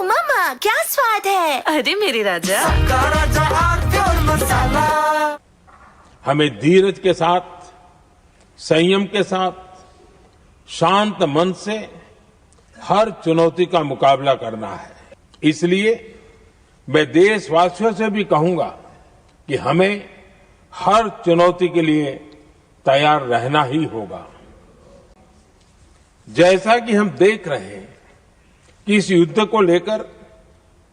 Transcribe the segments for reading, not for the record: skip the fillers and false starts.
मामा क्या स्वाद है। अरे मेरे राजा, हमें धीरज के साथ, संयम के साथ, शांत मन से हर चुनौती का मुकाबला करना है। इसलिए मैं देशवासियों से भी कहूंगा कि हमें हर चुनौती के लिए तैयार रहना ही होगा। जैसा कि हम देख रहे हैं कि इस युद्ध को लेकर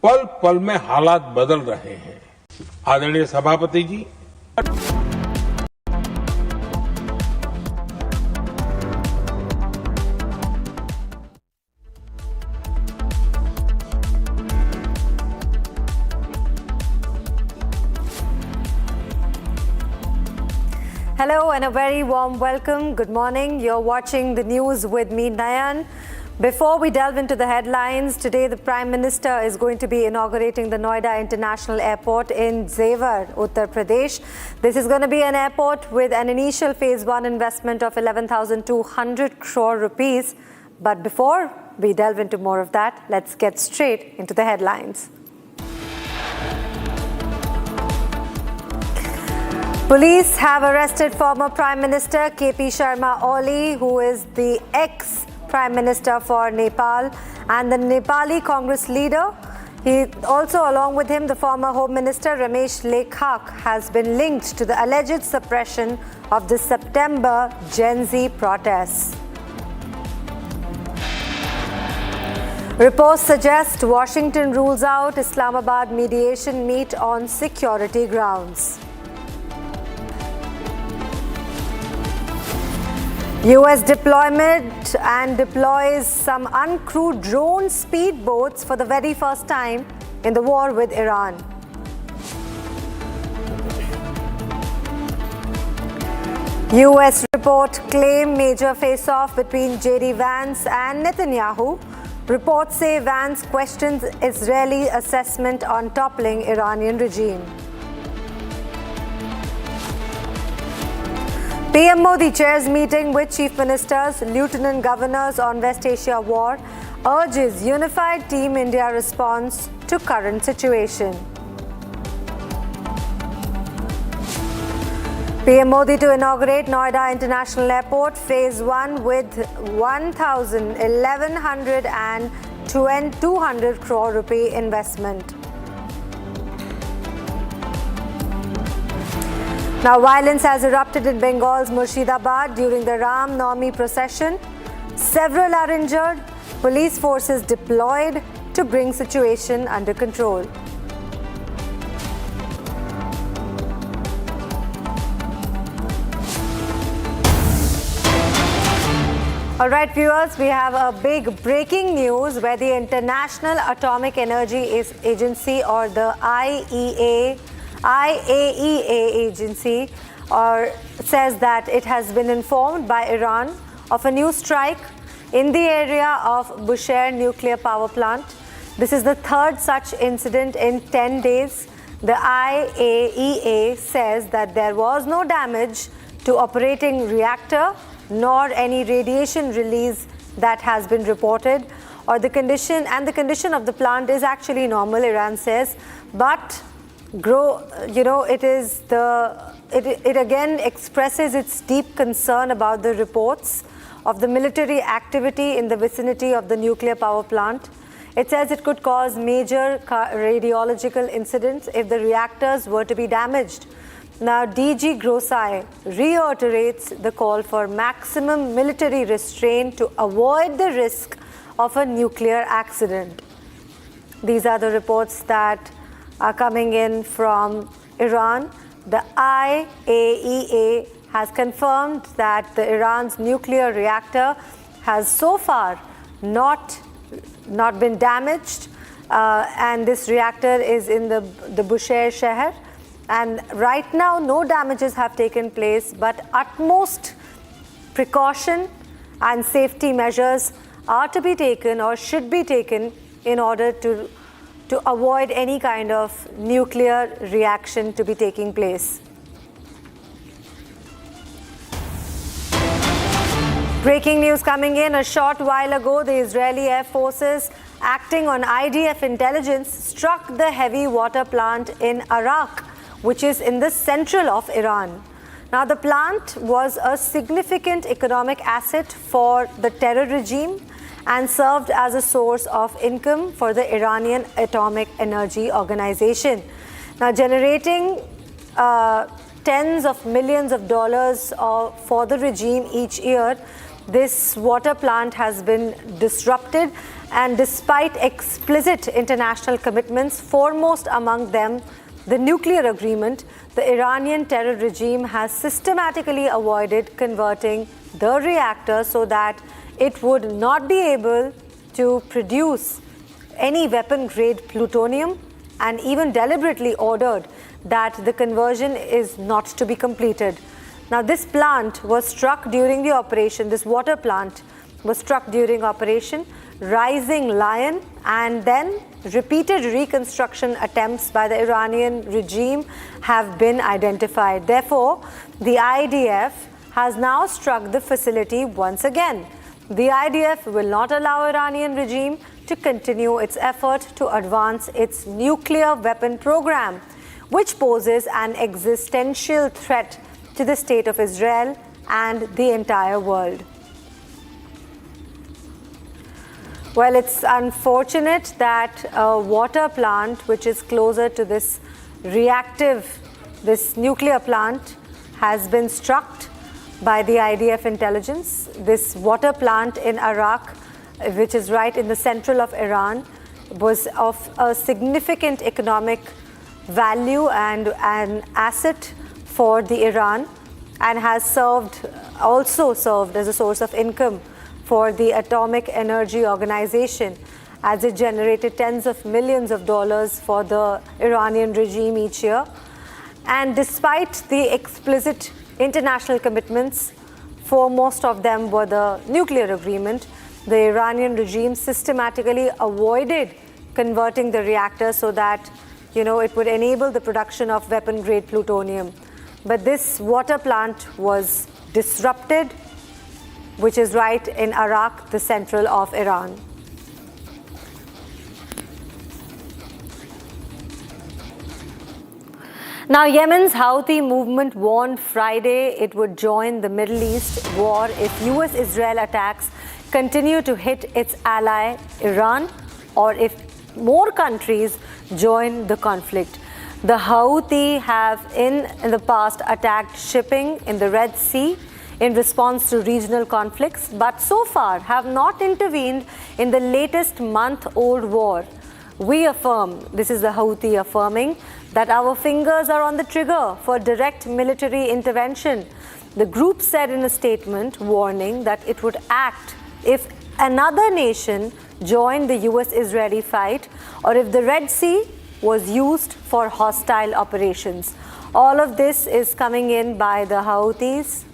पल पल में हालात बदल रहे हैं। आदरणीय सभापति जी, Hello and a very warm welcome. Good morning. You're watching the news with me, Nayan. Before we delve into the headlines, today the Prime Minister is going to be inaugurating the Noida International Airport in Zevar, Uttar Pradesh. This is going to be an airport with an initial phase 1 investment of 11,200 crore rupees. But before we delve into more of that, let's get straight into the headlines. Police have arrested former Prime Minister KP Sharma Oli, who is the ex-Prime Minister for Nepal, and the Nepali Congress leader. He also, along with him, the former Home Minister Ramesh Lekhak has been linked to the alleged suppression of the September GenZ protests. Reports suggest Washington rules out Islamabad mediation meet on security grounds. US deployment and deploys some uncrewed drone speedboats for the very first time in the war with Iran. US report claim major face-off between JD Vance and Netanyahu. Reports say Vance questions Israeli assessment on toppling Iranian regime. PM Modi chairs meeting with chief ministers, lieutenant governors on West Asia war, urges unified Team India response to current situation. PM Modi to inaugurate Noida International Airport Phase 1 with 1,100 and 200 crore rupee investment. Now, violence has erupted in Bengal's Murshidabad during the Ram Navami procession. Several are injured. Police forces deployed to bring situation under control. All right, viewers, we have a big breaking news where the International Atomic Energy Agency, or the IAEA agency, says that it has been informed by Iran of a new strike in the area of Bushehr nuclear power plant. This is the third such incident in 10 days. The IAEA says that there was no damage to operating reactor nor any radiation release that has been reported, or the condition of the plant is actually normal, Iran says, but it again expresses its deep concern about the reports of the military activity in the vicinity of the nuclear power plant. It says it could cause major radiological incidents if the reactors were to be damaged. Now, DG Grossi reiterates the call for maximum military restraint to avoid the risk of a nuclear accident. These are the reports that are coming in from Iran. The IAEA has confirmed that Iran's nuclear reactor has so far not been damaged, and this reactor is in the Bushehr Sheher. And right now, no damages have taken place, but utmost precaution and safety measures are to be taken or should be taken in order to avoid any kind of nuclear reaction to be taking place. Breaking news coming in. A short while ago, the Israeli Air Forces acting on IDF intelligence, struck the heavy water plant in Arak, which is in the central of Iran. Now, the plant was a significant economic asset for the terror regime and served as a source of income for the Iranian Atomic Energy Organization. Now, generating tens of millions of dollars for the regime each year, this water plant has been disrupted, and despite explicit international commitments, foremost among them the nuclear agreement, the Iranian terror regime has systematically avoided converting the reactor so that it would not be able to produce any weapon-grade plutonium, and even deliberately ordered that the conversion is not to be completed. Now, this plant was struck during the operation, this water plant was struck during Operation Rising Lion, and then repeated reconstruction attempts by the Iranian regime have been identified. Therefore, the IDF has now struck the facility once again. The IDF will not allow Iranian regime to continue its effort to advance its nuclear weapon program, which poses an existential threat to the state of Israel and the entire world. Well, it's unfortunate that a water plant, which is closer to this nuclear plant, has been struck by the IDF intelligence. This water plant in Arak, which is right in the central of Iran, was of a significant economic value and an asset for the Iran, and has also served as a source of income for the Atomic Energy Organization, as it generated tens of millions of dollars for the Iranian regime each year. And despite the explicit international commitments, foremost of them were the nuclear agreement, the Iranian regime systematically avoided converting the reactor so that, it would enable the production of weapon-grade plutonium. But this water plant was disrupted, which is right in Arak, the central of Iran. Now, Yemen's Houthi movement warned Friday it would join the Middle East war if US-Israel attacks continue to hit its ally Iran, or if more countries join the conflict. The Houthi have in the past attacked shipping in the Red Sea in response to regional conflicts, but so far have not intervened in the latest month-old war. We affirm, this is the Houthi affirming, that our fingers are on the trigger for direct military intervention. The group said in a statement warning that it would act if another nation joined the US-Israeli fight, or if the Red Sea was used for hostile operations. All of this is coming in by the Houthis,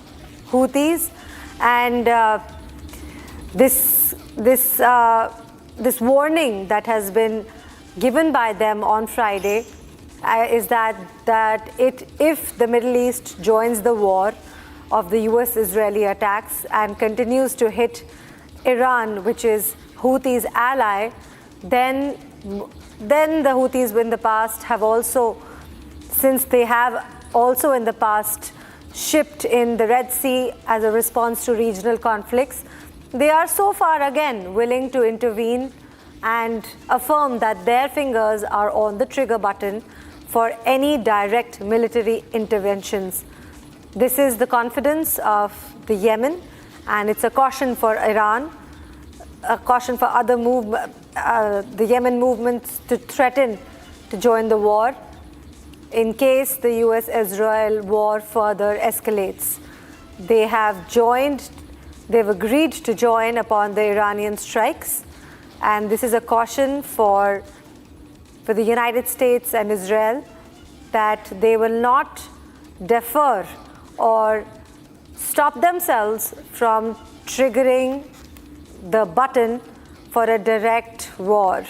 and this warning that has been given by them on Friday is that if the Middle East joins the war of the US-Israeli attacks and continues to hit Iran, which is Houthis' ally, then the Houthis in the past have also, since they have also in the past shipped in the Red Sea as a response to regional conflicts, they are so far again willing to intervene and affirm that their fingers are on the trigger button for any direct military interventions. This is the confidence of the Yemen, and it's a caution for Iran, a caution for other the Yemen movements to threaten to join the war in case the US-Israel war further escalates. They've agreed to join upon the Iranian strikes, and this is a caution for the United States and Israel that they will not defer or stop themselves from triggering the button for a direct war.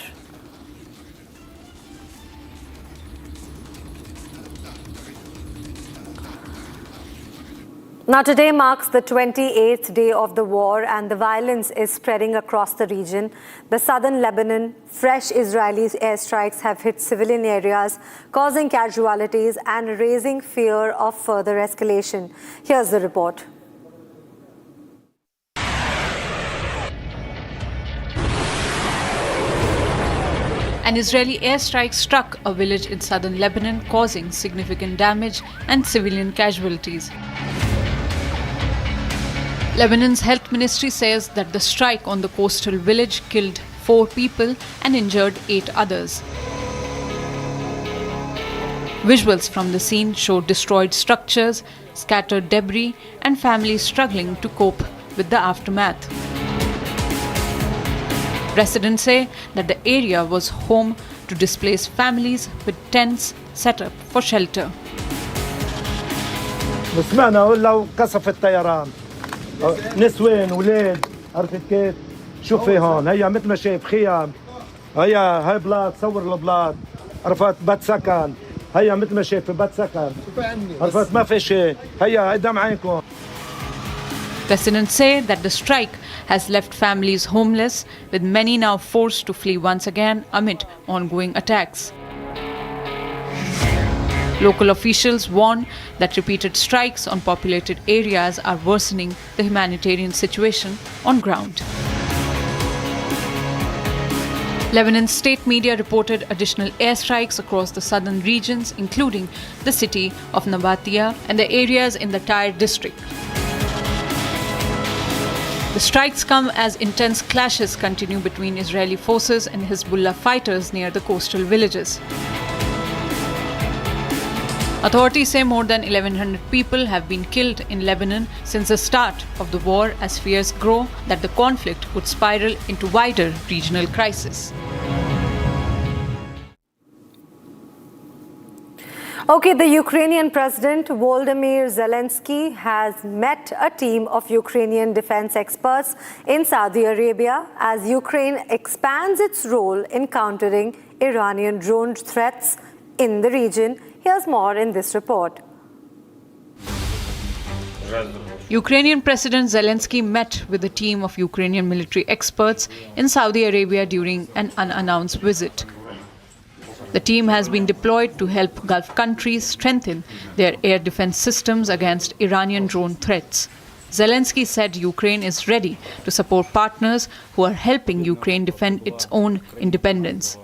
Now, today marks the 28th day of the war, and the violence is spreading across the region. The southern Lebanon, fresh Israeli airstrikes have hit civilian areas, causing casualties and raising fear of further escalation. Here's the report. An Israeli airstrike struck a village in southern Lebanon, causing significant damage and civilian casualties. Lebanon's health ministry says that the strike on the coastal village killed 4 people and injured 8 others. Visuals from the scene show destroyed structures, scattered debris, and families struggling to cope with the aftermath. Residents say that the area was home to displaced families with tents set up for shelter. سمعنا لو قصف الطيران نسوان ولاد عرفت كيف شوفي هون هيا مثل ما شايف خيام هاي بلاط صور البلاط عرفت بيت سكن هيا مثل ما شايف بيت سكن عرفت ما في شيء هيا قدام عينكم. Residents say that the strike has left families homeless, with many now forced to flee once again amid ongoing attacks. Local officials warn that repeated strikes on populated areas are worsening the humanitarian situation on ground. Lebanon's state media reported additional airstrikes across the southern regions, including the city of Nabatia and the areas in the Tyre district. The strikes come as intense clashes continue between Israeli forces and Hezbollah fighters near the coastal villages. Authorities say more than 1,100 people have been killed in Lebanon since the start of the war, as fears grow that the conflict could spiral into wider regional crisis. Okay, the Ukrainian President Volodymyr Zelenskyy has met a team of Ukrainian defense experts in Saudi Arabia as Ukraine expands its role in countering Iranian drone threats in the region. Here's more in this report. Ukrainian President Zelenskyy met with a team of Ukrainian military experts in Saudi Arabia during an unannounced visit. The team has been deployed to help Gulf countries strengthen their air defense systems against Iranian drone threats. Zelenskyy said Ukraine is ready to support partners who are helping Ukraine defend its own independence.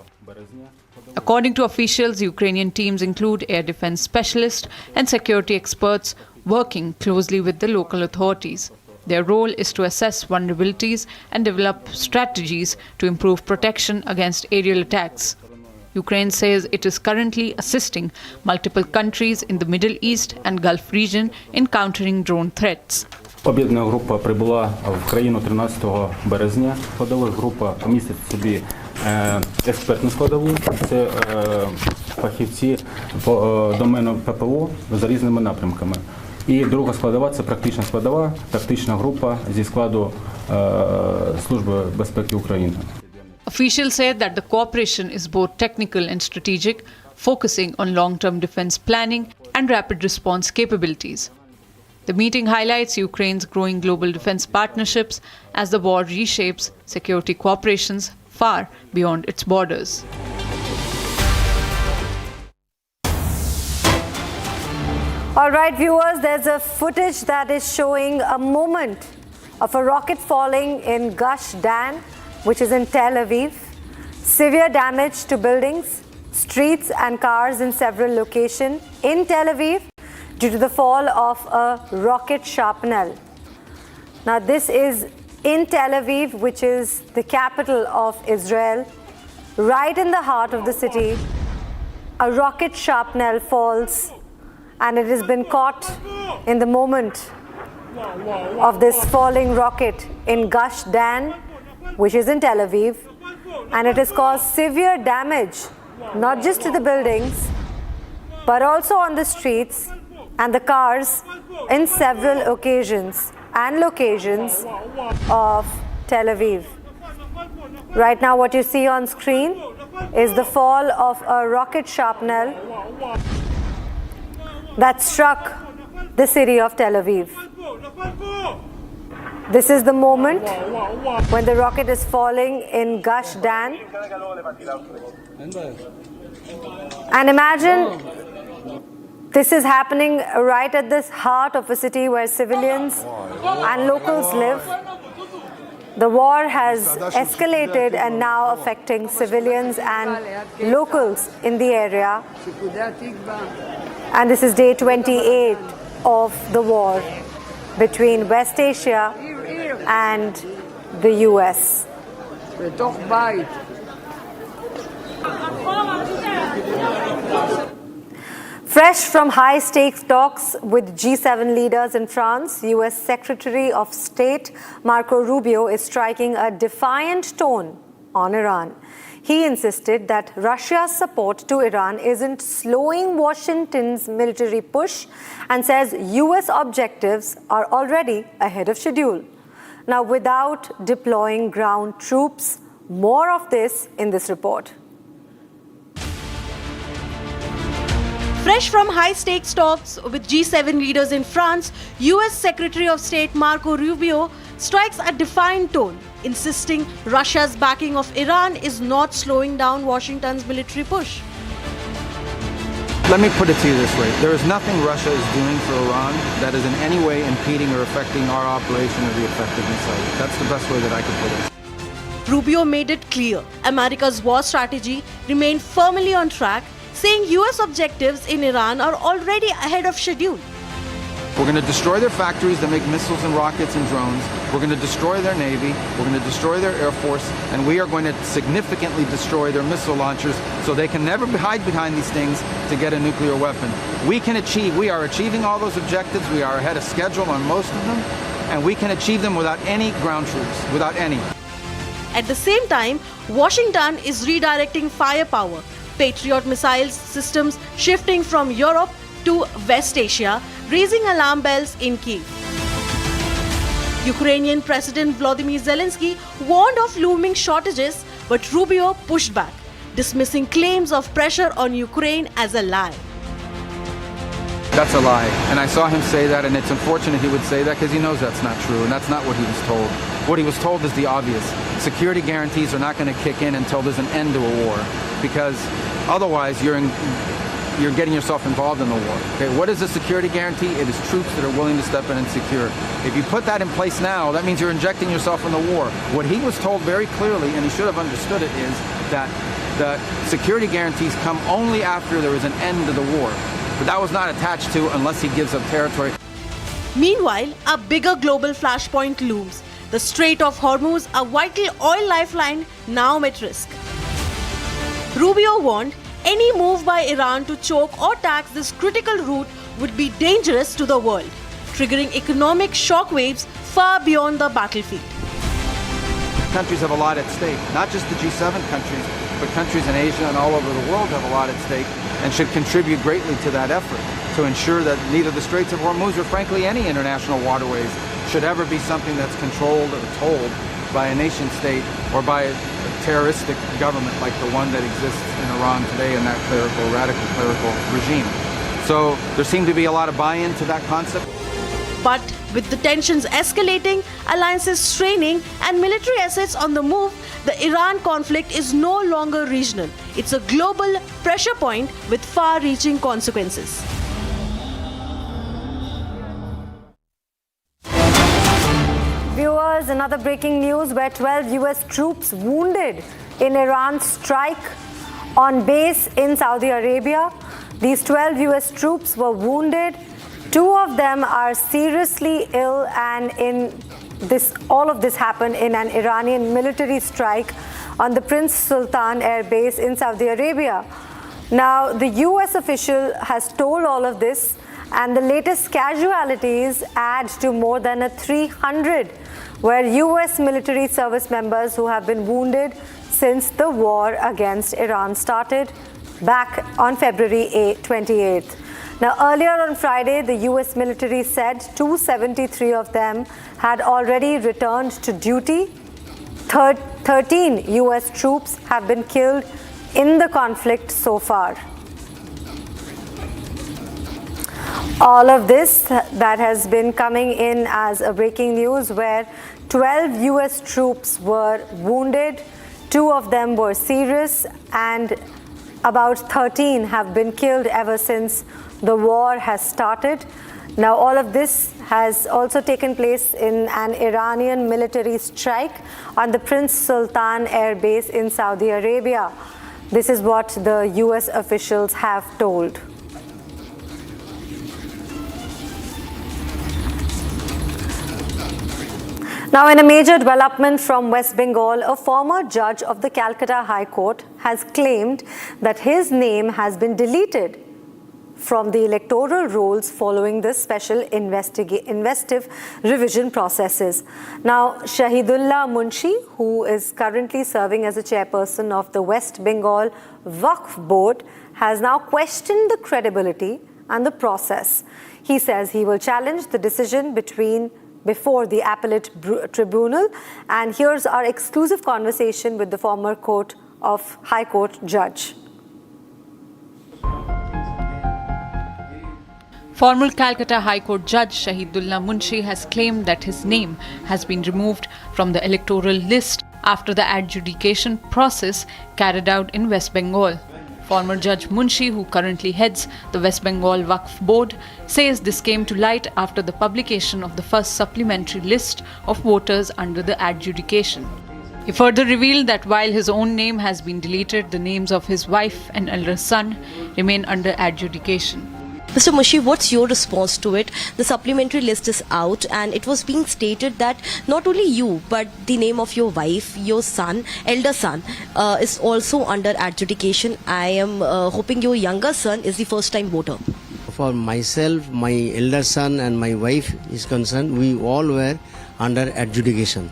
According to officials, Ukrainian teams include air defense specialists and security experts working closely with the local authorities. Their role is to assess vulnerabilities and develop strategies to improve protection against aerial attacks. Ukraine says it is currently assisting multiple countries in the Middle East and Gulf region in countering drone threats. Об'єднана група прибула в країну 13 березня. Складова група містить в собі експертну складову. Це фахівці по домену ППО за різними напрямками. І друга складова – це практична складова, тактична група зі складу Служби безпеки України. Officials say that the cooperation is both technical and strategic, focusing on long-term defense planning and rapid response capabilities. The meeting highlights Ukraine's growing global defense partnerships as the war reshapes security cooperations far beyond its borders. All right, viewers, there's a footage that is showing a moment of a rocket falling in Gush Dan, which is in Tel Aviv. Severe damage to buildings, streets and cars in several locations in Tel Aviv due to the fall of a rocket shrapnel. Now this is in Tel Aviv, which is the capital of Israel. Right in the heart of the city, a rocket shrapnel falls, and it has been caught in the moment of this falling rocket in Gush Dan, which is in Tel Aviv, and it has caused severe damage not just to the buildings but also on the streets and the cars in several occasions and locations of Tel Aviv. Right now what you see on screen is the fall of a rocket shrapnel that struck the city of Tel Aviv. This is the moment when the rocket is falling in Gush Dan. And imagine this is happening right at the heart of a city where civilians and locals live. The war has escalated and now affecting civilians and locals in the area. And this is day 28 of the war between West Asia and the US. Fresh from high-stakes talks with G7 leaders in France, US Secretary of State Marco Rubio is striking a defiant tone on Iran. He insisted that Russia's support to Iran isn't slowing Washington's military push and says US objectives are already ahead of schedule. Now, without deploying ground troops, more of this in this report. Fresh from high-stakes talks with G7 leaders in France, US Secretary of State Marco Rubio strikes a defiant tone, insisting Russia's backing of Iran is not slowing down Washington's military push. Let me put it to you this way. There is nothing Russia is doing for Iran that is in any way impeding or affecting our operation or the effectiveness of it. That's the best way that I could put it. Rubio made it clear America's war strategy remained firmly on track, saying US objectives in Iran are already ahead of schedule. We're going to destroy their factories that make missiles and rockets and drones. We're going to destroy their Navy. We're going to destroy their Air Force. And we are going to significantly destroy their missile launchers so they can never hide behind these things to get a nuclear weapon. We are achieving all those objectives. We are ahead of schedule on most of them. And we can achieve them without any ground troops, without any. At the same time, Washington is redirecting firepower. Patriot missiles systems shifting from Europe to West Asia, raising alarm bells in Kyiv. Ukrainian President Volodymyr Zelenskyy warned of looming shortages, but Rubio pushed back, dismissing claims of pressure on Ukraine as a lie. That's a lie. And I saw him say that, and it's unfortunate he would say that because he knows that's not true, and that's not what he was told. What he was told is the obvious. Security guarantees are not going to kick in until there's an end to a war, because otherwise you're getting yourself involved in the war. Okay, what is a security guarantee? It is troops that are willing to step in and secure. If you put that in place now, that means you're injecting yourself in the war. What he was told very clearly, and he should have understood it, is that the security guarantees come only after there is an end to the war. But that was not attached to unless he gives up territory. Meanwhile, a bigger global flashpoint looms. The Strait of Hormuz, a vital oil lifeline, now at risk. Rubio warned any move by Iran to choke or tax this critical route would be dangerous to the world, triggering economic shockwaves far beyond the battlefield. Countries have a lot at stake, not just the G7 countries, but countries in Asia and all over the world have a lot at stake and should contribute greatly to that effort to ensure that neither the Straits of Hormuz or frankly any international waterways should ever be something that's controlled or told by a nation state or by a terroristic government like the one that exists in Iran today in that radical clerical regime. So there seemed to be a lot of buy-in to that concept. But with the tensions escalating, alliances straining, and military assets on the move, the Iran conflict is no longer regional. It's a global pressure point with far-reaching consequences. Viewers, another breaking news where 12 US troops wounded in Iran's strike on base in Saudi Arabia. These 12 US troops were wounded. 2 of them are seriously ill, and all of this happened in an Iranian military strike on the Prince Sultan Air Base in Saudi Arabia. Now, the US official has told all of this, and the latest casualties add to more than 300, where US military service members who have been wounded since the war against Iran started back on February 28th. Now, earlier on Friday, the US military said 273 of them had already returned to duty. 13 US troops have been killed in the conflict so far. All of this that has been coming in as a breaking news, where 12 US troops were wounded, 2 of them were serious, and about 13 have been killed ever since the war has started. Now, all of this has also taken place in an Iranian military strike on the Prince Sultan Air Base in Saudi Arabia. This is what the US officials have told. Now, in a major development from West Bengal, a former judge of the Calcutta High Court has claimed that his name has been deleted from the electoral rolls following the special investigative revision processes. Now, Shahidullah Munshi, who is currently serving as a chairperson of the West Bengal Waqf Board, has now questioned the credibility and the process. He says he will challenge the decision before the appellate tribunal. And here's our exclusive conversation with the former High Court judge. Former Calcutta High Court Judge Shahidullah Munshi has claimed that his name has been removed from the electoral list after the adjudication process carried out in West Bengal. Former Judge Munshi, who currently heads the West Bengal Waqf Board, says this came to light after the publication of the first supplementary list of voters under the adjudication. He further revealed that while his own name has been deleted, the names of his wife and elder son remain under adjudication. Mr. Munshi, what's your response to it? The supplementary list is out, and it was being stated that not only you, but the name of your wife, your son, elder son, is also under adjudication. I am hoping your younger son is the first-time voter. For myself, my elder son and my wife is concerned, we all were under adjudication,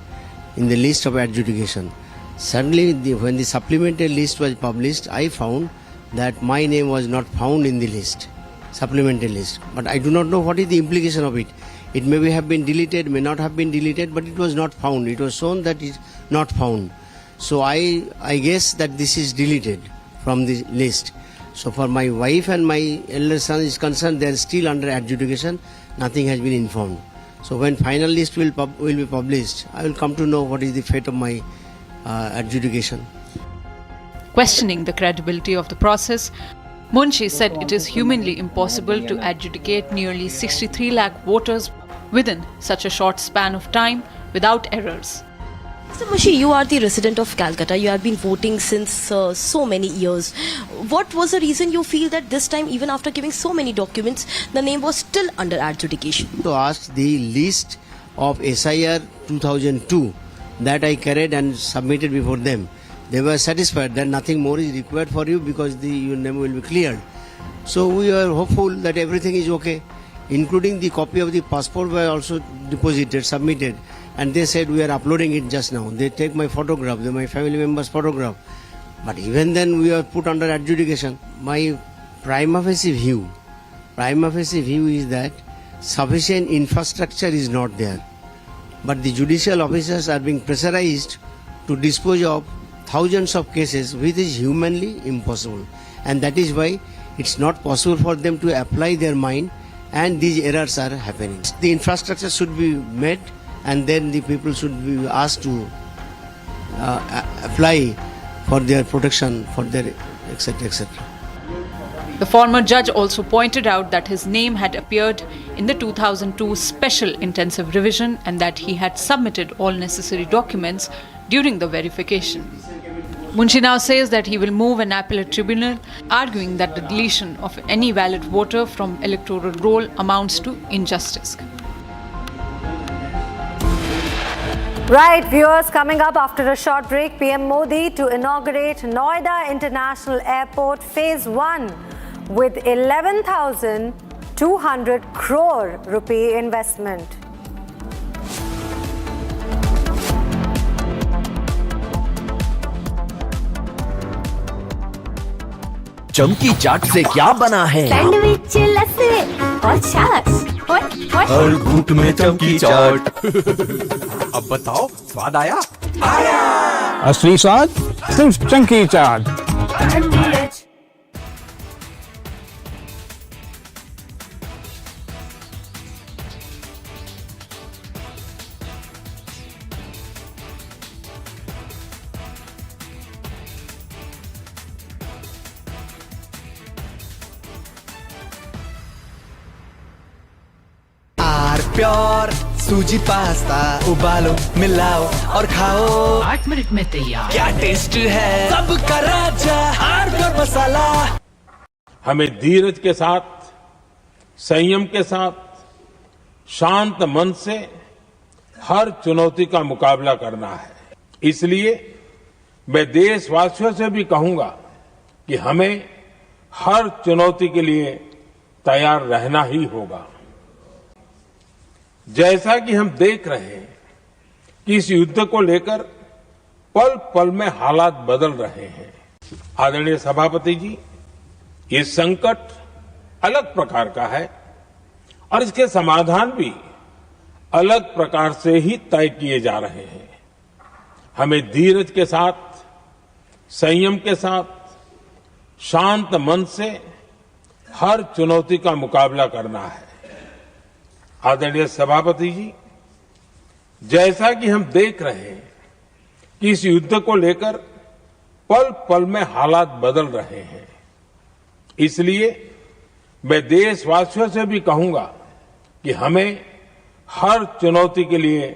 in the list of adjudication. Suddenly, when the supplementary list was published, I found that my name was not found in the list. Supplementary list, but I do not know what is the implication of it. It may have been deleted, may not have been deleted, but it was not found. It was shown that it is not found. So I guess that this is deleted from the list. So for my wife and my elder son is concerned, they are still under adjudication. Nothing has been informed. So when final list will be published, I will come to know what is the fate of my adjudication. Questioning the credibility of the process, Munshi said it is humanly impossible to adjudicate nearly 63 lakh voters within such a short span of time without errors. Mr. Munshi, you are the resident of Calcutta. You have been voting since so many years. What was the reason you feel that this time, even after giving so many documents, the name was still under adjudication? To ask the list of SIR 2002 that I carried and submitted before them, they were satisfied that nothing more is required for you because your name will be cleared. So we are hopeful that everything is okay, including the copy of the passport were also deposited, submitted, and they said we are uploading it just now. They take my photograph, my family member's photograph. But even then we are put under adjudication. My prima facie view is that sufficient infrastructure is not there. But the judicial officers are being pressurized to dispose of thousands of cases, which is humanly impossible, and that is why it's not possible for them to apply their mind, and these errors are happening. The infrastructure should be met, and then the people should be asked to apply for their protection, for their etc. etc. The former judge also pointed out that his name had appeared in the 2002 special intensive revision and that he had submitted all necessary documents during the verification. Munshi now says that he will move an appellate tribunal, arguing that the deletion of any valid voter from electoral roll amounts to injustice. Right, viewers, coming up after a short break, PM Modi to inaugurate Noida International Airport Phase 1 with 11,200 crore rupee investment. चमकी चाट से क्या बना है? Sandwich, लस्सी और छाछ हर घूंट में चमकी चाट। अब बताओ, स्वाद आया? असली स्वाद सिर्फ चमकी चाट। प्योर सूजी पास्ता उबालो मिलाओ और खाओ 8 मिनट में तैयार। क्या टेस्ट है सबका राजा हार्डकोर मसाला। हमें धीरज के साथ, संयम के साथ, शांत मन से हर चुनौती का मुकाबला करना है। इसलिए मैं देशवासियों से भी कहूंगा कि हमें हर चुनौती के लिए तैयार रहना ही होगा। जैसा कि हम देख रहे हैं कि इस युद्ध को लेकर पल पल में हालात बदल रहे हैं। आदरणीय सभापति जी, ये संकट अलग प्रकार का है और इसके समाधान भी अलग प्रकार से ही तय किए जा रहे हैं। हमें धीरज के साथ, संयम के साथ, शांत मन से हर चुनौती का मुकाबला करना है। आदरणीय सभापति जी, जैसा कि हम देख रहे हैं कि इस युद्ध को लेकर पल पल में हालात बदल रहे हैं। इसलिए मैं देशवासियों से भी कहूंगा कि हमें हर चुनौती के लिए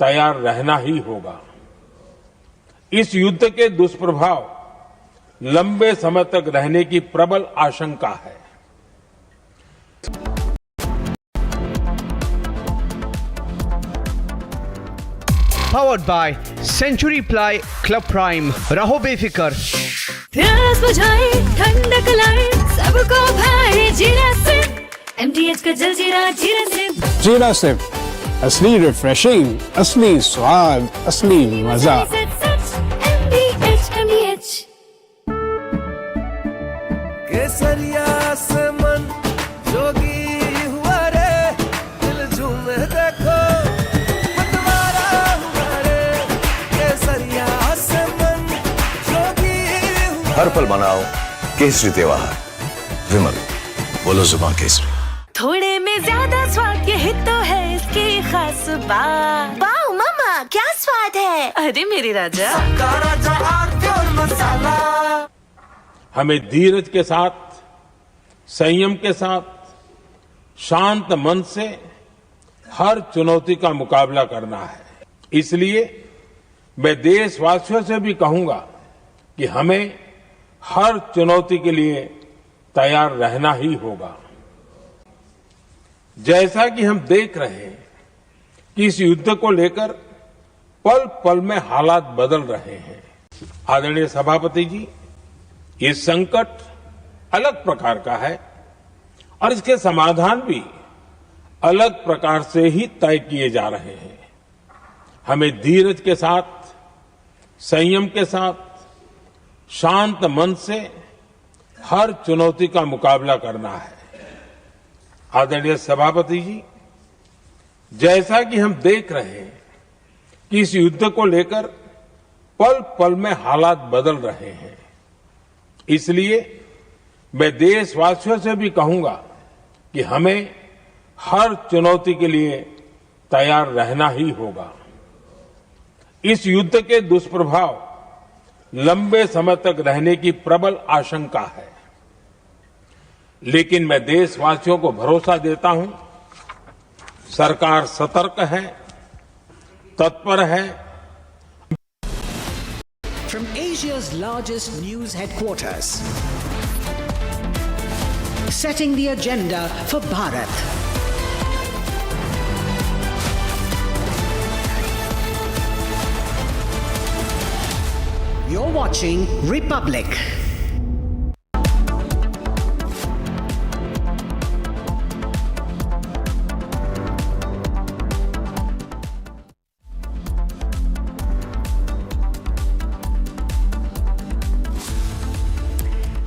तैयार रहना ही होगा। इस युद्ध के दुष्प्रभाव लंबे समय तक रहने की प्रबल आशंका है। Powered by Century Ply Club Prime. रहो बेफिक्र। प्यास बुझाए ठंडक लाए सबको भाए जीरा सिप MTH का जलजीरा जीरा सिप। जीरा सिप, असली रिफ्रेशिंग, असली स्वाद, असली मजा। MTH केसरिया से मन जोगी हुआ रे दिल झूमे देखो मतवारा हुआ रे केसरिया से मन जोगी हुआ। हर पल मनाओ केसरी त्योहार। विमल, बोलो जुबान केसरी। थोड़े में ज्यादा स्वाद यही तो है इसकी खास बात। वाओ मामा, क्या स्वाद है। अरे मेरे राजा, सबका राजा और मसाला। हमें धीरज के साथ, संयम के साथ, शांत मन से हर चुनौती का मुकाबला करना है। इसलिए मैं देशवासियों से भी कहूंगा कि हमें हर चुनौती के लिए तैयार रहना ही होगा। जैसा कि हम देख रहे हैं कि इस युद्ध को लेकर पल पल में हालात बदल रहे हैं। आदरणीय सभापति जी, ये संकट अलग प्रकार का है और इसके समाधान भी अलग प्रकार से ही तय किए जा रहे हैं। हमें धीरज के साथ, संयम के साथ, शांत मन से हर चुनौती का मुकाबला करना है। आदरणीय सभापति जी, जैसा कि हम देख रहे हैं कि इस युद्ध को लेकर पल पल में हालात बदल रहे हैं। इसलिए मैं देशवासियों से भी कहूंगा कि हमें हर चुनौती के लिए तैयार रहना ही होगा। इस युद्ध के दुष्प्रभाव लंबे समय तक रहने की प्रबल आशंका है। लेकिन मैं देशवासियों को भरोसा देता हूं, सरकार सतर्क है, तत्पर है। From Asia's largest news headquarters, setting the agenda for Bharat. You're watching Republic.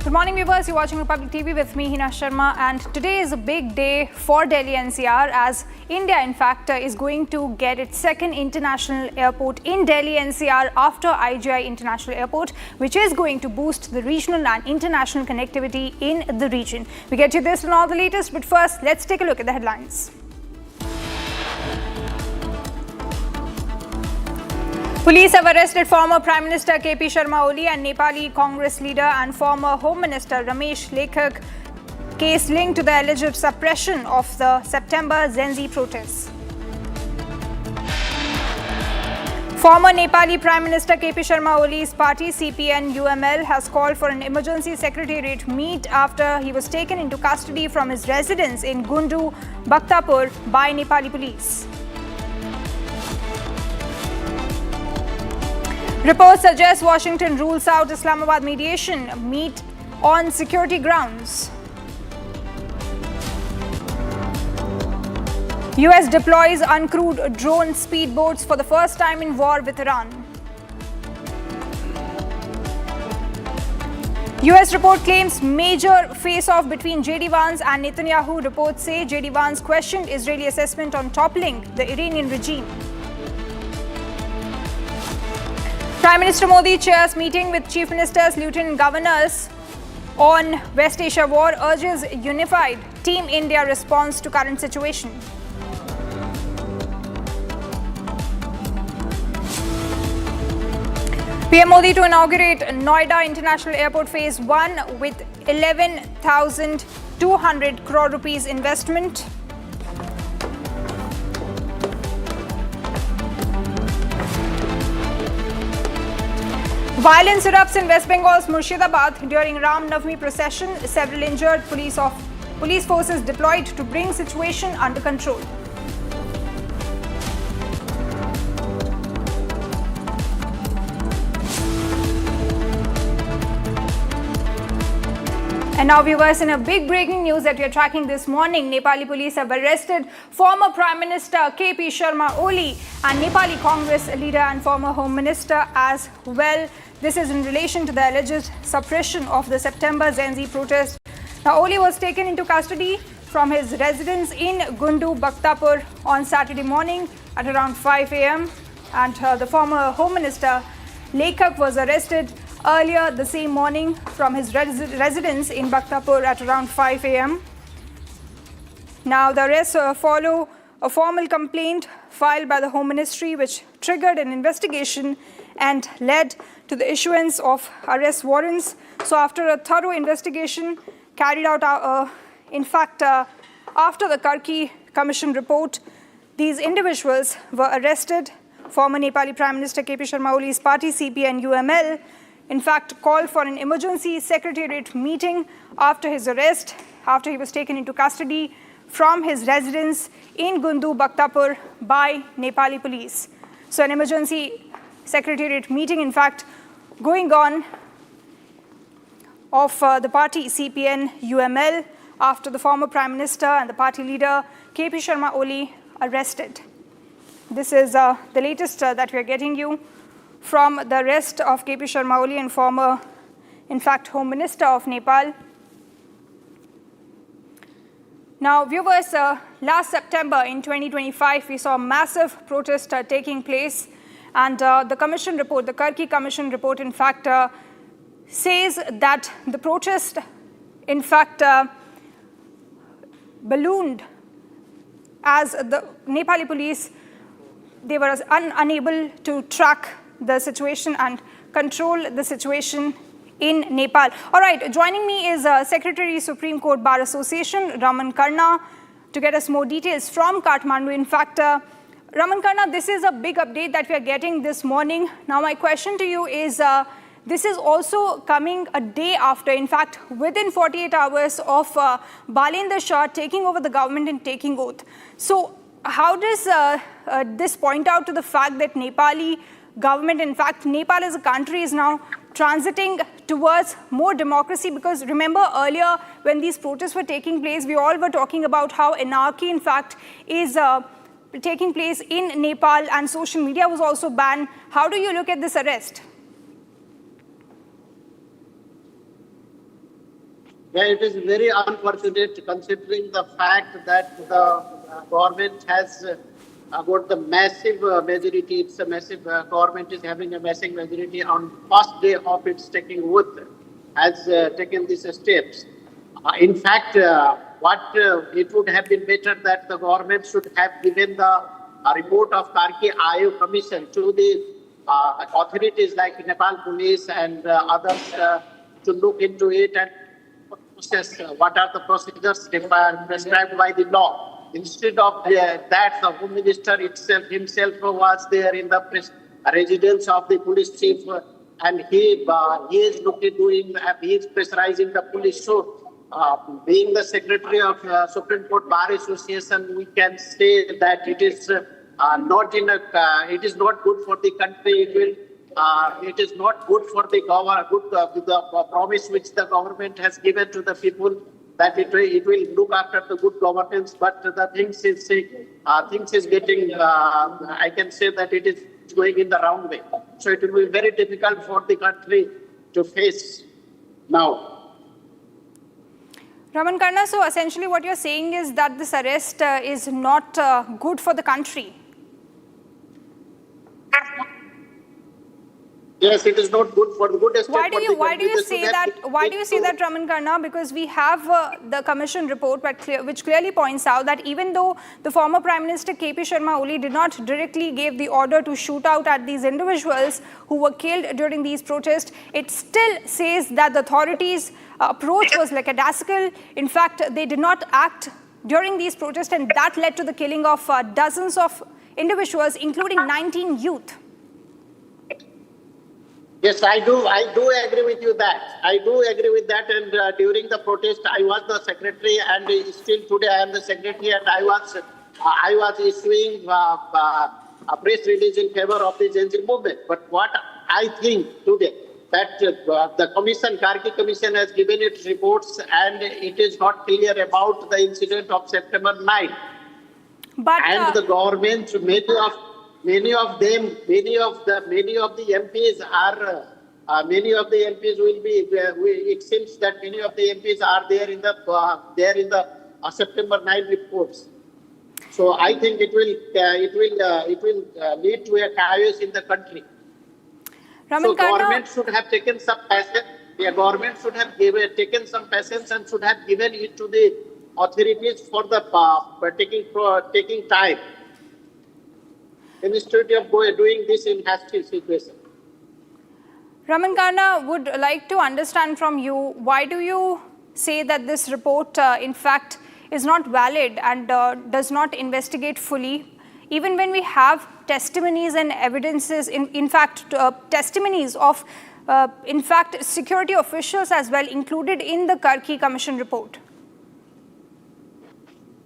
Good morning viewers, you're watching Republic TV with me Hina Sharma, and today is a big day for Delhi NCR as India in fact is going to get its second international airport in Delhi NCR after IGI International Airport, which is going to boost the regional and international connectivity in the region. We get you this and all the latest, but first let's take a look at the headlines. Police have arrested former Prime Minister KP Sharma Oli and Nepali Congress leader and former Home Minister Ramesh Lekhak case linked to the alleged suppression of the September GenZ protests. Former Nepali Prime Minister KP Sharma Oli's party CPN-UML has called for an emergency secretariat meet after he was taken into custody from his residence in Gundu, Bhaktapur by Nepali police. Reports suggest Washington rules out Islamabad mediation meet on security grounds. US deploys uncrewed drone speedboats for the first time in war with Iran. US report claims major face-off between JD Vance and Netanyahu. Reports say JD Vance questioned Israeli assessment on toppling the Iranian regime. Prime Minister Modi chairs meeting with Chief Ministers, Lieutenant Governors on West Asia war, urges unified Team India response to current situation. PM Modi to inaugurate Noida International Airport Phase 1 with 11,200 crore rupees investment. Violence erupts in West Bengal's Murshidabad during Ram Navami procession. Several injured. Police forces deployed to bring situation under control. And now, viewers, in a big breaking news that we are tracking this morning, Nepali police have arrested former Prime Minister KP Sharma Oli and Nepali Congress leader and former Home Minister as well. This is in relation to the alleged suppression of the September GenZ protest. Now, Oli was taken into custody from his residence in Gundu, Bhaktapur on Saturday morning at around 5 a.m. And the former Home Minister Lekhak was arrested earlier the same morning from his residence in Bhaktapur at around 5 a.m. Now, the arrests follow a formal complaint filed by the Home Ministry, which triggered an investigation and led to the issuance of arrest warrants. So, after a thorough investigation carried out, after the Karki Commission report, these individuals were arrested. Former Nepali Prime Minister KP Sharma Oli's party CPN-UML in fact called for an emergency secretariat meeting after his arrest, after he was taken into custody from his residence in Gundu, Bhaktapur by Nepali police. So an emergency secretariat meeting, in fact, going on of the party CPN-UML after the former Prime Minister and the party leader KP Sharma Oli arrested. This is the latest that we are getting you from the arrest of KP Sharma Oli and former, in fact, Home Minister of Nepal. Now, viewers, last September in 2025, we saw massive protest taking place, and the commission report, the Karki Commission report, in fact, says that the protest, in fact, ballooned as the Nepali police, they were unable to track the situation and control the situation in Nepal. All right, joining me is Secretary Supreme Court Bar Association, Raman Karna, to get us more details from Kathmandu. In fact, Raman Karna, this is a big update that we are getting this morning. Now, my question to you is, this is also coming a day after, in fact, within 48 hours of Balendra Shah taking over the government and taking oath. So, how does this point out to the fact that Nepali government, in fact, Nepal as a country is now transiting towards more democracy? Because remember earlier when these protests were taking place, we all were talking about how anarchy, in fact, is taking place in Nepal and social media was also banned. How do you look at this arrest? Yeah, it is very unfortunate considering the fact that the government has got the massive majority. It's a massive government is having a massive majority on first day of its taking oath, has taken these steps. In fact, it would have been better that the government should have given the report of Karki Ayog Commission to the authorities like Nepal police and others to look into it and process, what are the procedures prescribed by the law. Instead of that, the Home Minister himself was there in the residence of the police chief, and he is pressurizing the police. So, being the secretary of Supreme Court Bar Association, we can say that it is not good for the country. It is not good for the the promise which the government has given to the people that it will look after the good governance. But the things is getting. I can say that it is going in the wrong way. So it will be very difficult for the country to face now. Raman Karna, so essentially what you're saying is that this arrest is not good for the country. Yes, it is not good for the good estate. Why do you say that, Raman Karna? Because we have the commission report which clearly points out that even though the former Prime Minister KP Sharma Oli did not directly give the order to shoot out at these individuals who were killed during these protests, it still says that the authorities' approach was lackadaisical. In fact, they did not act during these protests, and that led to the killing of dozens of individuals, including 19 youth. Yes, I do agree with you that. I do agree with that. And during the protest, I was the secretary, and still today I am the secretary, and I was issuing a press release in favor of the GenZ movement. But what I think today, that the commission, Karki Commission, has given its reports, and it is not clear about the incident of September 9. And the government, many of the MPs will be. It seems that many of the MPs are there in the September 9 reports. So I think it will lead to a chaos in the country. So government should have taken some patience. The government should have taken some patience and should have given it to the authorities for the taking time, instead of doing this in hasty situation. Raman Karna, would like to understand from you, why do you say that this report, in fact, is not valid and does not investigate fully, even when we have testimonies and evidences, in fact, testimonies of, in fact, security officials as well included in the Karki Commission report?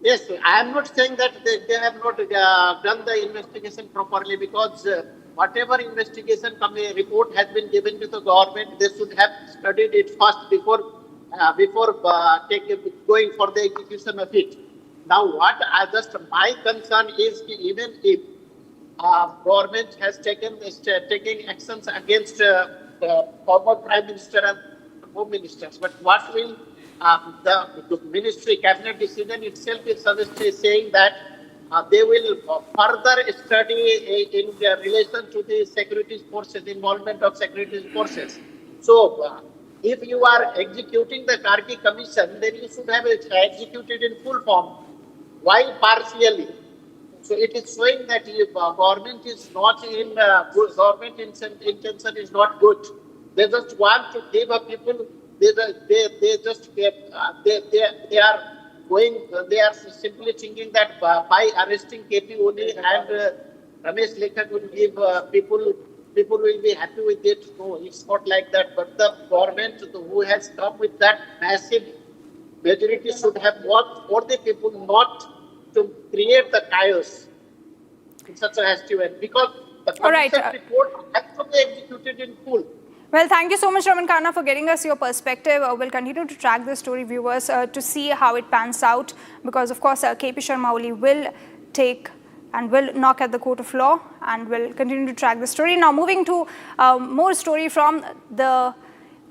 Yes, I am not saying that they have not done the investigation properly, because whatever investigation report has been given to the government, they should have studied it first before going for the execution of it. Now, my concern is, even if government has taken actions against former Prime Minister and Home Ministers, but what will the ministry cabinet decision itself is saying that they will further study in relation to the security forces, involvement of security forces. So, if you are executing the Karki Commission, then you should have executed in full form. Why partially? So it is showing that government is not in good. Government intention is not good. They just want to give a people. They are simply thinking that by arresting KP Oli and Ramesh Lekhak will give people will be happy with it. No, it's not like that. But the government who has come with that massive majority should have worked for the people, not to create the chaos in such a hasty way. Because the commission report has to be executed in full. Well, thank you so much, Raman Karna, for getting us your perspective. We'll continue to track this story, viewers, to see how it pans out, because, of course, KP Sharma Oli will take and will knock at the court of law, and will continue to track the story. Now, moving to more story from the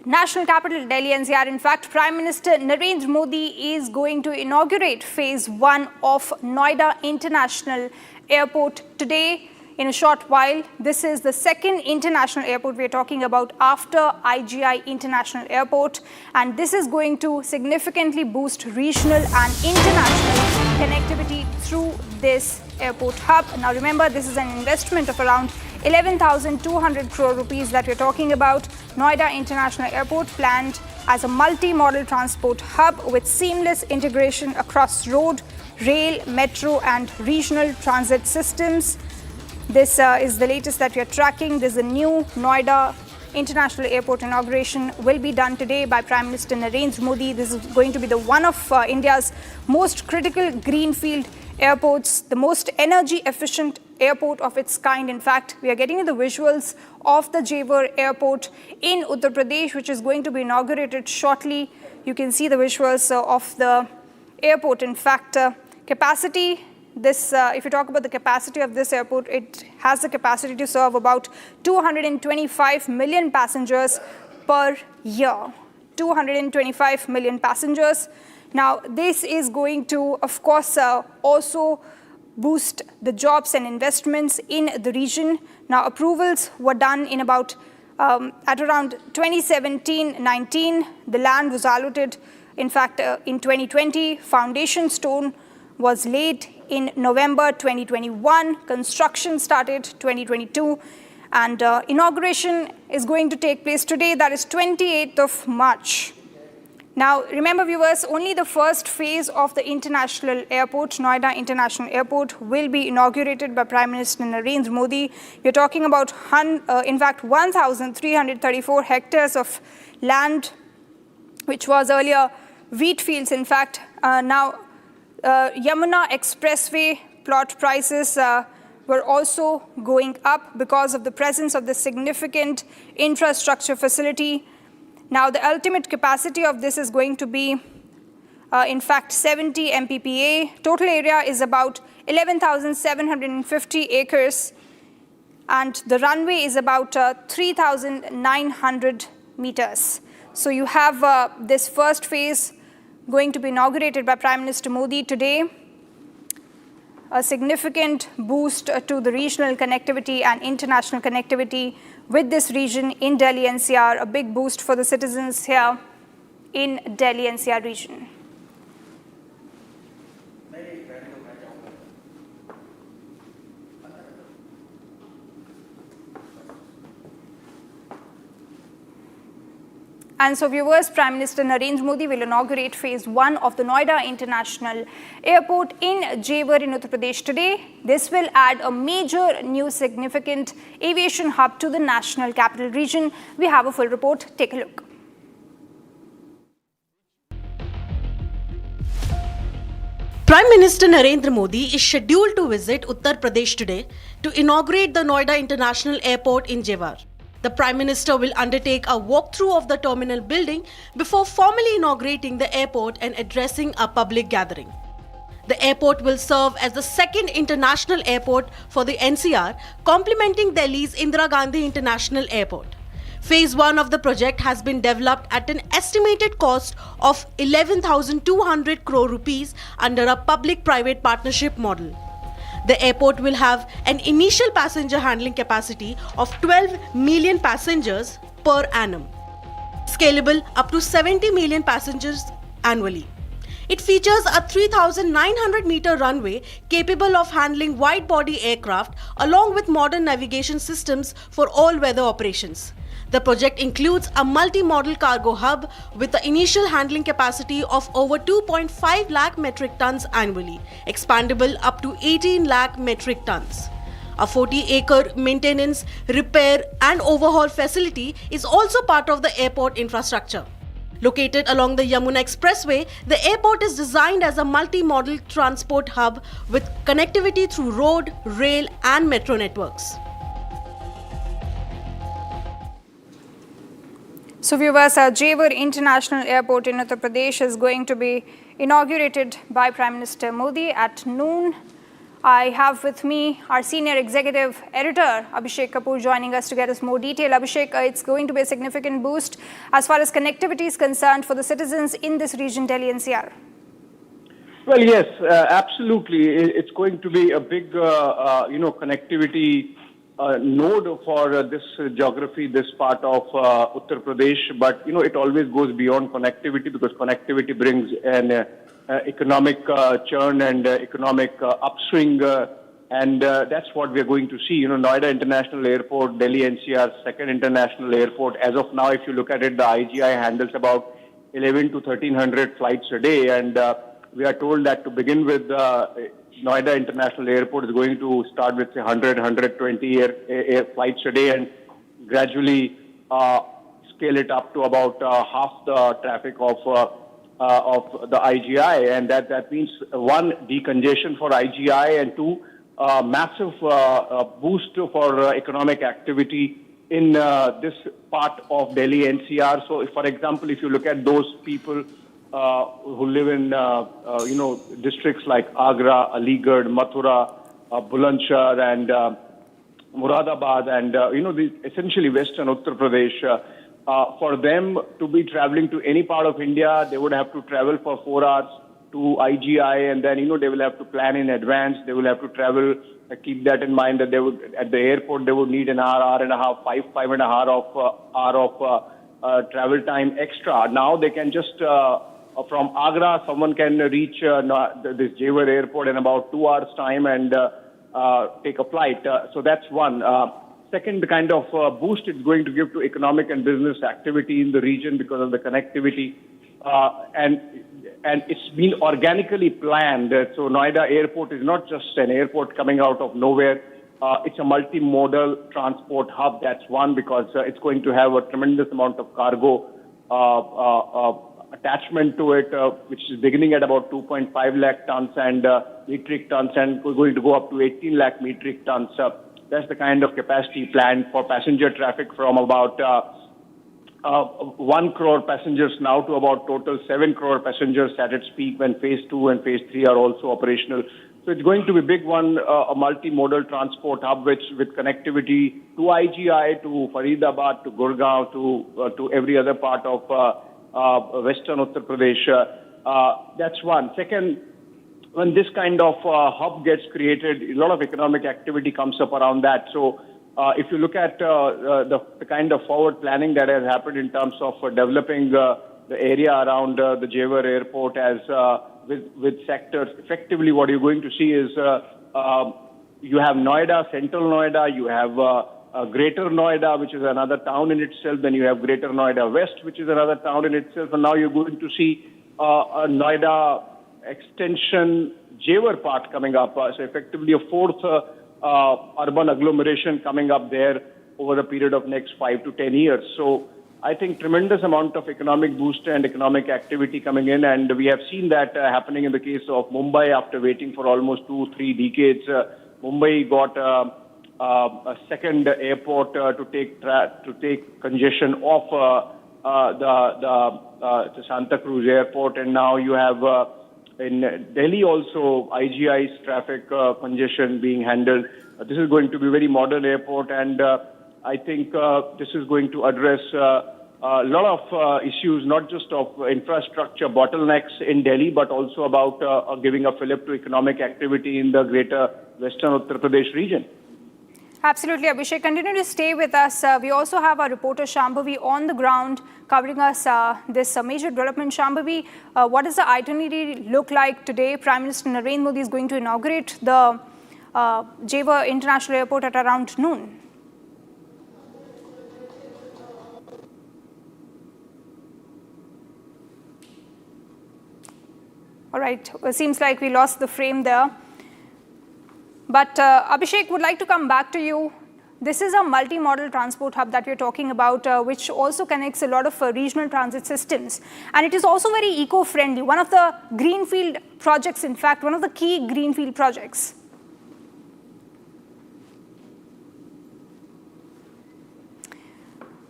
national capital, Delhi NCR. In fact, Prime Minister Narendra Modi is going to inaugurate phase 1 of Noida International Airport today. In a short while, this is the second international airport we are talking about after IGI International Airport, and this is going to significantly boost regional and international connectivity through this airport hub. Now remember, this is an investment of around 11,200 crore rupees that we're talking about. Noida International Airport planned as a multi-modal transport hub with seamless integration across road, rail, metro and regional transit systems. This is the latest that we are tracking. There's a new Noida International Airport inauguration will be done today by Prime Minister Narendra Modi. This is going to be the one of India's most critical greenfield airports, the most energy efficient airport of its kind. In fact, we are getting the visuals of the Jewar Airport in Uttar Pradesh, which is going to be inaugurated shortly. You can see the visuals of the airport. In fact, capacity, if you talk about the capacity of this airport, it has the capacity to serve about 225 million passengers per year. 225 million passengers. Now, this is going to, of course, also boost the jobs and investments in the region. Now, approvals were done in about at around 2017-19. The land was allotted, in fact, in 2020. Foundation stone was laid in November 2021. Construction started 2022. And inauguration is going to take place today, that is 28th of March. Now, remember viewers, only the first phase of the international airport, Noida International Airport, will be inaugurated by Prime Minister Narendra Modi. We're talking about, in fact, 1,334 hectares of land, which was earlier wheat fields. In fact, now Yamuna Expressway plot prices were also going up because of the presence of the significant infrastructure facility. Now, the ultimate capacity of this is going to be, in fact, 70 MPPA. Total area is about 11,750 acres, and the runway is about 3,900 meters. So you have this first phase going to be inaugurated by Prime Minister Modi today. A significant boost to the regional connectivity and international connectivity with this region in Delhi NCR, a big boost for the citizens here in Delhi NCR region. And so viewers, Prime Minister Narendra Modi will inaugurate phase 1 of the Noida International Airport in Jewar in Uttar Pradesh today. This will add a major new significant aviation hub to the national capital region. We have a full report. Take a look. Prime Minister Narendra Modi is scheduled to visit Uttar Pradesh today to inaugurate the Noida International Airport in Jewar. The Prime Minister will undertake a walkthrough of the terminal building before formally inaugurating the airport and addressing a public gathering. The airport will serve as the second international airport for the NCR, complementing Delhi's Indira Gandhi International Airport. Phase 1 of the project has been developed at an estimated cost of 11,200 crore rupees under a public-private partnership model. The airport will have an initial passenger handling capacity of 12 million passengers per annum, scalable up to 70 million passengers annually. It features a 3,900-meter runway capable of handling wide-body aircraft along with modern navigation systems for all-weather operations. The project includes a multi-modal cargo hub with the initial handling capacity of over 2.5 lakh metric tons annually, expandable up to 18 lakh metric tons. A 40-acre maintenance, repair and overhaul facility is also part of the airport infrastructure. Located along the Yamuna Expressway, the airport is designed as a multi-modal transport hub with connectivity through road, rail and metro networks. So viewers, Jewar International Airport in Uttar Pradesh is going to be inaugurated by Prime Minister Modi at noon. I have with me our senior executive editor, Abhishek Kapoor, joining us to get us more detail. Abhishek, it's going to be a significant boost as far as connectivity is concerned for the citizens in this region, Delhi NCR. Well, yes, absolutely. It's going to be a big, connectivity node for this geography, this part of Uttar Pradesh. But, it always goes beyond connectivity because connectivity brings an economic churn and economic upswing. And that's what we're going to see. Noida International Airport, Delhi NCR, second international airport. As of now, if you look at it, the IGI handles about 11 to 1300 flights a day. And we are told that to begin with, Noida International Airport is going to start with 100, 120 air flights a day and gradually scale it up to about half the traffic of the IGI. And that means, one, decongestion for IGI, and two, massive boost for economic activity in this part of Delhi NCR. So, for example, if you look at those people who live in, districts like Agra, Aligarh, Mathura, Balen Shah, and Muradabad, and, essentially Western Uttar Pradesh, for them to be traveling to any part of India, they would have to travel for 4 hours to IGI, and then, they will have to plan in advance. They will have to travel. Keep that in mind that they would, at the airport, they would need an hour and a half, 5.5 hour of travel time extra. Now they can just, from Agra, someone can reach this Jewar Airport in about 2 hours time and take a flight. So that's one. Second kind of boost it's going to give to economic and business activity in the region because of the connectivity. And it's been organically planned. So Noida Airport is not just an airport coming out of nowhere. It's a multimodal transport hub. That's one, because it's going to have a tremendous amount of cargo attachment to it, which is beginning at about 2.5 lakh tons and metric tons, and we're going to go up to 18 lakh metric tons. That's the kind of capacity planned for passenger traffic, from about 1 crore passengers now to about total 7 crore passengers at its peak when phase 2 and phase 3 are also operational. So it's going to be a big one, a multimodal transport hub with connectivity to IGI, to Faridabad, to Gurgaon, to every other part of Western Uttar Pradesh. That's one. Second, when this kind of hub gets created, a lot of economic activity comes up around that. So if you look at the kind of forward planning that has happened in terms of developing the area around the Jewar Airport as with sectors, effectively what you're going to see is you have Noida, Central Noida, you have Greater Noida, which is another town in itself, then you have Greater Noida West, which is another town in itself, and now you're going to see a Noida extension Jewar part coming up. So effectively a fourth urban agglomeration coming up there over the period of next 5 to 10 years. So I think tremendous amount of economic boost and economic activity coming in, and we have seen that happening in the case of Mumbai after waiting for almost 2-3 decades. Mumbai got a second airport to take congestion off the Santa Cruz Airport, and now you have in Delhi also IGI's traffic congestion being handled. This is going to be a very modern airport, and I think this is going to address a lot of issues, not just of infrastructure bottlenecks in Delhi, but also about giving a fillip to economic activity in the greater Western Uttar Pradesh region. Absolutely, Abhishek. Continue to stay with us. We also have our reporter Shambhavi on the ground covering us this major development. Shambhavi, what does the itinerary look like today? Prime Minister Narendra Modi is going to inaugurate the Jewar International Airport at around noon. All right, seems like we lost the frame there. But Abhishek, would like to come back to you. This is a multi-modal transport hub that we're talking about, which also connects a lot of regional transit systems. And it is also very eco-friendly. One of the greenfield projects, in fact, one of the key greenfield projects.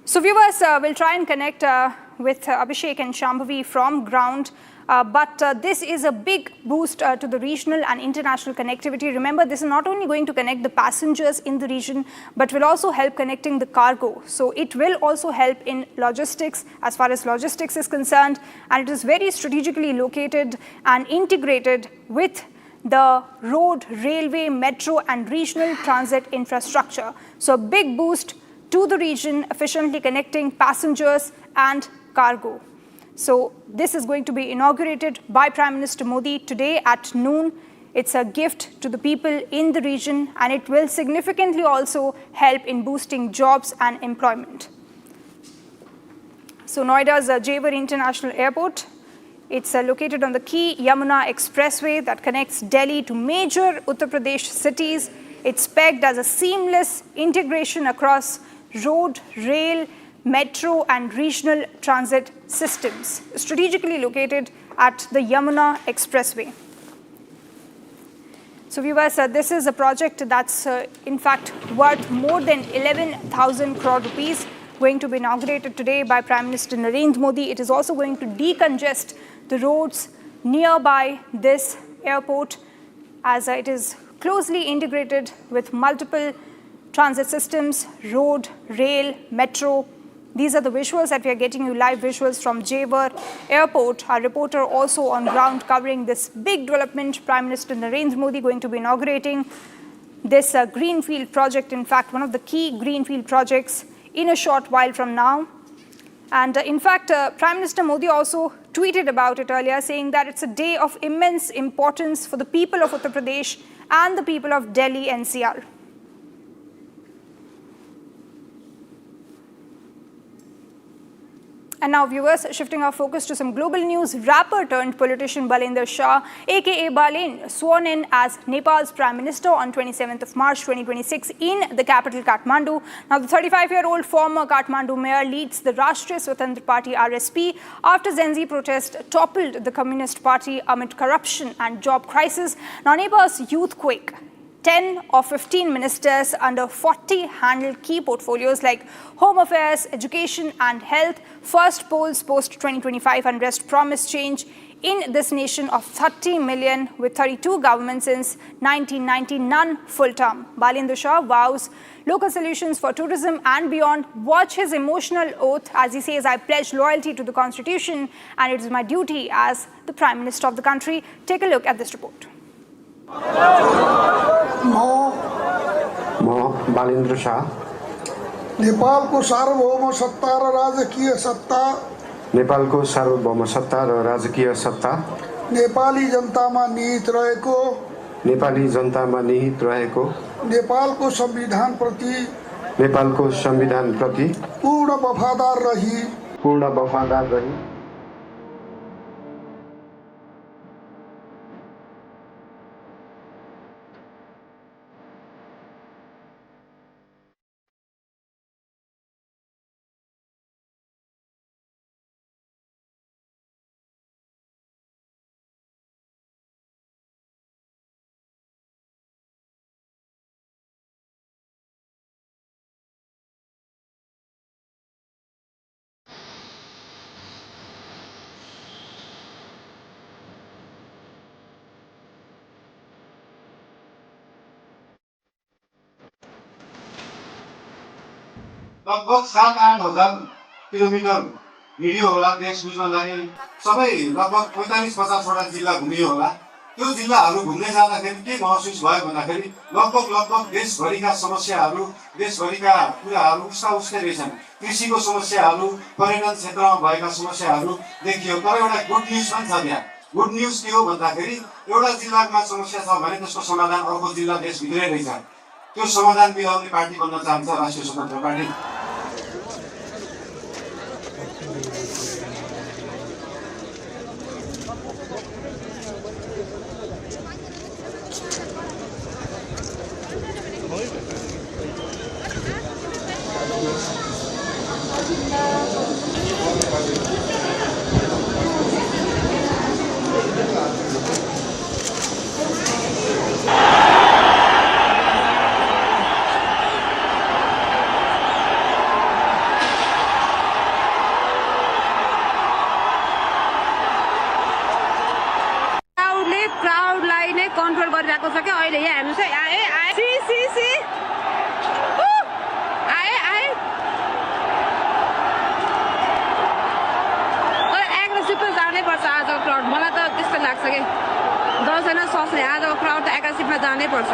So viewers, we'll try and connect with Abhishek and Shambhavi from ground. But this is a big boost to the regional and international connectivity. Remember, this is not only going to connect the passengers in the region, but will also help connecting the cargo. So it will also help in logistics, as far as logistics is concerned. And it is very strategically located and integrated with the road, railway, metro, and regional transit infrastructure. So a big boost to the region, efficiently connecting passengers and cargo. So this is going to be inaugurated by Prime Minister Modi today at noon. It's a gift to the people in the region, and it will significantly also help in boosting jobs and employment. So Noida's Jewar International Airport. It's located on the key Yamuna Expressway that connects Delhi to major Uttar Pradesh cities. It's pegged as a seamless integration across road, rail, metro and regional transit systems, strategically located at the Yamuna Expressway. So viewers, this is a project that's in fact worth more than 11,000 crore rupees, going to be inaugurated today by Prime Minister Narendra Modi. It is also going to decongest the roads nearby this airport, as it is closely integrated with multiple transit systems, road, rail, metro. These are the visuals that we are getting you, live visuals from Jewar Airport. Our reporter also on ground covering this big development. Prime Minister Narendra Modi going to be inaugurating this greenfield project, in fact, one of the key greenfield projects in a short while from now. And in fact, Prime Minister Modi also tweeted about it earlier, saying that it's a day of immense importance for the people of Uttar Pradesh and the people of Delhi NCR. And now viewers, shifting our focus to some global news, rapper turned politician Balendra Shah, aka Balen, sworn in as Nepal's Prime Minister on 27th of March 2026 in the capital Kathmandu. Now the 35-year-old former Kathmandu mayor leads the Rashtriya Swatantra Party RSP after GenZ protest toppled the Communist Party amid corruption and job crisis. Now Nepal's youth quake. 10 of 15 ministers under 40 handled key portfolios like Home Affairs, Education and Health. First polls post-2025 unrest promise change in this nation of 30 million with 32 governments since 1990, none full term. Balendra Shah vows local solutions for tourism and beyond. Watch his emotional oath as he says, I pledge loyalty to the Constitution and it is my duty as the Prime Minister of the country. Take a look at this report. Balendra Shah, नेपालको सार्वभौम सत्ता र राजकीय सत्ता नेपालको सार्वभौम सत्ता र राजकीय सत्ता नेपाली जनतामा निहित रहेको नेपालको संविधान प्रति पूर्ण वफादार रही लगभग 7-8 हजार किलोमिटर हिँड्यो होला देश बुझ्न लागि सबै लगभग 45-50 वटा जिल्ला घुमियो होला त्यो जिल्लाहरू घुम्ने जाँदाखेरि के महसुस भयो भन्दाखेरि लगभग देशभरिका समस्याहरू देशभरिका कुराहरू उस्तै रहेछन् कृषिको समस्याहरू पर्यटन क्षेत्रमा भएका समस्याहरू देखियो तर एउटा गुड न्यूज पनि छ त्यहाँ गुड न्यूज के हो भन्दाखेरि एउटा जिल्लामा समस्या छ भने त्यसको समाधान अर्को जिल्ला देशभित्रै रहेछ त्यो समाधान मिलाउने पार्टी बन्न चाहन्छ राष्ट्रिय स्वतन्त्र पार्टी कन्ट्रोल गरिरहेको छ के अहिले यहाँ हेर्नुस् है आए सी आए एग्रेसिभ त जानै पर्छ आजको क्राउड मलाई त त्यस्तो लाग्छ के दसजना सक्ने आजको क्राउड त एग्रेसिभमा जानै पर्छ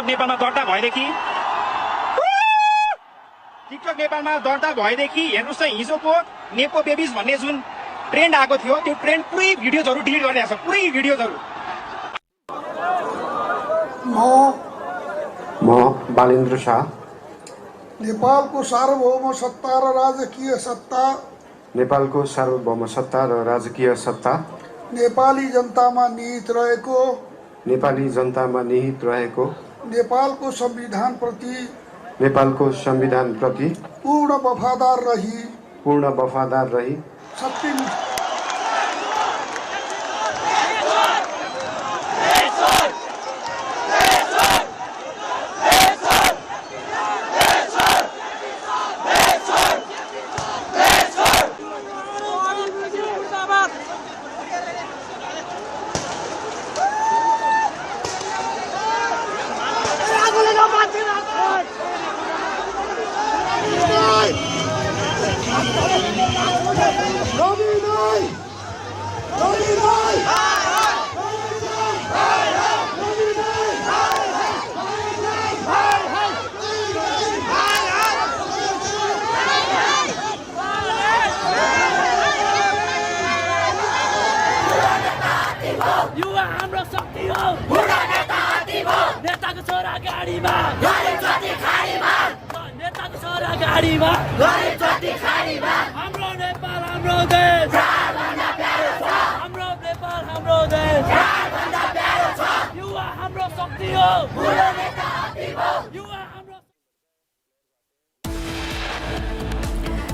नेपालमा दर्ता भएदेखि हेर्नुहोस् न हिजोको नेपो बेबिज भन्ने जुन ट्रेन्ड आएको थियो त्यो ट्रेन्ड पुरै भिडियोजहरू डिलिट गरिरहेको छ पुरै भिडियोजहरू म बालेन्द्र शाह नेपालको सार्वभौम सत्ता र राजकीय सत्ता नेपालको सार्वभौम सत्ता र राजकीय सत्ता नेपाली जनतामा निहित रहेको नेपालको संविधान प्रति पूर्ण वफादार रही सत्यनिष्ठ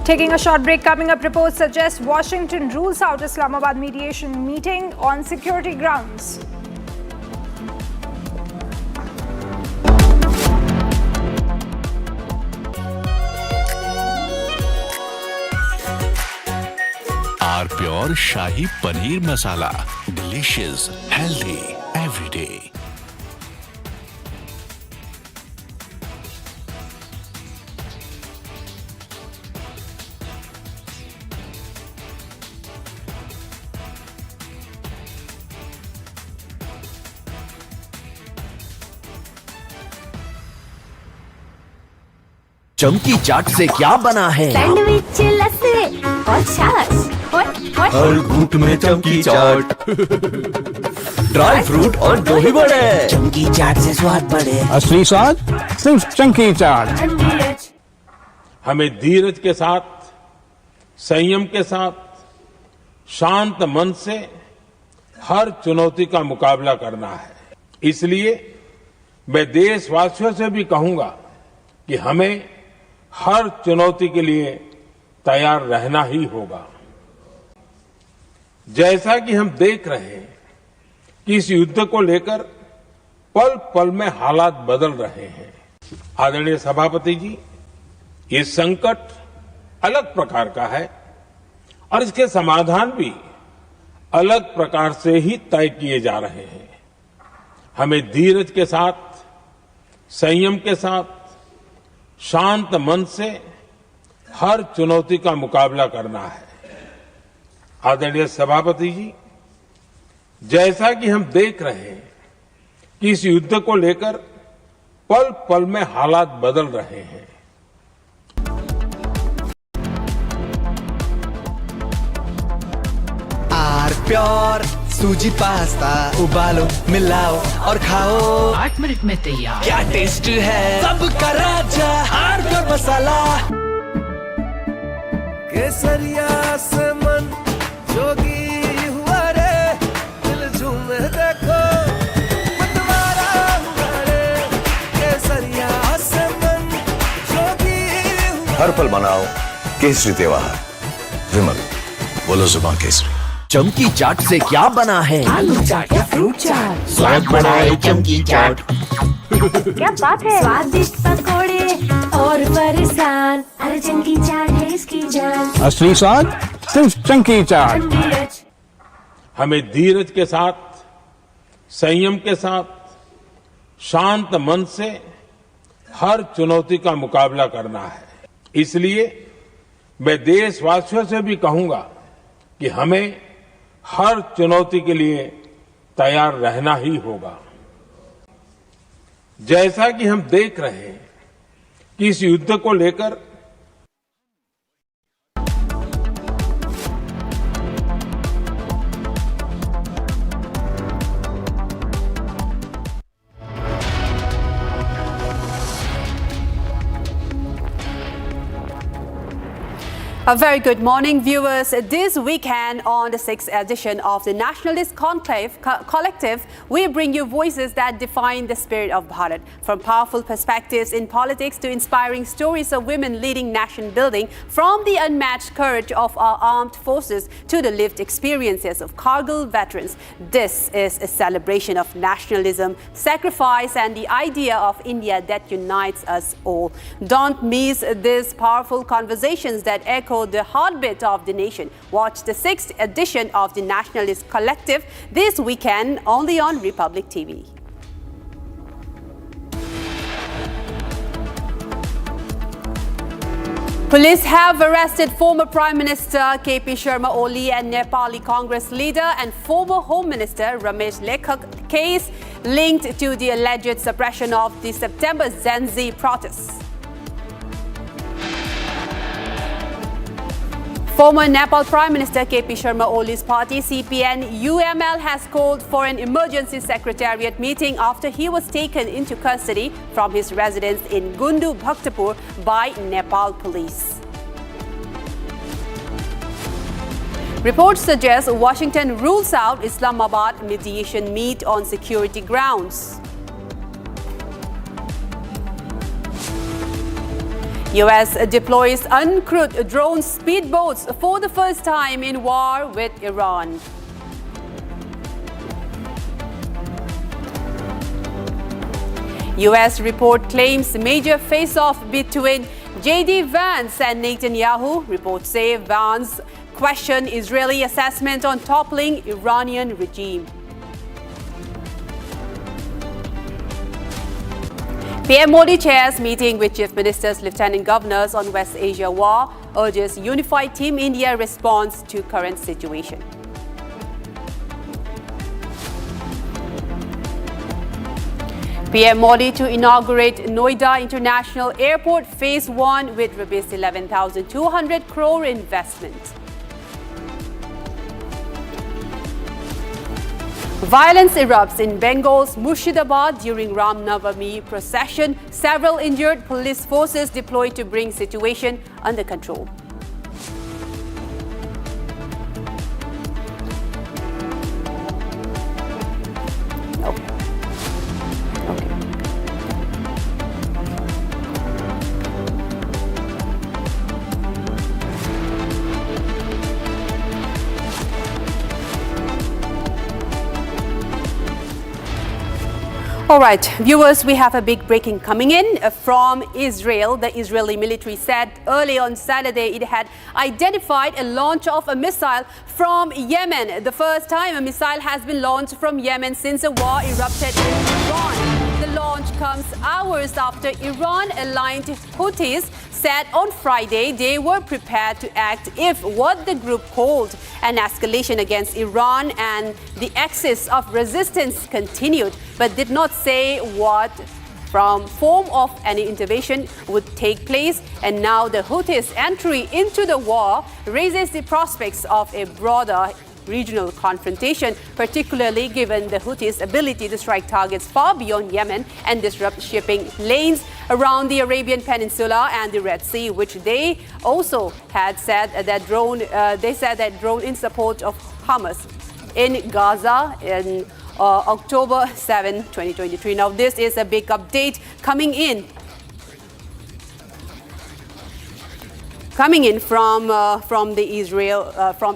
Taking a short break, coming up, reports suggest Washington rules out Islamabad mediation meeting on security grounds. Our pure Shahi Paneer Masala. Delicious, healthy, every day. चमकी चाट से क्या बना है? सैंडविच लस्सी और छाछ हर घूंट में चमकी चाट ड्राई फ्रूट और दही बड़े चमकी चाट से स्वाद बढ़े असली स्वाद सिर्फ चमकी चाट। हमें धीरज के साथ, संयम के साथ, शांत मन से हर चुनौती का मुकाबला करना है। इसलिए मैं देशवासियों से भी कहूंगा कि हमें हर चुनौती के लिए तैयार रहना ही होगा। जैसा कि हम देख रहे हैं कि इस युद्ध को लेकर पल पल में हालात बदल रहे हैं। आदरणीय सभापति जी, ये संकट अलग प्रकार का है और इसके समाधान भी अलग प्रकार से ही तय किए जा रहे हैं। हमें धीरज के साथ, संयम के साथ, शांत मन से हर चुनौती का मुकाबला करना है। आदरणीय सभापति जी, जैसा कि हम देख रहे हैं कि इस युद्ध को लेकर पल पल में हालात बदल रहे हैं। आर प्योर सूजी पास्ता उबालो, मिलाओ और खाओ 8 मिनट में तैयार। क्या टेस्ट है सबका राजा आर प्योर मसाला। केसरिया से मन जोगी हुआ रे, दिल झूमे देखो मतवारा हुआ रे। केसरिया से मन जोगी हुआ। हर पल मनाओ केसरी त्योहार। विमल, बोलो जुबान केसरी। चमकी चाट से क्या बना है? आलू चाट या फ्रूट चाट, स्वाद बढ़ाए चमकी चाट। क्या बात है, स्वादिष्ट पकोड़े और फरसान, अरे चमकी चाट है इसकी जान। असली स्वाद सिर्फ चमकी चाट। हमें धीरज के साथ, संयम के साथ, शांत मन से हर चुनौती का मुकाबला करना है। इसलिए मैं देशवासियों से भी कहूंगा कि हमें हर चुनौती के लिए तैयार रहना ही होगा। जैसा कि हम देख रहे हैं कि इस युद्ध को लेकर A very good morning, viewers. This weekend on the 6th edition of the Nationalist Conclave Collective, we bring you voices that define the spirit of Bharat. From powerful perspectives in politics to inspiring stories of women leading nation building, from the unmatched courage of our armed forces to the lived experiences of Kargil veterans. This is a celebration of nationalism, sacrifice and the idea of India that unites us all. Don't miss these powerful conversations that echo the heartbeat of the nation. Watch the 6th edition of the Nationalist Collective this weekend only on Republic TV. Police have arrested former Prime Minister KP Sharma Oli and Nepali Congress leader and former Home Minister Ramesh Lekhak case linked to the alleged suppression of the September GenZ protests. Former Nepal Prime Minister KP Sharma Oli's party CPN-UML has called for an emergency secretariat meeting after he was taken into custody from his residence in Gundu, Bhaktapur by Nepal police. Reports suggest Washington rules out Islamabad mediation meet on security grounds. US deploys uncrewed drone speedboats for the first time in war with Iran. US report claims major face-off between J.D. Vance and Netanyahu. Reports say Vance questioned Israeli assessment on toppling Iranian regime. PM Modi chairs meeting with Chief Ministers, Lieutenant Governors on West Asia war, urges unified Team India response to current situation. PM Modi to inaugurate Noida International Airport Phase 1 with Rs 11,200 crore investment. Violence erupts in Bengal's Murshidabad during Ram Navami procession. Several injured, police forces deployed to bring situation under control. All right, viewers, we have a big breaking coming in from Israel. The Israeli military said early on Saturday it had identified a launch of a missile from Yemen. The first time a missile has been launched from Yemen since a war erupted in Iran. The launch comes hours after Iran-aligned Houthis said on Friday they were prepared to act if what the group called an escalation against Iran and the axis of resistance continued, but did not say what form of any intervention would take place. And now the Houthis' entry into the war raises the prospects of a broader regional confrontation, particularly given the Houthis' ability to strike targets far beyond Yemen and disrupt shipping lanes around the Arabian Peninsula and the Red Sea, which they also had said that drone in support of Hamas in Gaza in October 7, 2023. Now, this is a big update coming in from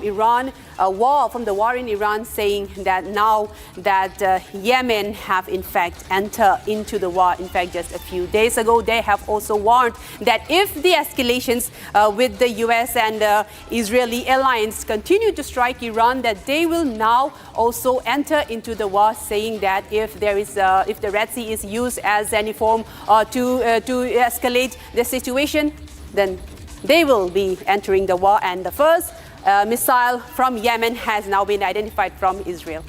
Iran. From the war in Iran, saying that now that Yemen have in fact entered into the war. In fact, just a few days ago, they have also warned that if the escalations with the US and Israeli alliance continue to strike Iran, that they will now also enter into the war, saying that if the Red Sea is used as any form to escalate the situation, then they will be entering the war. And the first missile from Yemen has now been identified from Israel.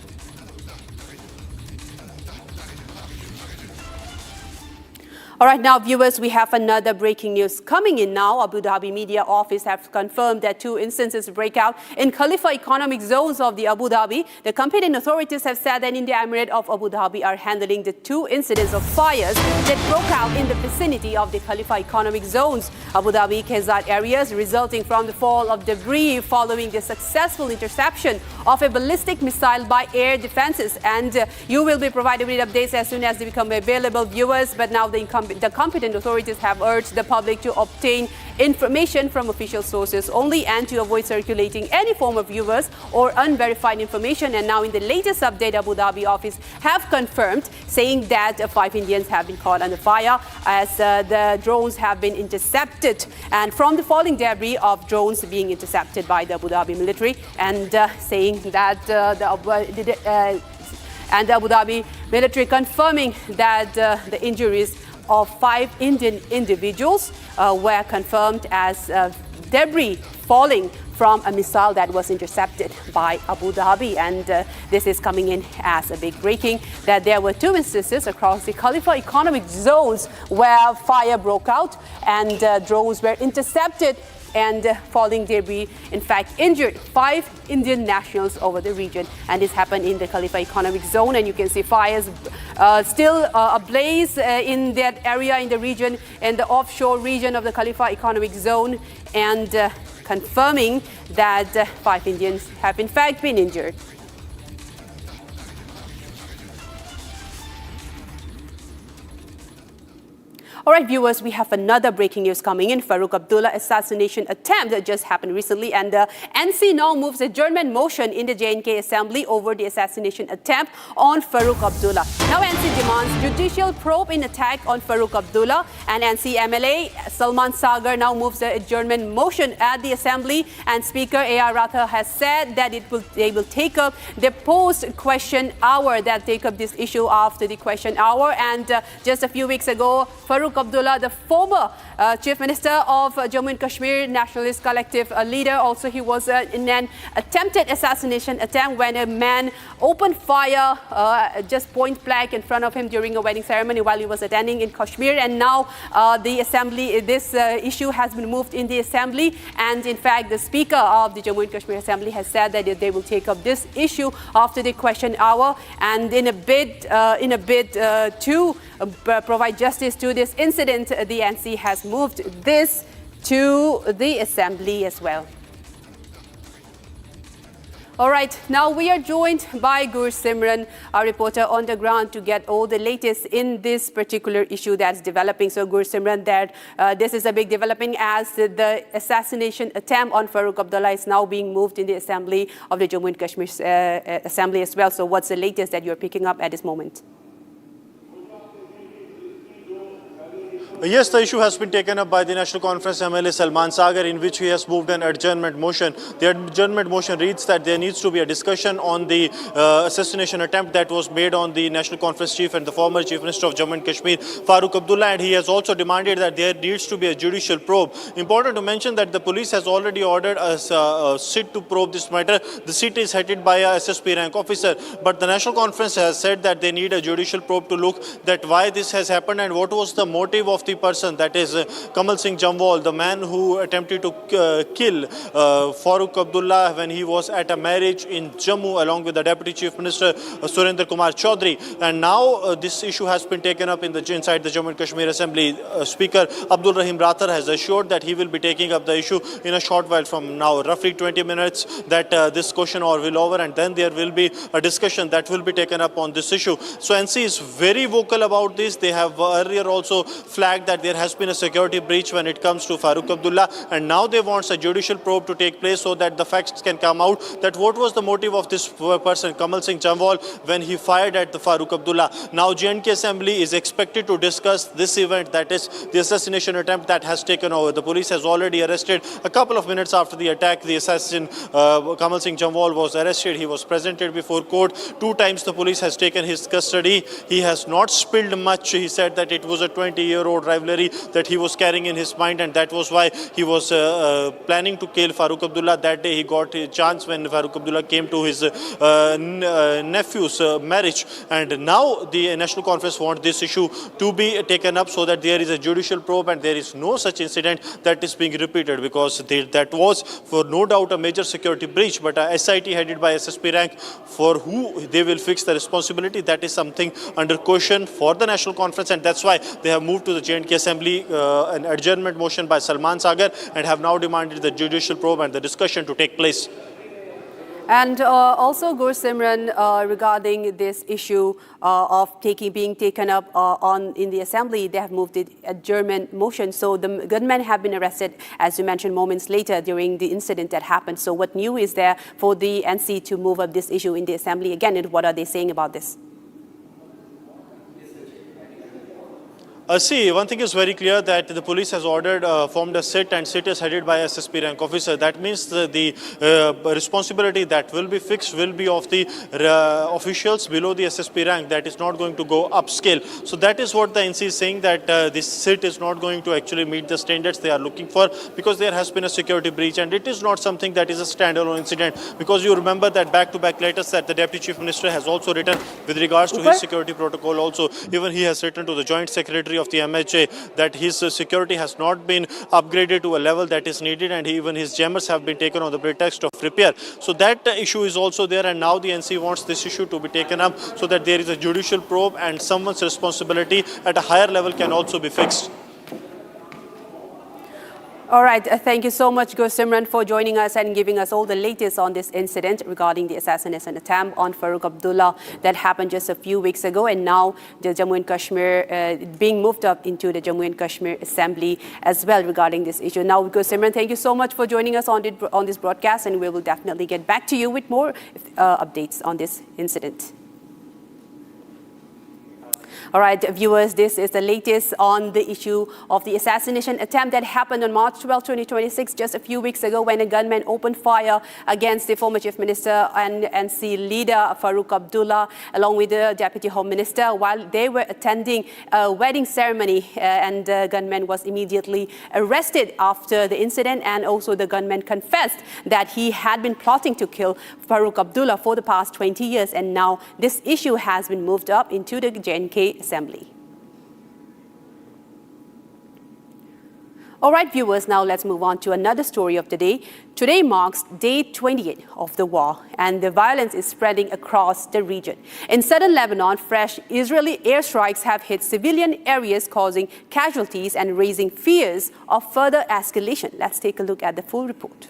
All right, now viewers, we have another breaking news coming in now. Abu Dhabi Media Office have confirmed that 2 instances break out in Khalifa economic zones of the Abu Dhabi. The competent authorities have said that in the Emirate of Abu Dhabi are handling the 2 incidents of fires that broke out in the vicinity of the Khalifa economic zones, Abu Dhabi KZN areas, resulting from the fall of debris following the successful interception of a ballistic missile by air defenses. And you will be provided with updates as soon as they become available, viewers. But now the competent authorities have urged the public to obtain information from official sources only and to avoid circulating any form of rumors or unverified information. And now in the latest update, Abu Dhabi office have confirmed, saying that 5 Indians have been caught under fire as the drones have been intercepted, and from the falling debris of drones being intercepted by the Abu Dhabi military, and saying that the Abu Dhabi military confirming that the injuries of 5 Indian individuals were confirmed as debris falling from a missile that was intercepted by Abu Dhabi. And this is coming in as a big breaking that there were 2 instances across the Khalifa economic zones where fire broke out and drones were intercepted, and falling debris in fact injured 5 Indian nationals over the region. And this happened in the Khalifa economic zone, and you can see fires still ablaze in that area in the region, in the offshore region of the Khalifa economic zone, and confirming that 5 Indians have in fact been injured. All right, viewers, we have another breaking news coming in. Farooq Abdullah assassination attempt that just happened recently, and the NC now moves adjournment motion in the JNK Assembly over the assassination attempt on Farooq Abdullah. Now NC demands judicial probe in attack on Farooq Abdullah, and NC MLA Salman Sagar now moves the adjournment motion at the Assembly, and Speaker A.R. Ratha has said that they will take up the post-question hour, that take up this issue after the question hour. And just a few weeks ago, Farooq Abdullah, the former Chief Minister of Jammu and Kashmir Nationalist Collective leader, also he was in an attempted assassination attempt when a man opened fire just point blank in front of him during a wedding ceremony while he was attending in Kashmir. And now the Assembly, this issue has been moved in the Assembly, and in fact the Speaker of the Jammu and Kashmir Assembly has said that they will take up this issue after the question hour, and in a bid to provide justice to this incident, the NC has moved this to the Assembly as well. All right, now we are joined by Simran, our reporter on the ground, to get all the latest in this particular issue that's developing. So Simran, that this is a big developing as the assassination attempt on Farooq Abdullah is now being moved in the Assembly of the Jammu and Kashmir Assembly as well. So what's the latest that you're picking up at this moment? Yes, the issue has been taken up by the National Conference MLA Salman Sagar, in which he has moved an adjournment motion. The adjournment motion reads that there needs to be a discussion on the assassination attempt that was made on the National Conference chief and the former Chief Minister of Jammu and Kashmir, Farooq Abdullah, and he has also demanded that there needs to be a judicial probe. Important to mention that the police has already ordered a sit to probe this matter. The sit is headed by a SSP rank officer, but the National Conference has said that they need a judicial probe to look at why this has happened and what was the motive of the person, that is Kamal Singh Jamwal, the man who attempted to kill Farooq Abdullah when he was at a marriage in Jammu along with the Deputy Chief Minister Surendra Kumar Chaudhary. And now this issue has been taken up inside the Jammu and Kashmir Assembly. Speaker Abdul Rahim Rathar has assured that he will be taking up the issue in a short while from now, roughly 20 minutes, that this question hour will over, and then there will be a discussion that will be taken up on this issue. So NC is very vocal about this. They have earlier also flagged that there has been a security breach when it comes to Farooq Abdullah, and now they want a judicial probe to take place so that the facts can come out, that what was the motive of this person, Kamal Singh Jamwal, when he fired at the Farooq Abdullah. Now JNK Assembly is expected to discuss this event, that is the assassination attempt that has taken over. The police has already arrested a couple of minutes after the attack. The assassin Kamal Singh Jamwal was arrested. He was presented before court. 2 times the police has taken his custody. He has not spilled much. He said that it was a 20-year-old rivalry that he was carrying in his mind, and that was why he was planning to kill Farooq Abdullah. That day he got a chance when Farooq Abdullah came to his nephew's marriage, and now the National Conference wants this issue to be taken up so that there is a judicial probe and there is no such incident that is being repeated, because that was for no doubt a major security breach, but a SIT headed by SSP rank, for who they will fix the responsibility, that is something under question for the National Conference, and that's why they have moved to the J&K Assembly an adjournment motion by Salman Sagar, and have now demanded the judicial probe and the discussion to take place. And also, Gursimran, regarding this issue of being taken up in the assembly, they have moved it adjournment motion. So the gunmen have been arrested, as you mentioned, moments later during the incident that happened. So what new is there for the NC to move up this issue in the assembly again, and what are they saying about this? See, one thing is very clear, that the police has formed a sit, and sit is headed by SSP rank officer. That means the responsibility that will be fixed will be of the officials below the SSP rank. That is not going to go upscale. So that is what the NC is saying, that this sit is not going to actually meet the standards they are looking for, because there has been a security breach, and it is not something that is a standalone incident, because you remember that back-to-back letters that the Deputy Chief Minister has also written with regards to his security protocol also. Even he has written to the Joint Secretary of the MHA that his security has not been upgraded to a level that is needed, and even his jammers have been taken on the pretext of repair. So that issue is also there, and now the NC wants this issue to be taken up so that there is a judicial probe and someone's responsibility at a higher level can also be fixed. All right, thank you so much, Gursimran, for joining us and giving us all the latest on this incident regarding the assassination attempt on Farooq Abdullah that happened just a few weeks ago, and now the Jammu and Kashmir being moved up into the Jammu and Kashmir Assembly as well regarding this issue. Now, Gursimran, thank you so much for joining us on this broadcast, and we will definitely get back to you with more updates on this incident. All right, viewers, this is the latest on the issue of the assassination attempt that happened on March 12, 2026, just a few weeks ago, when a gunman opened fire against the former Chief Minister and NC leader Farooq Abdullah, along with the Deputy Home Minister, while they were attending a wedding ceremony, and the gunman was immediately arrested after the incident, and also the gunman confessed that he had been plotting to kill Farooq Abdullah for the past 20 years, and now this issue has been moved up into the J&K Assembly. All right, viewers, now let's move on to another story of the day. Today marks day 28 of the war, and the violence is spreading across the region. In southern Lebanon, fresh Israeli airstrikes have hit civilian areas, causing casualties and raising fears of further escalation. Let's take a look at the full report.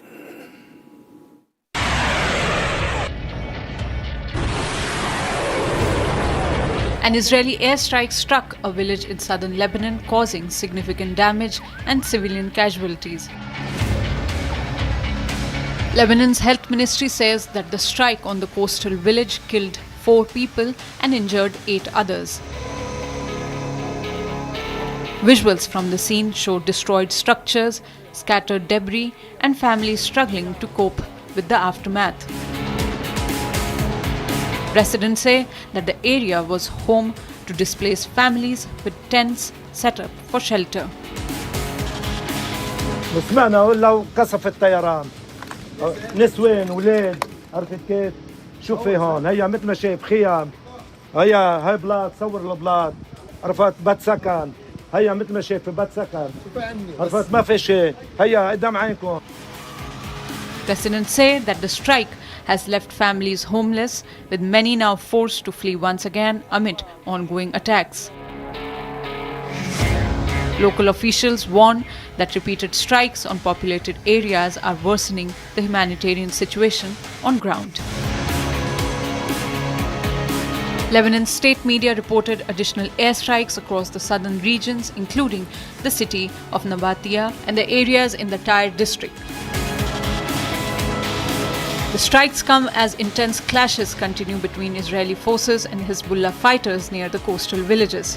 An Israeli airstrike struck a village in southern Lebanon, causing significant damage and civilian casualties. Lebanon's health ministry says that the strike on the coastal village killed 4 people and injured 8 others. Visuals from the scene show destroyed structures, scattered debris, and families struggling to cope with the aftermath. Residents say that the area was home to displaced families with tents set up for shelter. وسمعنا ولو قصف الطيران نسوان ولاد عرفت كيف شوفي هون هي مثل ما شايف خيام هي بلاط صور البلاط عرفت بيت سكن هي مثل ما شايف بيت سكن عرفت ما في شيء هي قدام عينكم. Residents say that the strike has left families homeless, with many now forced to flee once again amid ongoing attacks. Local officials warn that repeated strikes on populated areas are worsening the humanitarian situation on ground. Lebanon's state media reported additional airstrikes across the southern regions, including the city of Nabatia and the areas in the Tyre district. The strikes come as intense clashes continue between Israeli forces and Hezbollah fighters near the coastal villages.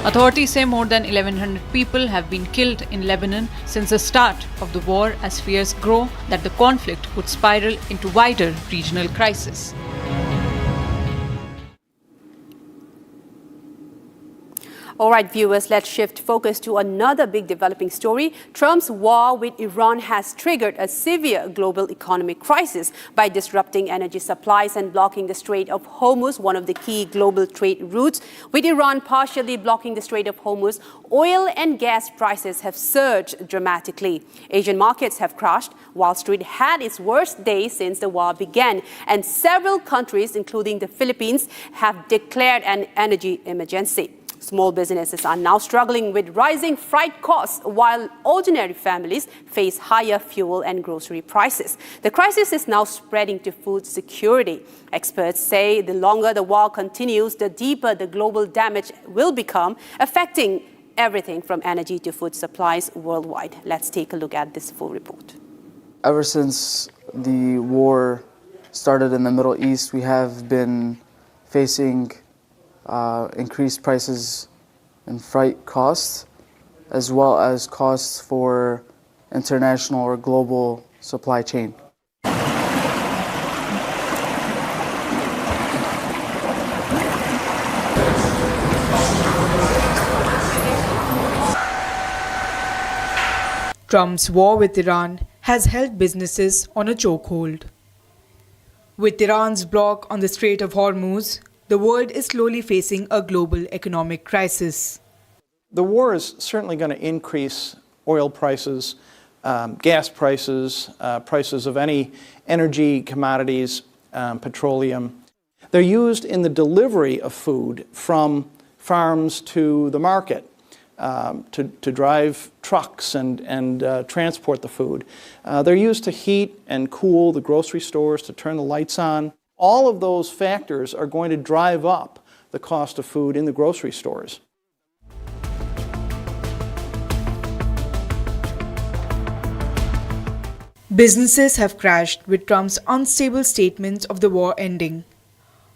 Authorities say more than 1,100 people have been killed in Lebanon since the start of the war, as fears grow that the conflict would spiral into wider regional crisis. All right, viewers, let's shift focus to another big developing story. Trump's war with Iran has triggered a severe global economic crisis by disrupting energy supplies and blocking the Strait of Hormuz, one of the key global trade routes. With Iran partially blocking the Strait of Hormuz, oil and gas prices have surged dramatically. Asian markets have crashed. Wall Street had its worst day since the war began, and several countries, including the Philippines, have declared an energy emergency. Small businesses are now struggling with rising freight costs, while ordinary families face higher fuel and grocery prices. The crisis is now spreading to food security. Experts say the longer the war continues, the deeper the global damage will become, affecting everything from energy to food supplies worldwide. Let's take a look at this full report. Ever since the war started in the Middle East, we have been facing increased prices and freight costs, as well as costs for international or global supply chain. Trump's war with Iran has held businesses on a chokehold. With Iran's block on the Strait of Hormuz, the world is slowly facing a global economic crisis. The war is certainly going to increase oil prices, gas prices, prices of any energy commodities, petroleum. They're used in the delivery of food from farms to the market, to drive trucks and transport the food. They're used to heat and cool the grocery stores, to turn the lights on. All of those factors are going to drive up the cost of food in the grocery stores. Businesses have crashed with Trump's unstable statements of the war ending.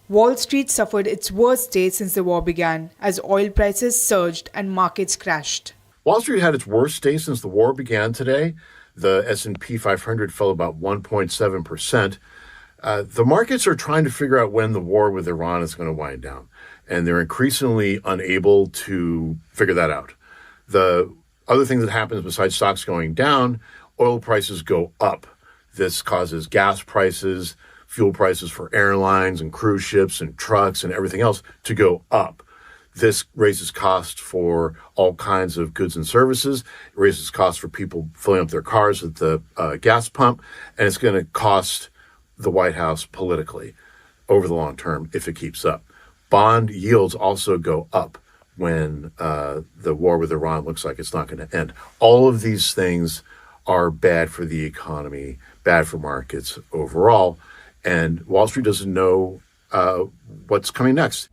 Wall Street suffered its worst day since the war began, as oil prices surged and markets crashed. Wall Street had its worst day since the war began today. The S&P 500 fell about 1.7%. The markets are trying to figure out when the war with Iran is going to wind down, and they're increasingly unable to figure that out. The other thing that happens besides stocks going down, oil prices go up. This causes gas prices, fuel prices for airlines and cruise ships and trucks and everything else to go up. This raises costs for all kinds of goods and services. It raises costs for people filling up their cars at the gas pump, and it's going to cost the White House politically over the long term if it keeps up. Bond yields also go up when the war with Iran looks like it's not going to end. All of these things are bad for the economy, bad for markets overall, and Wall Street doesn't know what's coming next.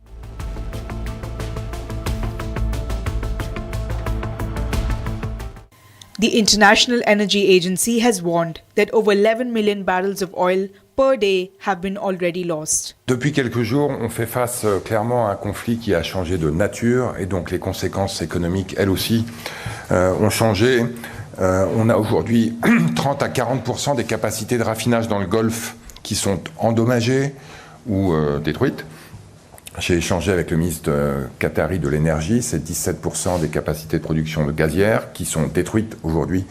The International Energy Agency has warned that over 11 million barrels of oil per day have been already lost. Depuis quelques jours, on fait face clairement à un conflit qui a changé de nature et donc les conséquences économiques, elles aussi, ont changé. On a aujourd'hui 30 à 40% des capacités de raffinage dans le Golfe qui sont endommagées ou détruites. J'ai échangé avec le ministre qatari de l'énergie, c'est 17% des capacités de production de gazières qui sont détruites aujourd'hui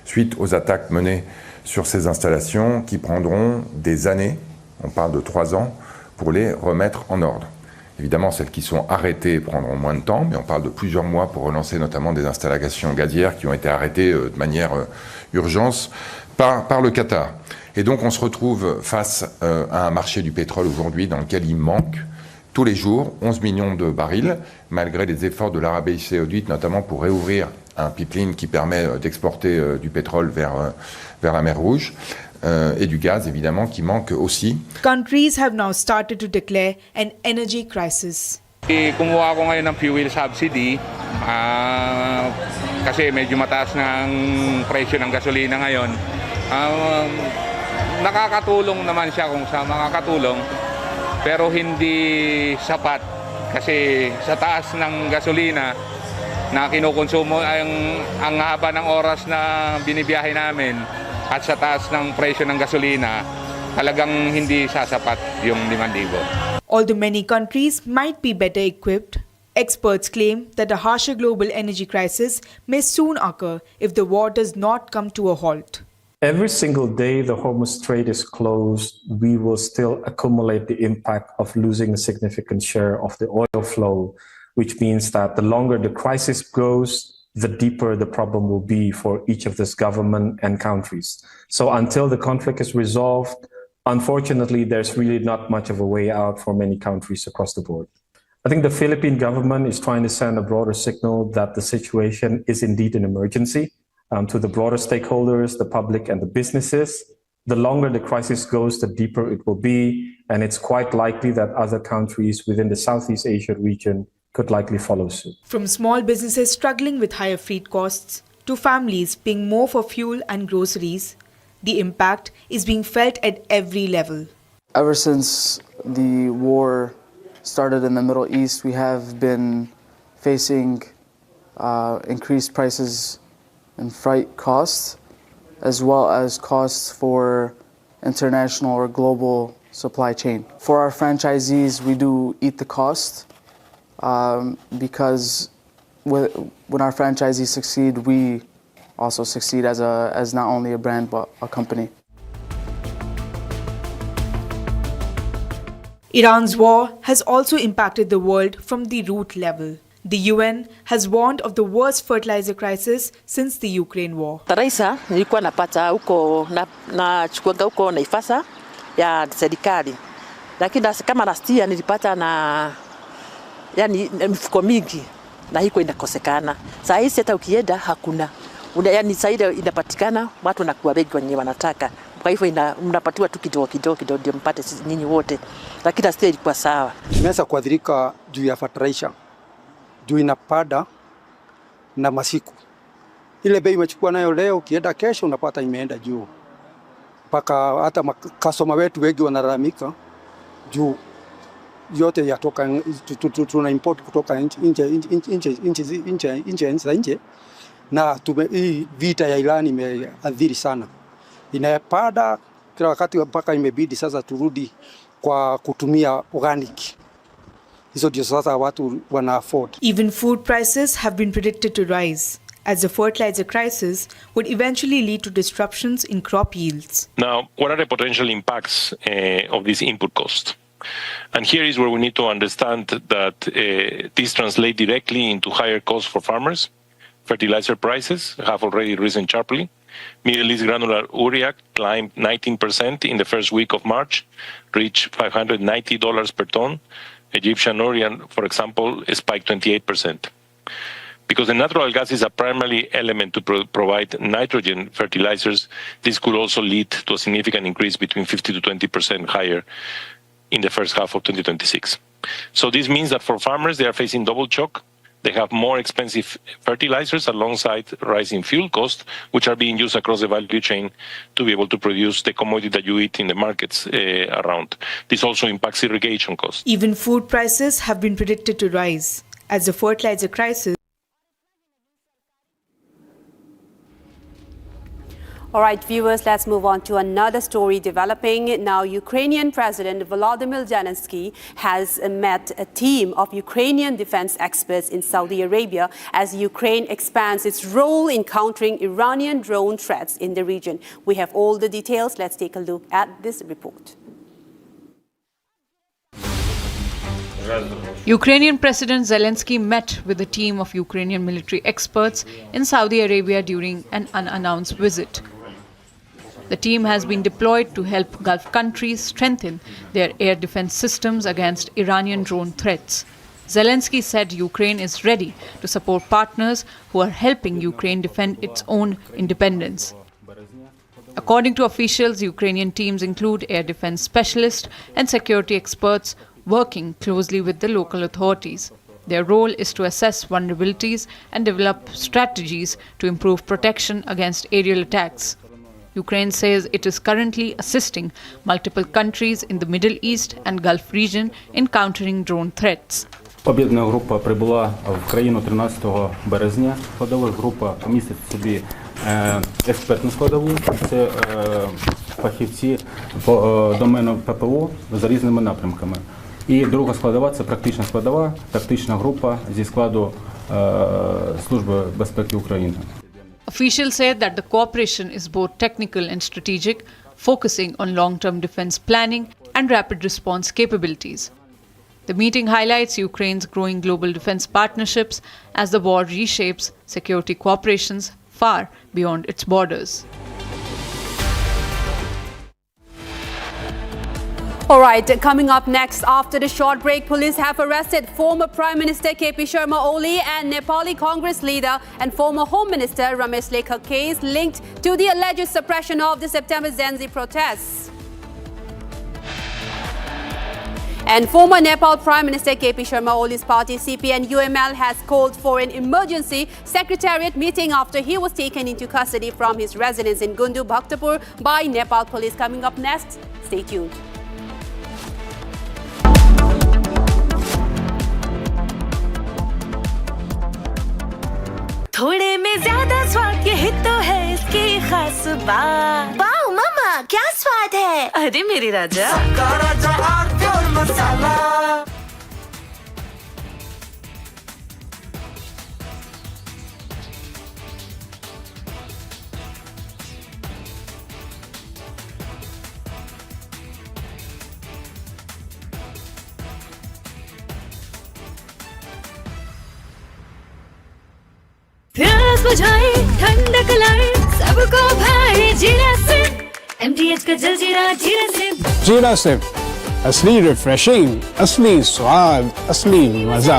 suite aux attaques menées sur ces installations qui prendront des années, on parle de 3 ans, pour les remettre en ordre. Évidemment, celles qui sont arrêtées prendront moins de temps, mais on parle de plusieurs mois pour relancer notamment des installations gazières qui ont été arrêtées de manière urgence par le Qatar. Et donc on se retrouve face à un marché du pétrole aujourd'hui dans lequel il manque tous les jours 11 millions de barils, malgré les efforts de l'Arabie saoudite, notamment pour réouvrir un pipeline qui permet d'exporter du pétrole vers la mer Rouge, et du gaz, évidemment, qui manque aussi. Countries have now started to declare an energy crisis. Kumuha ako ngayon ng fuel subsidy kasi medyo mataas na ang presyo ng gasolina ngayon. Nakakatulong naman siya kung sa makakatulong, pero hindi sapat kasi sa taas ng gasolina na kinukonsumo ang haba ng oras na binibiyahe namin at sa taas ng presyo ng gasolina, talagang hindi sasapat yung 5,000. Although many countries might be better equipped, Experts claim that a harsher global energy crisis may soon occur if the war does not come to a halt. Every single day the Hormuz Strait is closed, we will still accumulate the impact of losing a significant share of the oil flow, which means that the longer the crisis goes, the deeper the problem will be for each of this government and countries. So until the conflict is resolved, unfortunately, there's really not much of a way out for many countries across the board. I think the Philippine government is trying to send a broader signal that the situation is indeed an emergency to the broader stakeholders, the public and the businesses. The longer the crisis goes, the deeper it will be, and it's quite likely that other countries within the Southeast Asia region could likely follow suit. From small businesses struggling with higher freight costs to families paying more for fuel and groceries, the impact is being felt at every level. Ever since the war started in the Middle East, we have been facing increased prices and freight costs, as well as costs for international or global supply chain. For our franchisees, we do eat the cost because when our franchisees succeed, we also succeed as not only a brand but a company. Iran's war has also impacted the world from the root level. The UN has warned of the worst fertilizer crisis since the Ukraine war. Taraisa nilikuwa napata huko nachukuanga huko Naivasha ya serikali, lakini kama last year nilipata na yani mifuko mingi na hiko inakosekana. Saa hizi hata ukienda hakuna. Yani saa ile inapatikana watu wanakuwa wengi wenye wanataka. Kwa hivyo mnapatiwa tu kidogo ndio mpate nyinyi wote. Lakini last year ilikuwa sawa. Tumeweza kuadhirika juu ya fertilizer. Juu inapada na masiku. Ile bei umechukua nayo leo, ukienda kesho unapata imeenda juu. Mpaka hata customer wetu wengi wanalalamika juu yote yatoka tuna import kutoka nje na hii vita ya Iran imeadhiri sana. Inapada kila wakati mpaka imebidi sasa turudi kwa kutumia organic. Even food prices have been predicted to rise, as the fertilizer crisis would eventually lead to disruptions in crop yields. Now, what are the potential impacts of this input cost? And here is where we need to understand that this translates directly into higher costs for farmers. Fertilizer prices have already risen sharply. Middle East granular urea climbed 19% in the first week of March, reached $590 per ton. Egyptian Orient, for example, spiked 28%. Because the natural gas is a primary element to provide nitrogen fertilizers, this could also lead to a significant increase between 50 to 20% higher in the first half of 2026. So this means that for farmers, they are facing double shock. They have more expensive fertilizers alongside rising fuel costs, which are being used across the value chain to be able to produce the commodity that you eat in the markets around. This also impacts irrigation costs. Even food prices have been predicted to rise as the fertilizer crisis. All right, viewers, let's move on to another story developing. Now, Ukrainian President Volodymyr Zelenskyy has met a team of Ukrainian defense experts in Saudi Arabia as Ukraine expands its role in countering Iranian drone threats in the region. We have all the details. Let's take a look at this report. Ukrainian President Zelenskyy met with a team of Ukrainian military experts in Saudi Arabia during an unannounced visit. The team has been deployed to help Gulf countries strengthen their air defense systems against Iranian drone threats. Zelenskyy said Ukraine is ready to support partners who are helping Ukraine defend its own independence. According to officials, Ukrainian teams include air defense specialists and security experts working closely with the local authorities. Their role is to assess vulnerabilities and develop strategies to improve protection against aerial attacks. Ukraine says it is currently assisting multiple countries in the Middle East and Gulf region in countering drone threats. Об'єднана група прибула в країну 13 березня. Складова група містить в собі експертну складову. Це фахівці по домену ППО за різними напрямками. І друга складова – це практична складова, тактична група зі складу Служби безпеки України. Officials said that the cooperation is both technical and strategic, focusing on long-term defense planning and rapid response capabilities. The meeting highlights Ukraine's growing global defense partnerships as the war reshapes security cooperations far beyond its borders. All right, coming up next after the short break, police have arrested former Prime Minister KP Sharma Oli and Nepali Congress leader and former Home Minister Ramesh Lekhak case linked to the alleged suppression of the September GenZ protests. And former Nepal Prime Minister KP Sharma Oli's party CPN-UML has called for an emergency secretariat meeting after he was taken into custody from his residence in Gundu, Bhaktapur by Nepal police. Coming up next, stay tuned. थोड़े में ज्यादा स्वाद यही तो है इसकी खास बात। वाओ मामा क्या स्वाद है। अरे मेरे राजा सबका राजा और मसाला। प्यास बुझाए ठंडक लाए सबको भाई जीरा से MTH का जलजीरा जीरा से। जीरा से असली रिफ्रेशिंग, असली स्वाद, असली मजा।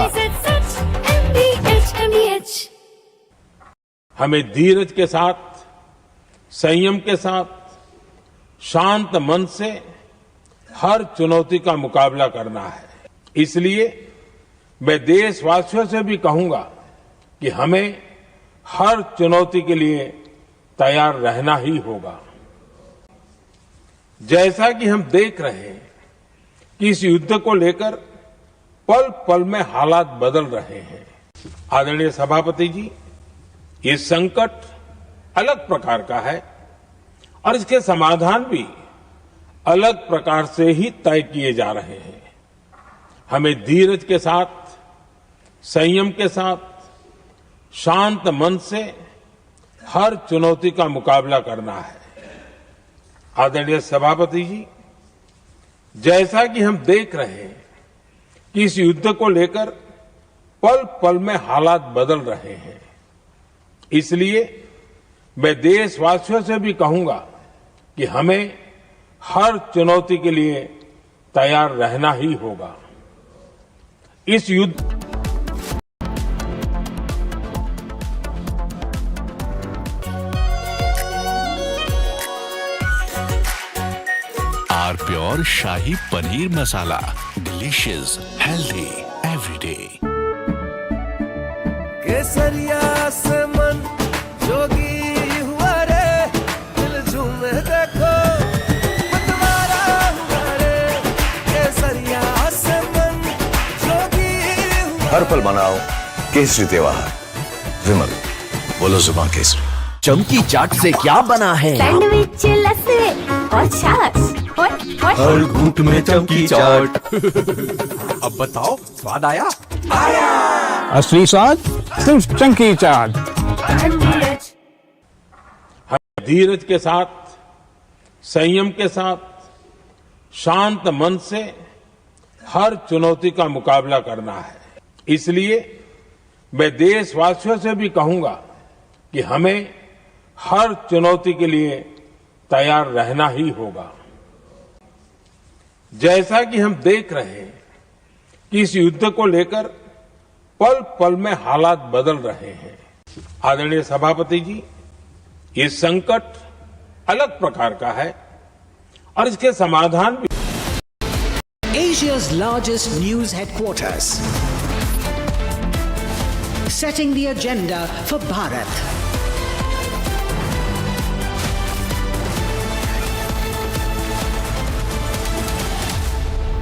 MTH। हमें धीरज के साथ, संयम के साथ, शांत मन से हर चुनौती का मुकाबला करना है। इसलिए मैं देशवासियों से भी कहूंगा कि हमें हर चुनौती के लिए तैयार रहना ही होगा। जैसा कि हम देख रहे हैं कि इस युद्ध को लेकर पल पल में हालात बदल रहे हैं। आदरणीय सभापति जी, ये संकट अलग प्रकार का है और इसके समाधान भी अलग प्रकार से ही तय किए जा रहे हैं। हमें धीरज के साथ, संयम के साथ, शांत मन से हर चुनौती का मुकाबला करना है। आदरणीय सभापति जी, जैसा कि हम देख रहे हैं कि इस युद्ध को लेकर पल पल में हालात बदल रहे हैं। इसलिए मैं देशवासियों से भी कहूंगा कि हमें हर चुनौती के लिए तैयार रहना ही होगा। इस युद्ध pure shahi paneer masala, delicious, healthy, everyday. केसरिया से मन जोगी हुआ रे, दिल झूमे देखो मतवारा हुआ रे। केसरिया से मन जोगी हुआ। हर पल मनाओ केसरी त्योहार। विमल, बोलो जुबान केसरी। चमकी चाट से क्या बना है? सैंडविच, लस्सी और छाछ। हर घूंट में चमकी चाट। अब बताओ स्वाद आया? आया। असली स्वाद सिर्फ चमकी चाट। धीरज के साथ, संयम के साथ, शांत मन से हर चुनौती का मुकाबला करना है। इसलिए मैं देशवासियों से भी कहूंगा कि हमें हर चुनौती के लिए तैयार रहना ही होगा। जैसा कि हम देख रहे हैं कि इस युद्ध को लेकर पल पल में हालात बदल रहे हैं। आदरणीय सभापति जी, ये संकट अलग प्रकार का है और इसके समाधान भी। Asia's largest news headquarters, setting the agenda for Bharat.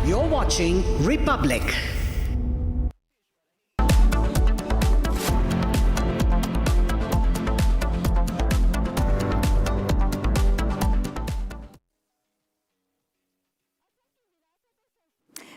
You're watching Republic.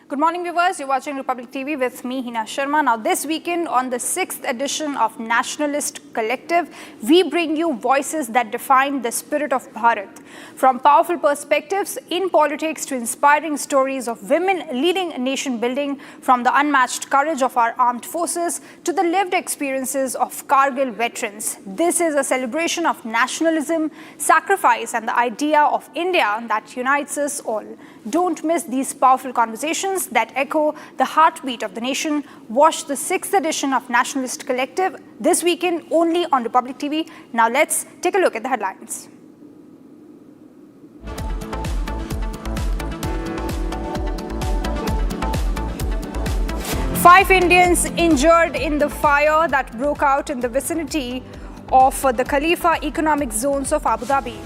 Good morning, viewers. You're watching Republic TV with me, Hina Sharma. Now, this weekend on the 6th edition of Nationalist Collective, we bring you voices that define the spirit of Bharat. From powerful perspectives in politics to inspiring stories of women leading nation building, from the unmatched courage of our armed forces to the lived experiences of Kargil veterans. This is a celebration of nationalism, sacrifice, and the idea of India that unites us all. Don't miss these powerful conversations that echo the heartbeat of the nation. Watch the 6th edition of Nationalist Collective this weekend only on Republic TV. Now let's take a look at the headlines. Five Indians injured in the fire that broke out in the vicinity of the Khalifa economic zones of Abu Dhabi.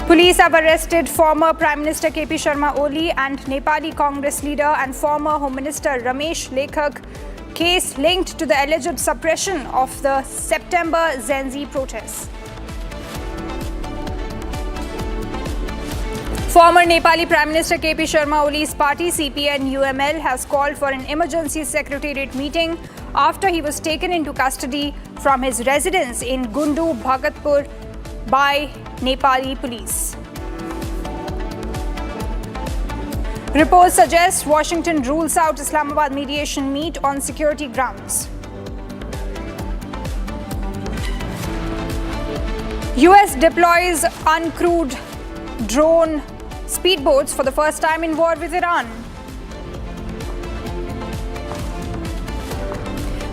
Police have arrested former Prime Minister KP Sharma Oli and Nepali Congress leader and former Home Minister Ramesh Lekhak, case linked to the alleged suppression of the September GenZ protests. Former Nepali Prime Minister KP Sharma Oli's party CPN-UML has called for an emergency secretariat meeting after he was taken into custody from his residence in Gundu, Bhaktapur by Nepali police. Reports suggest Washington rules out Islamabad mediation meet on security grounds. US deploys uncrewed drone speedboats for the first time in war with Iran.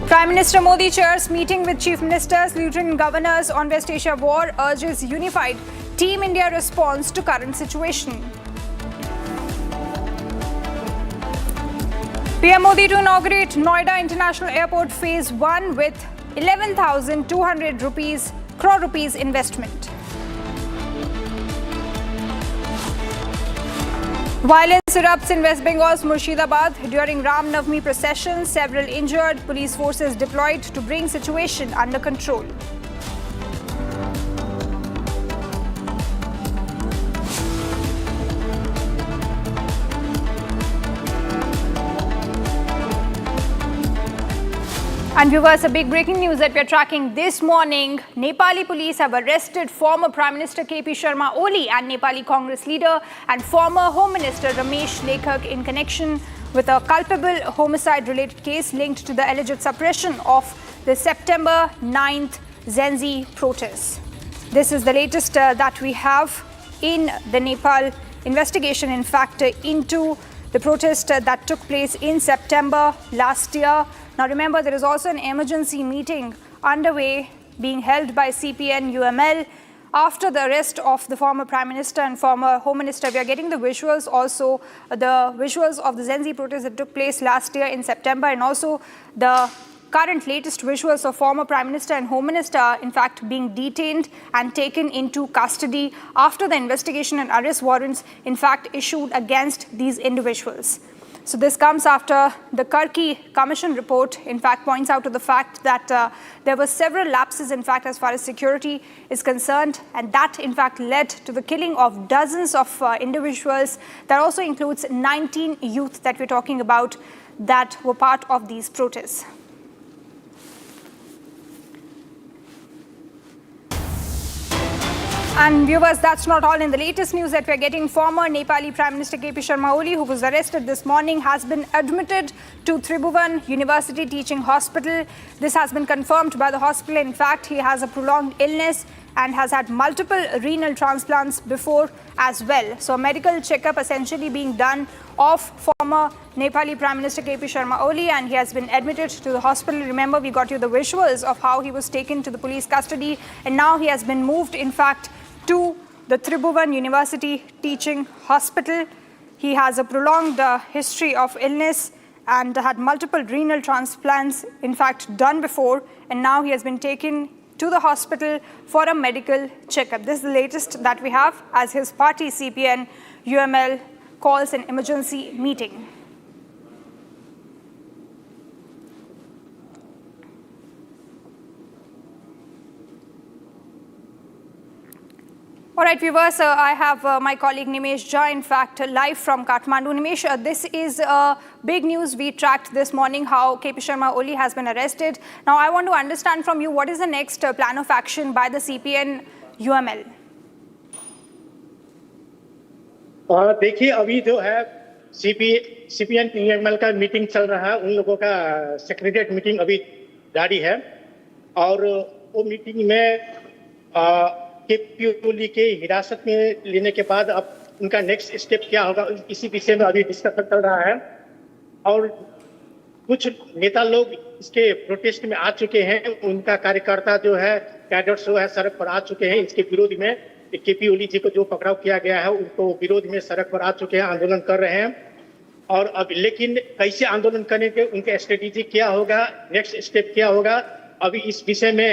Prime Minister Modi chairs meeting with Chief Ministers, Lieutenant Governors on West Asia war, urges unified Team India response to current situation. PM Modi to inaugurate Noida International Airport Phase 1 with 11,200 crore rupees investment. Violence erupts in West Bengal's Murshidabad during Ram Navami procession. Several injured. Police forces deployed to bring situation under control. And viewers, a big breaking news that we are tracking this morning. Nepali police have arrested former Prime Minister KP Sharma Oli and Nepali Congress leader and former Home Minister Ramesh Lekhak in connection with a culpable homicide-related case linked to the alleged suppression of the September 9th GenZ protests. This is the latest that we have in the Nepal investigation, in fact, into the protest that took place in September last year. Now remember, there is also an emergency meeting underway being held by CPN-UML after the arrest of the former Prime Minister and former Home Minister. We are getting the visuals also, the visuals of the GenZ protests that took place last year in September, and also the current latest visuals of former Prime Minister and Home Minister, in fact, being detained and taken into custody after the investigation and arrest warrants, in fact, issued against these individuals. So this comes after the Karki Commission report, in fact, points out to the fact that there were several lapses, in fact, as far as security is concerned, and that, in fact, led to the killing of dozens of individuals. That also includes 19 youth that we're talking about that were part of these protests. And viewers, that's not all. In the latest news that we're getting, former Nepali Prime Minister KP Sharma Oli, who was arrested this morning, has been admitted to Tribhuvan University Teaching Hospital. This has been confirmed by the hospital. In fact, he has a prolonged illness and has had multiple renal transplants before as well. So a medical checkup essentially being done of former Nepali Prime Minister KP Sharma Oli, and he has been admitted to the hospital. Remember, we got you the visuals of how he was taken to the police custody, and now he has been moved, in fact, to the Tribhuvan University Teaching Hospital. He has a prolonged history of illness and had multiple renal transplants, in fact, done before, and now he has been taken to the hospital for a medical checkup. This is the latest that we have as his party CPN-UML calls an emergency meeting. All right. right, viewers, I have my colleague Nimesh Jha, in fact, live from Kathmandu. Nimesh, this is big news. We tracked this morning how KP Sharma Oli has been arrested. Now, I want to understand from you, what is the next plan of action by the CPN UML? देखिए, अभी जो है CPN UML का meeting चल रहा है, उन लोगों का सेक्रेटरीट मीटिंग अभी जारी है और वो मीटिंग में केपी ओली के हिरासत में लेने के बाद अब उनका नेक्स्ट स्टेप क्या होगा, इसी विषय में अभी डिस्कशन चल रहा है। और कुछ नेता लोग इसके प्रोटेस्ट में आ चुके हैं, उनका कार्यकर्ता जो है कैडर्स जो है सड़क पर आ चुके हैं इसके विरोध में। केपी ओली जी को जो पकड़ाव किया गया है उनको विरोध में सड़क पर आ चुके हैं, आंदोलन कर रहे हैं। और अब लेकिन कैसे आंदोलन करने के उनका स्ट्रेटेजी क्या होगा, नेक्स्ट स्टेप क्या होगा, अभी इस विषय में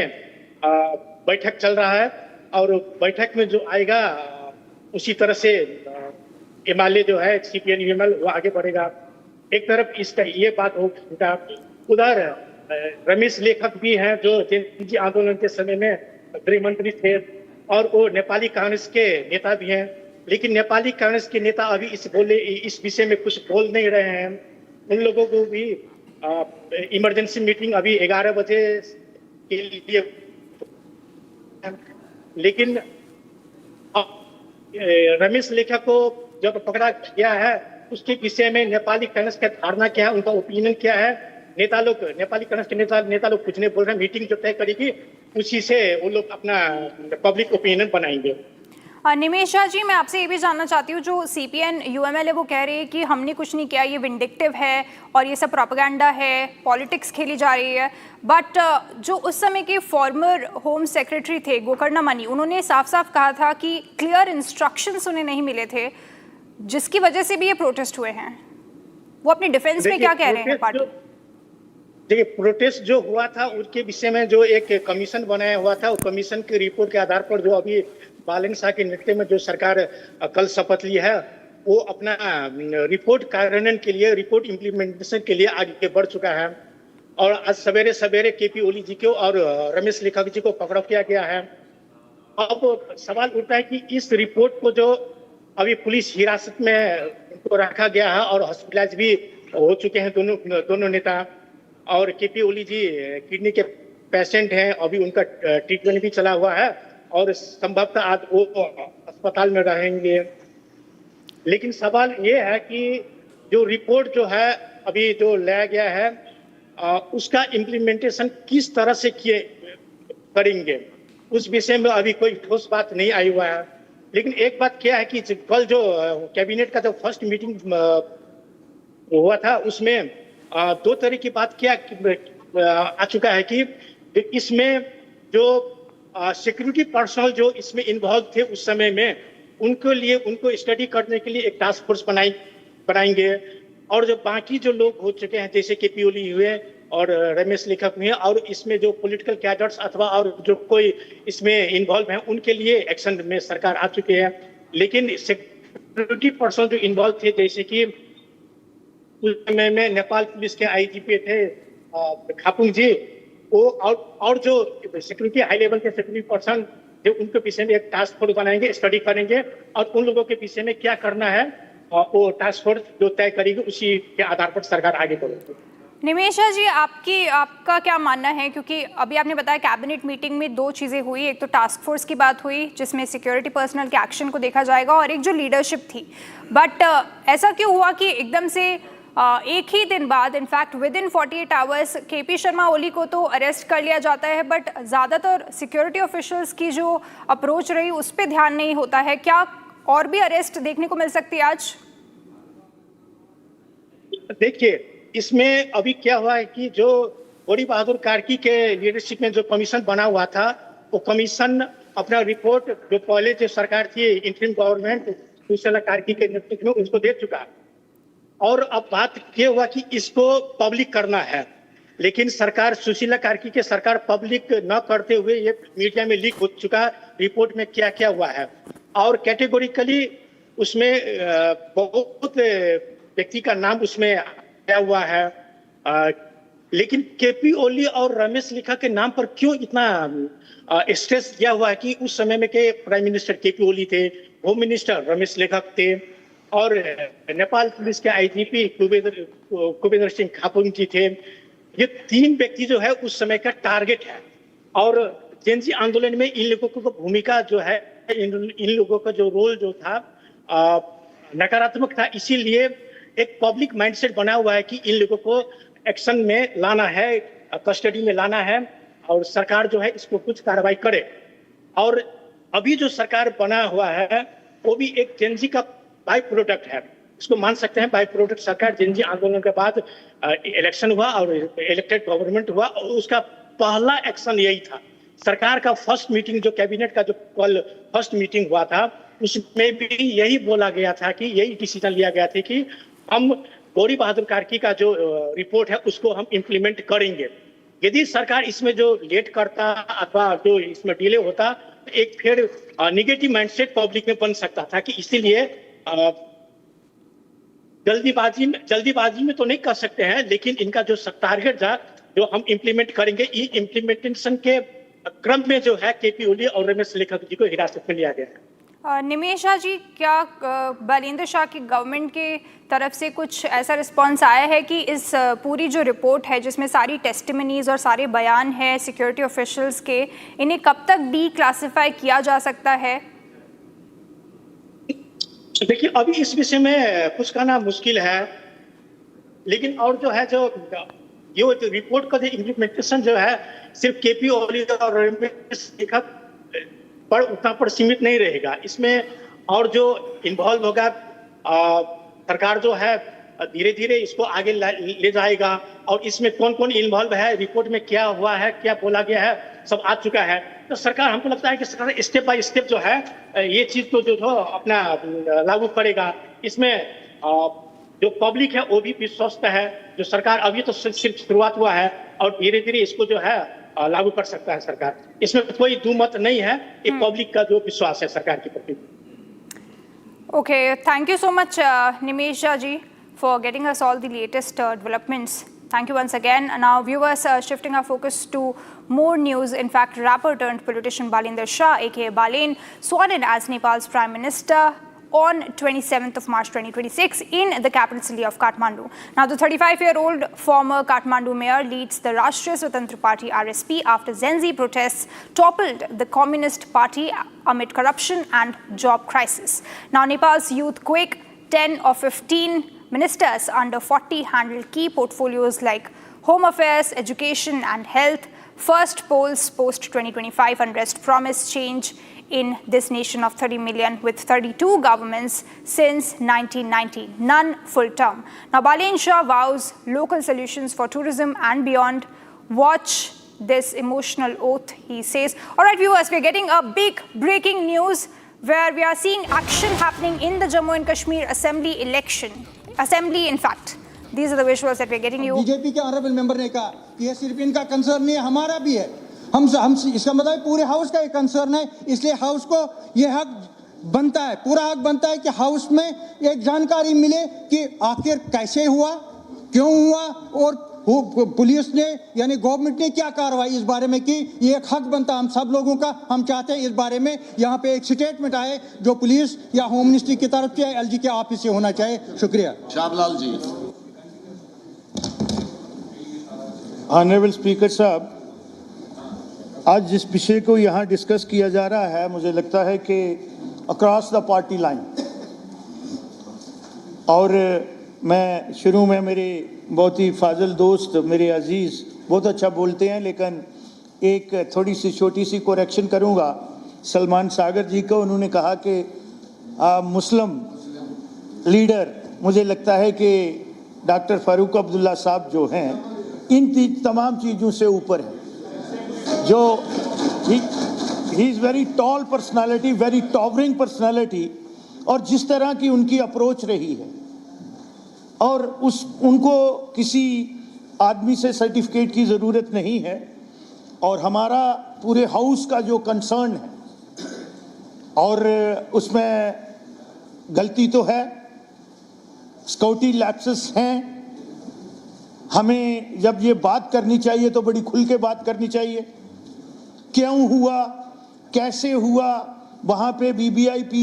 बैठक चल रहा है और बैठक में जो आएगा उसी तरह से एमएलए जो है सीपीएन यूएमएल वो आगे बढ़ेगा। एक तरफ इसका ये बात होगा, उधर रमेश लेखक भी हैं जो जेएनजी आंदोलन के समय में गृह मंत्री थे और वो नेपाली कांग्रेस के नेता भी हैं, लेकिन नेपाली कांग्रेस के नेता अभी इस विषय में कुछ बोल नहीं रहे हैं। उन लोगों को भी इमरजेंसी मीटिंग अभी 11 बजे के लिए, लेकिन रमेश लेखक को जब पकड़ा गया है उसके विषय में नेपाली कांग्रेस का धारणा क्या है, उनका ओपिनियन क्या है, नेता लोग नेपाली कांग्रेस के नेता लोग कुछ नहीं बोल रहे हैं। मीटिंग जो तय करेगी उसी से वो लोग अपना पब्लिक ओपिनियन बनाएंगे। निमेश झा जी, मैं आपसे ये भी जानना चाहती हूँ, जो सीपीएन यूएमएल है वो कह रही है कि हमने कुछ नहीं किया, ये विंडिक्टिव है और ये सब प्रोपेगेंडा है, पॉलिटिक्स खेली जा रही है। बट जो उस समय के फॉर्मर होम सेक्रेटरी थे गोकर्ण मनी, उन्होंने साफ साफ कहा था कि क्लियर इंस्ट्रक्शंस उन्हें नहीं मिले थे, जिसकी वजह से भी ये प्रोटेस्ट हुए हैं। वो अपने डिफेंस में क्या कह रहे हैं पार्टी? देखिए, प्रोटेस्ट जो हुआ था उसके विषय में जो एक कमीशन बनाया हुआ था, वो कमीशन की रिपोर्ट के आधार पर जो अभी बालेन शाह के नेतृत्व में जो सरकार कल शपथ ली है वो अपना रिपोर्ट कार्यान्वयन के लिए, रिपोर्ट इम्प्लीमेंटेशन के लिए आगे बढ़ चुका है। और आज सवेरे सवेरे केपी ओली जी को और रमेश लेखक जी को पकड़ा किया गया है। अब सवाल उठता है कि इस रिपोर्ट को जो अभी पुलिस हिरासत में उनको रखा गया है और हॉस्पिटलाइज भी हो चुके हैं दोनों नेता, और केपी ओली जी किडनी के पेशेंट हैं, अभी उनका ट्रीटमेंट भी चला हुआ है और संभवतः आज वो अस्पताल में रहेंगे। लेकिन सवाल ये है कि जो रिपोर्ट जो है अभी जो लाया गया है उसका इम्प्लीमेंटेशन किस तरह से करेंगे, उस विषय में अभी कोई ठोस बात नहीं आई हुआ है। लेकिन एक बात क्या है कि कल जो कैबिनेट का जो फर्स्ट मीटिंग हुआ था उसमें दो तरह की बात क्या आ चुका है कि इसमें जो सिक्योरिटी पर्सनल जो इसमें इन्वॉल्व थे उस समय में उनको स्टडी करने के लिए एक टास्क फोर्स बनाएंगे, और जो बाकी जो लोग हो चुके हैं जैसे केपी ओली हुए और रमेश लेखक हुए और इसमें जो पॉलिटिकल कैडर्स अथवा और जो कोई इसमें इन्वॉल्व हैं उनके लिए एक्शन में सरकार आ चुके हैं। लेकिन सिक्योरिटी पर्सनल जो इन्वॉल्व थे जैसे कि उस समय में नेपाल पुलिस के आईजीपी थे खापुंग जी, वो और जो सिक्योरिटी हाई लेवल के सिक्योरिटी पर्सन जो उनके विषय में एक टास्क फोर्स बनाएंगे, स्टडी करेंगे और उन लोगों के विषय में क्या करना है वो टास्क फोर्स जो तय करेगी उसी के आधार पर सरकार आगे बढ़ेगी। निमेश जी, आपका क्या मानना है, क्योंकि अभी आपने बताया कैबिनेट मीटिंग में दो चीज़ें हुई, एक तो टास्क फोर्स की बात हुई जिसमें सिक्योरिटी पर्सनल के एक्शन को देखा जाएगा और एक जो लीडरशिप थी, बट ऐसा क्यों हुआ कि एकदम से एक ही दिन बाद, in fact with in 48 hours KP Sharma Oli को तो अरेस्ट कर लिया जाता है, बट ज़्यादातर सिक्योरिटी ऑफिशियल्स की जो अप्रोच रही उस पर ध्यान नहीं होता है? क्या और भी अरेस्ट देखने को मिल सकती है आज? देखिए, इसमें अभी क्या हुआ है कि जो बड़ी बहादुर कार्की के लीडरशिप में जो कमीशन बना हुआ था वो कमीशन अपना रिपोर्ट जो पहले जो सरकार थी इंटरिम गवर्नमेंट सुशीला कार्की के नेतृत्व में उसको दे चुका, और अब बात ये हुआ कि इसको पब्लिक करना है। लेकिन सरकार सुशीला कार्की के सरकार पब्लिक न करते हुए ये मीडिया में लीक हो चुका रिपोर्ट में क्या क्या हुआ है, और कैटेगोरिकली उसमें बहुत व्यक्ति का नाम उसमें आया हुआ है। लेकिन केपी ओली और रमेश लेखक के नाम पर क्यों इतना स्ट्रेस दिया हुआ है कि उस समय में के प्राइम मिनिस्टर केपी ओली थे, होम मिनिस्टर रमेश लेखक थे और नेपाल पुलिस के आईजीपी कुबेन्द्र सिंह खापुंग जी थे। ये तीन व्यक्ति जो है उस समय का टारगेट है और जेनजी आंदोलन में इन लोगों को भूमिका जो है, इन लोगों का जो रोल जो था नकारात्मक था। इसीलिए एक पब्लिक माइंडसेट बना हुआ है कि इन लोगों को एक्शन में लाना है, कस्टडी में लाना है और सरकार जो है इसको कुछ कार्रवाई करे। और अभी जो सरकार बना हुआ है वो भी एक जेनजी का बाई प्रोडक्ट है, इसको मान सकते हैं बाई प्रोडक्ट सरकार। जेनजी आंदोलन के बाद इलेक्शन हुआ और इलेक्टेड गवर्नमेंट हुआ और उसका पहला एक्शन यही था। सरकार का फर्स्ट मीटिंग जो कैबिनेट का जो कल फर्स्ट मीटिंग हुआ था उसमें भी यही बोला गया था कि यही डिसीजन लिया गया था कि हम गौरी बहादुर कार्की का जो रिपोर्ट है उसको हम इम्प्लीमेंट करेंगे। यदि सरकार इसमें जो लेट करता अथवा जो इसमें डिले होता तो एक फिर निगेटिव माइंडसेट पब्लिक में बन सकता था कि इसीलिए जल्दीबाजी में तो नहीं कर सकते हैं, लेकिन इनका जो टारगेट था जो हम इम्प्लीमेंट करेंगे, इम्प्लीमेंटेशन के क्रम में जो है केपी ओली और रमेश लेखक जी को हिरासत में लिया गया है। निमेशा जी, क्या बलेंद्र शाह की गवर्नमेंट के तरफ से कुछ ऐसा रिस्पांस आया है कि इस पूरी जो रिपोर्ट है जिसमें सारी टेस्टिमनीज और सारे बयान हैं सिक्योरिटी ऑफिशियल्स के, इन्हें कब तक डी क्लासिफाई किया जा सकता है? देखिए अभी इस विषय में कुछ कहना मुश्किल है, लेकिन और जो है जो ये रिपोर्ट का जो इम्प्लीमेंटेशन जो है सिर्फ केपी ओली और रमेश लेखक पर उतना पर सीमित नहीं रहेगा। इसमें और जो इन्वॉल्व होगा सरकार जो है धीरे धीरे इसको आगे ले जाएगा और इसमें कौन कौन इन्वॉल्व है, रिपोर्ट में क्या हुआ है, क्या बोला गया है, सब आ चुका है। तो सरकार, हमको लगता है कि सरकार स्टेप बाय स्टेप जो है ये चीज को जो अपना लागू करेगा। इसमें जो पब्लिक है वो भी विश्वस्त है, जो सरकार अभी तो सिर्फ शुरुआत हुआ है और धीरे धीरे इसको जो है लागू कर सकता है सरकार। इसमें कोई दो मत नहीं है, ये पब्लिक का जो विश्वास है सरकार के प्रति। Okay, thank you so much Nimesha ji for getting us all the latest developments. Thank you once again. Now viewers, shifting our focus to more news. In fact, rapper turned politician Balendra Shah aka Balen sworn in as Nepal's Prime Minister on 27th of March 2026 in the capital city of Kathmandu. Now, the 35-year-old former Kathmandu mayor leads the Rashtriya Swatantra Party RSP after GenZ protests toppled the Communist Party amid corruption and job crisis. Now, Nepal's youth quake, 10 of 15 ministers under 40 handled key portfolios like home affairs, education and health. First polls post-2025 unrest promise change in this nation of 30 million with 32 governments since 1990, none full term. Now, Balen Shah vows local solutions for tourism and beyond. Watch this emotional oath, he says. All right, viewers, we're getting a big breaking news where we are seeing action happening in the Jammu and Kashmir Assembly election. In fact. These are the visuals that we're getting you. BJP के honourable member ने कहा कि ये सिर्फ इनका concern नहीं है, हमारा भी है। हम इसका मतलब पूरे हाउस का एक कंसर्न है, इसलिए हाउस को ये हक बनता है, पूरा हक बनता है कि हाउस में एक जानकारी मिले कि आखिर कैसे हुआ, क्यों हुआ और पुलिस ने यानी गवर्नमेंट ने क्या कार्रवाई इस बारे में की। ये एक हक बनता है हम सब लोगों का। हम चाहते हैं इस बारे में यहाँ पे एक स्टेटमेंट आए जो पुलिस या होम मिनिस्ट्री की तरफ से एलजी के ऑफिस से होना चाहिए। शुक्रिया। शाहबलाल जी। ऑनरेबल स्पीकर साहब, आज जिस विषय को यहाँ डिस्कस किया जा रहा है, मुझे लगता है कि अक्रॉस द पार्टी लाइन, और मैं शुरू में मेरे बहुत ही फाजिल दोस्त मेरे अजीज़ बहुत अच्छा बोलते हैं, लेकिन एक थोड़ी सी छोटी सी कोरेक्शन करूँगा। सलमान सागर जी को उन्होंने कहा कि मुस्लिम लीडर, मुझे लगता है कि डॉक्टर फारूक अब्दुल्ला साहब जो हैं इन तमाम चीज़ों से ऊपर है। जो he is very tall personality, very towering personality, और जिस तरह की उनकी अप्रोच रही है और उनको किसी आदमी से सर्टिफिकेट की ज़रूरत नहीं है। और हमारा पूरे हाउस का जो कंसर्न है और उसमें गलती तो है, स्काउटी लैप्सेस हैं, हमें जब ये बात करनी चाहिए तो बड़ी खुल के बात करनी चाहिए। क्यों हुआ, कैसे हुआ, वहाँ पे BBIP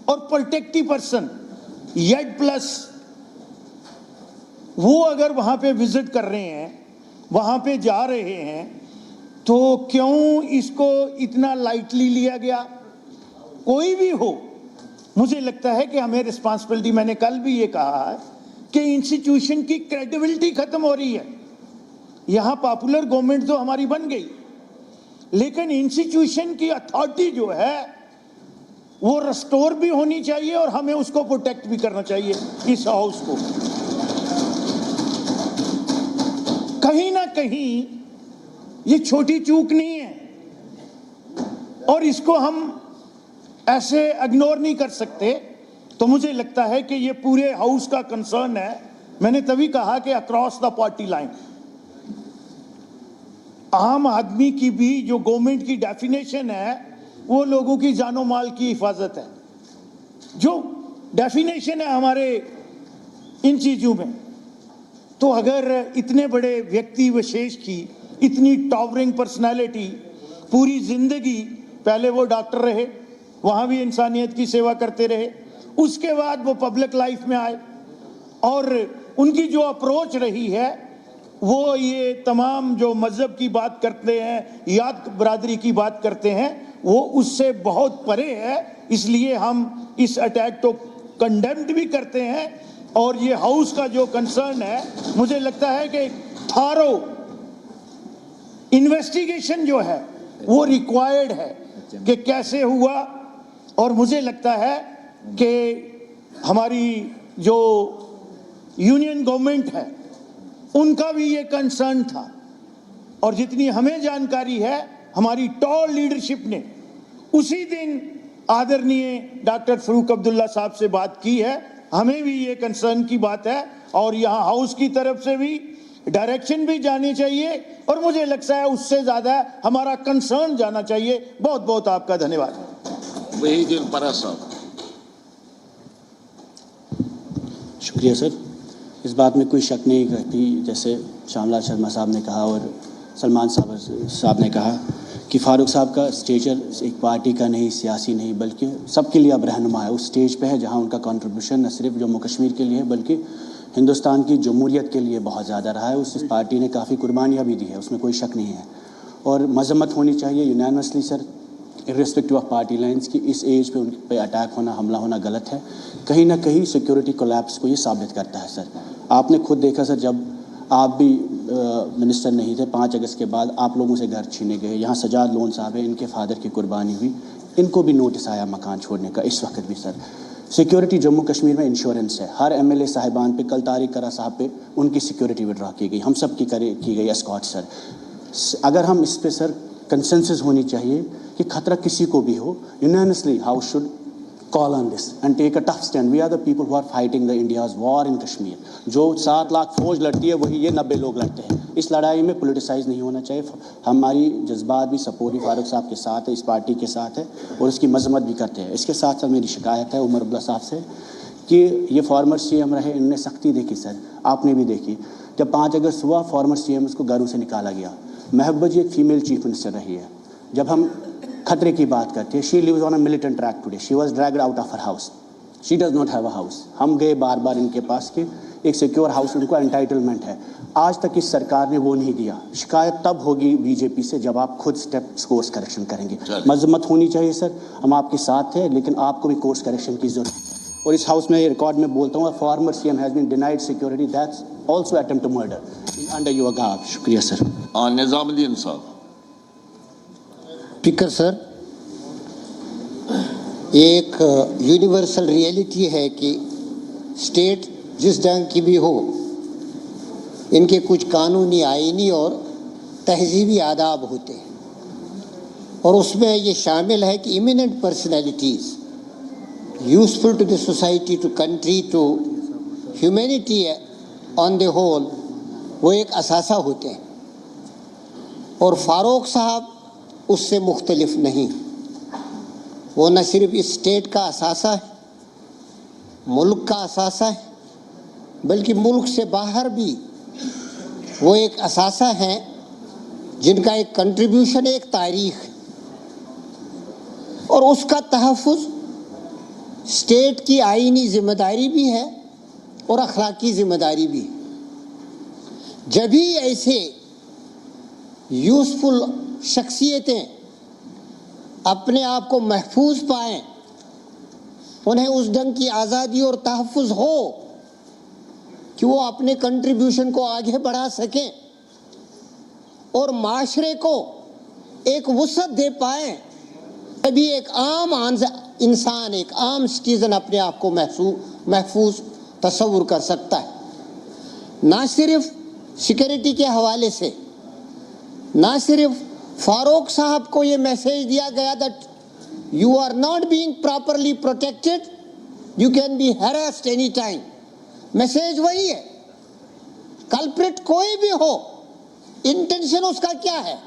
और प्रोटेक्टिव पर्सन येड प्लस वो अगर वहाँ पे विजिट कर रहे हैं, वहाँ पे जा रहे हैं, तो क्यों इसको इतना लाइटली लिया गया? कोई भी हो, मुझे लगता है कि हमें रिस्पांसिबिलिटी, मैंने कल भी ये कहा है कि इंस्टीट्यूशन की क्रेडिबिलिटी खत्म हो रही है। यहाँ पॉपुलर गवर्नमेंट तो हमारी बन गई, लेकिन इंस्टीट्यूशन की अथॉरिटी जो है वो रिस्टोर भी होनी चाहिए और हमें उसको प्रोटेक्ट भी करना चाहिए। इस हाउस को कहीं ना कहीं ये छोटी चूक नहीं है और इसको हम ऐसे इग्नोर नहीं कर सकते। तो मुझे लगता है कि ये पूरे हाउस का कंसर्न है। मैंने तभी कहा कि अक्रॉस द पार्टी लाइन आम आदमी की भी जो गवर्नमेंट की डेफिनेशन है वो लोगों की जानो माल की हिफाजत है, जो डेफिनेशन है हमारे इन चीजों में। तो अगर इतने बड़े व्यक्ति विशेष की इतनी टॉवरिंग पर्सनालिटी पूरी जिंदगी, पहले वो डॉक्टर रहे, वहाँ भी इंसानियत की सेवा करते रहे, उसके बाद वो पब्लिक लाइफ में आए और उनकी जो अप्रोच रही है वो ये तमाम जो मज़हब की बात करते हैं, याद बरादरी की बात करते हैं, वो उससे बहुत परे है। इसलिए हम इस अटैक को कंडेम्ड भी करते हैं और ये हाउस का जो कंसर्न है, मुझे लगता है कि थारो इन्वेस्टिगेशन जो है वो रिक्वायर्ड है कि कैसे हुआ। और मुझे लगता है कि हमारी जो यूनियन गवर्नमेंट है उनका भी ये कंसर्न था और जितनी हमें जानकारी है हमारी टॉल लीडरशिप ने उसी दिन आदरणीय डॉक्टर फरूक अब्दुल्ला साहब से बात की है। हमें भी ये कंसर्न की बात है और यहाँ हाउस की तरफ से भी डायरेक्शन भी जानी चाहिए और मुझे लगता है उससे ज़्यादा हमारा कंसर्न जाना चाहिए। बहुत बहुत आपका धन्यवाद। वही दिन परा साहब। शुक्रिया सर। इस बात में कोई शक नहीं करती, जैसे श्यामलाल शर्मा साहब ने कहा और सलमान साहब ने कहा कि फारूक साहब का स्टेचर एक पार्टी का नहीं, सियासी नहीं, बल्कि सबके लिए अब रहनुमा है। उस स्टेज पे है जहां उनका कंट्रीब्यूशन न सिर्फ जम्मू कश्मीर के लिए बल्कि हिंदुस्तान की जमहूरियत के लिए बहुत ज़्यादा रहा है। उस पार्टी ने काफ़ी कुर्बानियाँ भी दी है, उसमें कोई शक नहीं है और मजम्मत होनी चाहिए unanimously sir, irrespective of party lines की। इस एज पे उन पे अटैक होना, हमला होना गलत है। कहीं ना कहीं सिक्योरिटी कोलैप्स को ये साबित करता है सर। आपने खुद देखा सर, जब आप भी मिनिस्टर नहीं थे, 5 अगस्त के बाद आप लोगों से घर छीने गए। यहाँ सजाद लोन साहब है, इनके फादर की कुर्बानी हुई, इनको भी नोटिस आया मकान छोड़ने का। इस वक्त भी सर सिक्योरिटी जम्मू कश्मीर में इंश्योरेंस है। हर MLA साहिबान पे, कल तारिक करा साहब पे उनकी सिक्योरिटी विड्रॉ की गई, हम सब की गई एस्कॉर्ट सर। अगर हम इस पे सर कंसेंसस होनी चाहिए कि खतरा किसी को भी हो, unanimously house should call on this and take a tough stand. We are the people who are fighting the India's war in Kashmir. जो 7 लाख फौज लड़ती है वही ये 90 लोग लड़ते हैं। इस लड़ाई में पोलिटिसाइज नहीं होना चाहिए। हमारी जज्बात भी सपोर्ट फारूक साहब के साथ है, इस पार्टी के साथ है और उसकी मजम्मत भी करते हैं। इसके साथ साथ मेरी शिकायत है उमर अब्दुल्ला साहब से कि ये फॉर्मर CM रहे, इनने सख्ती देखी सर, आपने भी देखी। जब 5 अगस्त हुआ फॉर्मर CM उसको घरों से निकाला गया। महबूबा जी एक फीमेल चीफ मिनिस्टर रही है। जब हम खतरे की बात करते हैं, she lives on a militant track today, she was dragged out of her house, she does not have a house. हम गए बार बार इनके पास कि एक सिक्योर हाउस उनको एंटाइटलमेंट है, आज तक इस सरकार ने वो नहीं दिया। शिकायत तब होगी BJP से जब आप खुद स्टेप्स कोर्स करेक्शन करेंगे। मजम्मत होनी चाहिए सर, हम आपके साथ हैं, लेकिन आपको भी कोर्स करेक्शन की जरूरत है। और इस हाउस में रिकॉर्ड में बोलता हूँ, former CM has been denied security, that's also attempt to murder under your guard. शुक्रिया sir. Nizamuddin sahab. Speaker sir, एक यूनिवर्सल रियलिटी है कि स्टेट जिस ढंग की भी हो, इनके कुछ कानूनी, आईनी और तहजीबी आदाब होते हैं और उसमें ये शामिल है कि eminent personalities useful to the society, to country, to humanity on the whole, वो एक असासा होते हैं और फारूक साहब उससे मुख्तलिफ नहीं। वो न सिर्फ इस स्टेट का असासा है, मुल्क का असासा है, बल्कि मुल्क से बाहर भी वो एक असासा हैं जिनका एक कंट्रीब्यूशन एक तारीख है और उसका तहफ़्फ़ुज़ स्टेट की आईनी जिम्मेदारी भी है और अखलाकी जिम्मेदारी भी है। जब भी ऐसे यूज़फुल शख्सियतें अपने आप को महफूज पाएं, उन्हें उस ढंग की आज़ादी और तहफ़्फ़ुज़ हो कि वो अपने कंट्रीब्यूशन को आगे बढ़ा सकें और माशरे को एक वसअत दे पाएं, तभी एक आम इंसान, एक आम सिटीज़न अपने आप को महफूज तस्वुर कर सकता है। ना सिर्फ सिक्योरिटी के हवाले से, ना सिर्फ फारूक साहब को ये मैसेज दिया गया that you are not being properly protected, you can be harassed any time. Message वही है, कल्प्रिट कोई भी हो, इंटेंशन उसका क्या है,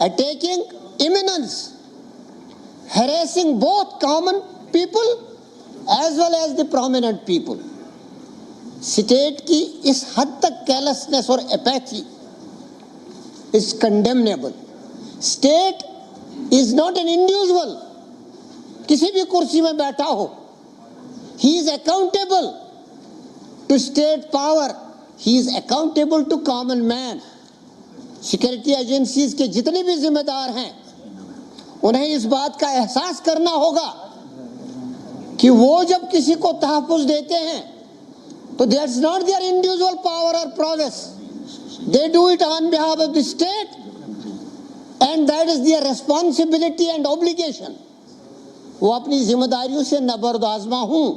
attacking eminence, harassing both common people as well as the prominent people। State की इस हद तक केयरलेसनेस और apathy is condemnable। State is not an individual, किसी भी कुर्सी में बैठा हो, he is accountable to state power, he is accountable to common man। Security agencies के जितने भी जिम्मेदार हैं, उन्हें इस बात का एहसास करना होगा कि वो जब किसी को तहफ़्फ़ुज़ देते हैं तो that's not their individual power और progress, they do it on behalf of the state and that is their responsibility and obligation. वो अपनी जिम्मेदारियों से नबरदाज़मा हूँ,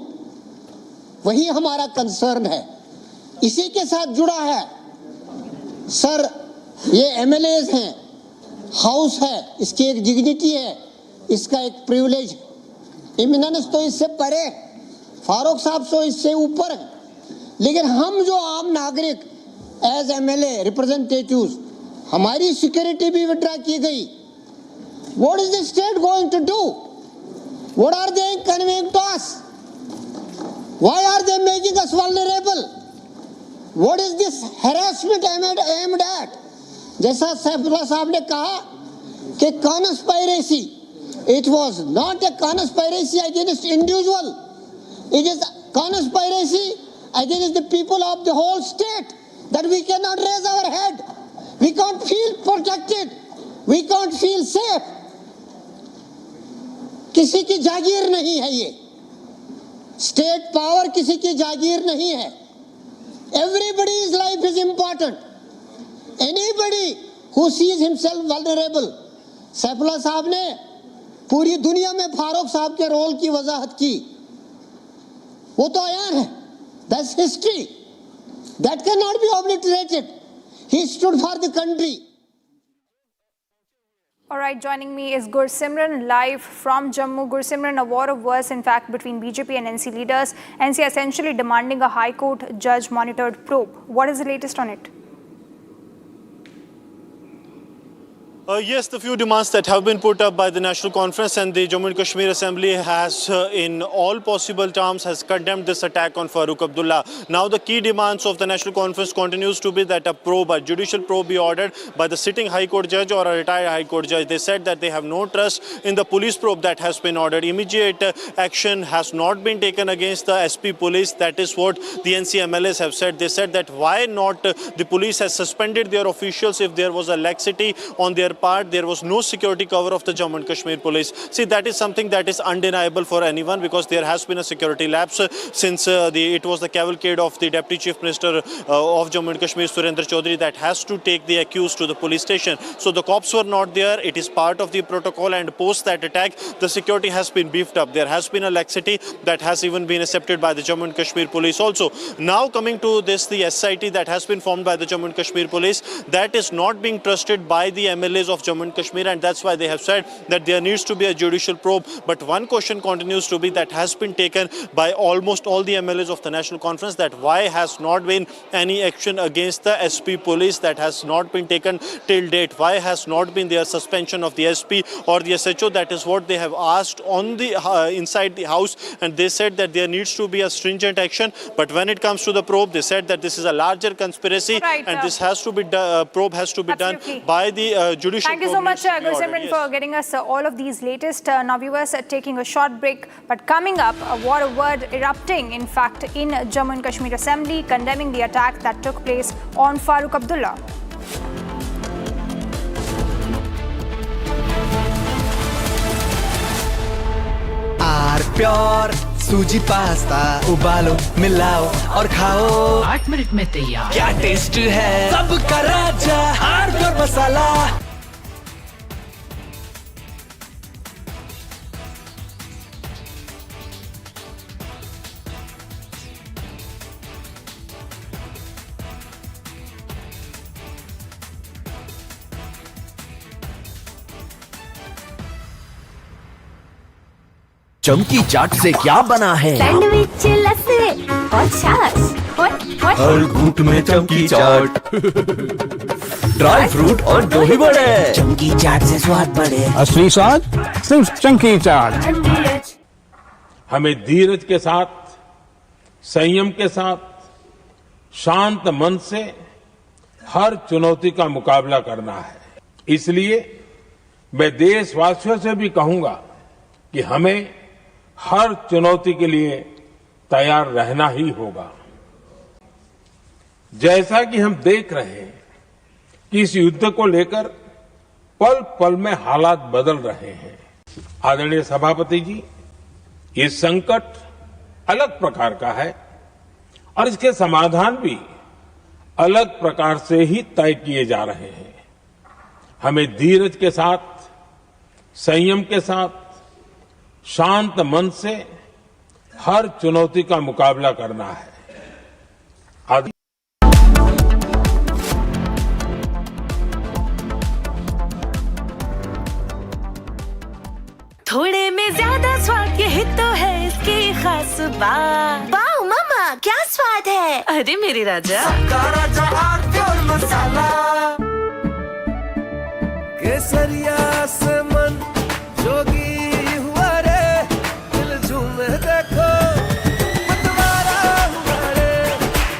वही हमारा कंसर्न है। इसी के साथ जुड़ा है सर, ये MLAs हैं, हाउस है, इसकी एक डिग्निटी है, इसका एक प्रिविलेज है। इमिनेंस तो इससे परे, फारूक साहब तो इससे ऊपर है, लेकिन हम जो आम नागरिक एज MLA रिप्रेजेंटेटिव्स, हमारी सिक्योरिटी भी विड्रा की गई। What is the state going to do? What are they conveying to us? Why are they making us vulnerable? What is this harassment aimed at? जैसा सैफुल्लाह साहब ने कहा कि conspiracy, it was not a conspiracy against individual, it is conspiracy against the people of the whole state, that we can not raise our head, we can't feel protected, we can't feel safe. किसी की जागीर नहीं है ये, state power किसी की जागीर नहीं है। Everybody's life is important. Anybody who sees himself vulnerable, Saifullah sahab ने पूरी दुनिया में फारूक साहब के रोल की वजाहत की, वो तो अयान है, that's history, that cannot be obliterated, he stood for the country। All right, joining me is Gursimran live from Jammu. Gursimran, a war of words in fact between BJP and NC leaders, NC essentially demanding a High Court judge monitored probe. What is the latest on it? Yes, the few demands that have been put up by the National Conference and the Jammu and Kashmir Assembly has in all possible terms has condemned this attack on Farooq Abdullah. Now the key demands of the National Conference continues to be that a probe, a judicial probe be ordered by the sitting High Court judge or a retired High Court judge. They said that they have no trust in the police probe that has been ordered. Immediate action has not been taken against the SP police. That is what the NC MLAs have said. They said that why not the police has suspended their officials if there was a laxity on their part. There was no security cover of the Jammu and Kashmir police. See, that is something that is undeniable for anyone because there has been a security lapse since it was the cavalcade of the Deputy Chief Minister of Jammu and Kashmir, Surendra Chaudhary, that has to take the accused to the police station. So the cops were not there. It is part of the protocol, and post that attack, the security has been beefed up. There has been a laxity that has even been accepted by the Jammu and Kashmir police also. Now coming to this, the SIT that has been formed by the Jammu and Kashmir police, that is not being trusted by the MLAs MLAs of Jammu and Kashmir, and that's why they have said that there needs to be a judicial probe. But one question continues to be that has been taken by almost all the MLAs of the National Conference, that why has not been any action against the SP police, that has not been taken till date. Why has not been their suspension of the SP or the SHO? That is what they have asked on the inside the house, and they said that there needs to be a stringent action. But when it comes to the probe, they said that this is a larger conspiracy, and this has to be probe has to be done by the judicial. Thank you so much, Gursimran, for getting us all of these latest. Now viewers are taking a short break, but coming up, a war of word erupting, in fact, in Jammu and Kashmir Assembly, condemning the attack that took place on Farooq Abdullah. Pure सूजी pasta उबालो मिलाओ और खाओ 8 minute में तैयार। क्या test है सबका राजा are pure मसाला। चमकी चाट से क्या बना है? सैंडविच लस्सी और छाछ और हर घूंट में चमकी चाट, ड्राई फ्रूट और दही बड़े। चमकी चाट से स्वाद बढ़े। असली स्वाद सिर्फ चमकी चाट। हमें धीरज के साथ, संयम के साथ, शांत मन से हर चुनौती का मुकाबला करना है। इसलिए मैं देशवासियों से भी कहूंगा कि हमें हर चुनौती के लिए तैयार रहना ही होगा। जैसा कि हम देख रहे हैं कि इस युद्ध को लेकर पल पल में हालात बदल रहे हैं। आदरणीय सभापति जी, ये संकट अलग प्रकार का है और इसके समाधान भी अलग प्रकार से ही तय किए जा रहे हैं। हमें धीरज के साथ, संयम के साथ, शांत मन से हर चुनौती का मुकाबला करना है। थोड़े में ज्यादा स्वाद, यही तो है इसकी खास बात। वाओ मामा, क्या स्वाद है। अरे मेरे राजा, सबका राजा आर प्योर मसाला। केसरिया से मन जोगी देखो मतवारा हुआरे,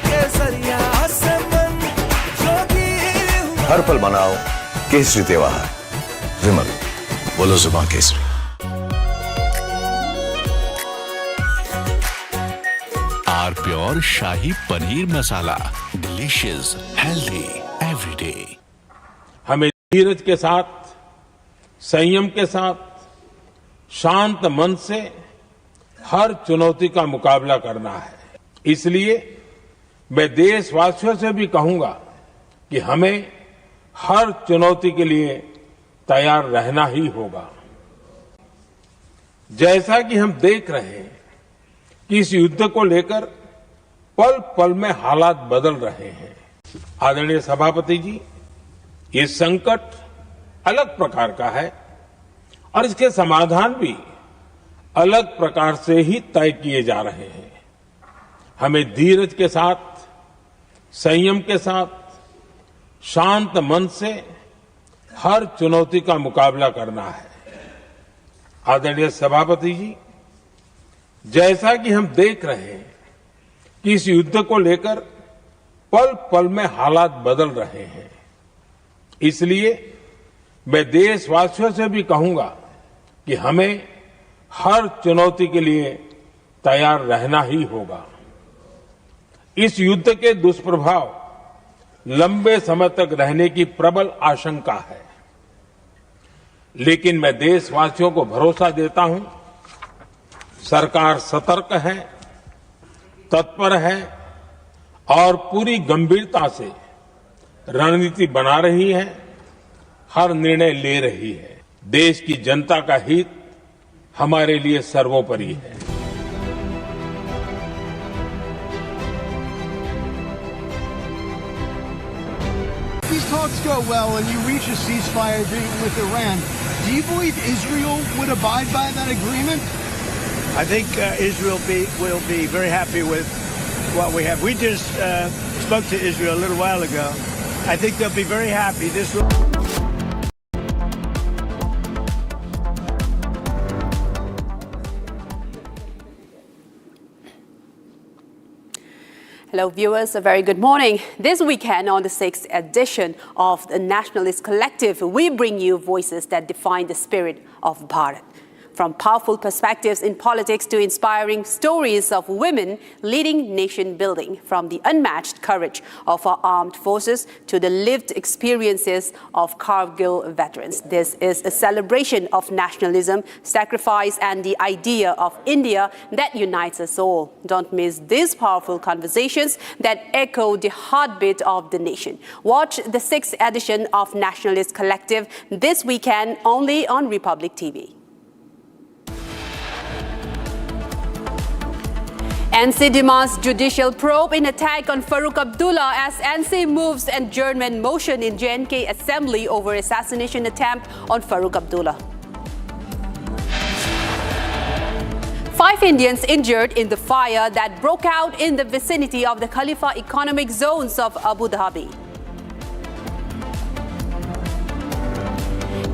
केसरिया से मन जोगी हुआ। हर पल मनाओ केसरी त्योहार। विमल, बोलो जुबान केसरी। Our pure shahi paneer masala, delicious, healthy everyday. हमें धीरज के साथ, संयम के साथ, शांत मन से हर चुनौती का मुकाबला करना है। इसलिए मैं देशवासियों से भी कहूंगा कि हमें हर चुनौती के लिए तैयार रहना ही होगा। जैसा कि हम देख रहे हैं कि इस युद्ध को लेकर पल पल में हालात बदल रहे हैं। आदरणीय सभापति जी, ये संकट अलग प्रकार का है और इसके समाधान भी अलग प्रकार से ही तय किए जा रहे हैं। हमें धीरज के साथ, संयम के साथ, शांत मन से हर चुनौती का मुकाबला करना है। आदरणीय सभापति जी, जैसा कि हम देख रहे हैं कि इस युद्ध को लेकर पल पल में हालात बदल रहे हैं। इसलिए मैं देशवासियों से भी कहूंगा कि हमें हर चुनौती के लिए तैयार रहना ही होगा। इस युद्ध के दुष्प्रभाव लंबे समय तक रहने की प्रबल आशंका है, लेकिन मैं देशवासियों को भरोसा देता हूं, सरकार सतर्क है, तत्पर है और पूरी गंभीरता से रणनीति बना रही है, हर निर्णय ले रही है। देश की जनता का हित हमारे लिए सर्वोपरि है। talks go well and you reach a ceasefire agreement with Iran, do you believe Israel would abide by that agreement? I think Israel will be very happy with what we have. We just spoke to Israel a little while ago. I think they'll be very happy. This will. Hello viewers, a very good morning. This weekend on the 6th edition of the Nationalist Collective, we bring you voices that define the spirit of Bharat. From powerful perspectives in politics to inspiring stories of women leading nation building, from the unmatched courage of our armed forces to the lived experiences of Kargil veterans. This is a celebration of nationalism, sacrifice, and the idea of India that unites us all. Don't miss these powerful conversations that echo the heartbeat of the nation. Watch the 6th edition of Nationalist Collective this weekend only on Republic TV. NC demands judicial probe in attack on Farooq Abdullah as NC moves adjournment motion in JNK Assembly over assassination attempt on Farooq Abdullah. 5 Indians injured in the fire that broke out in the vicinity of the Khalifa economic zones of Abu Dhabi.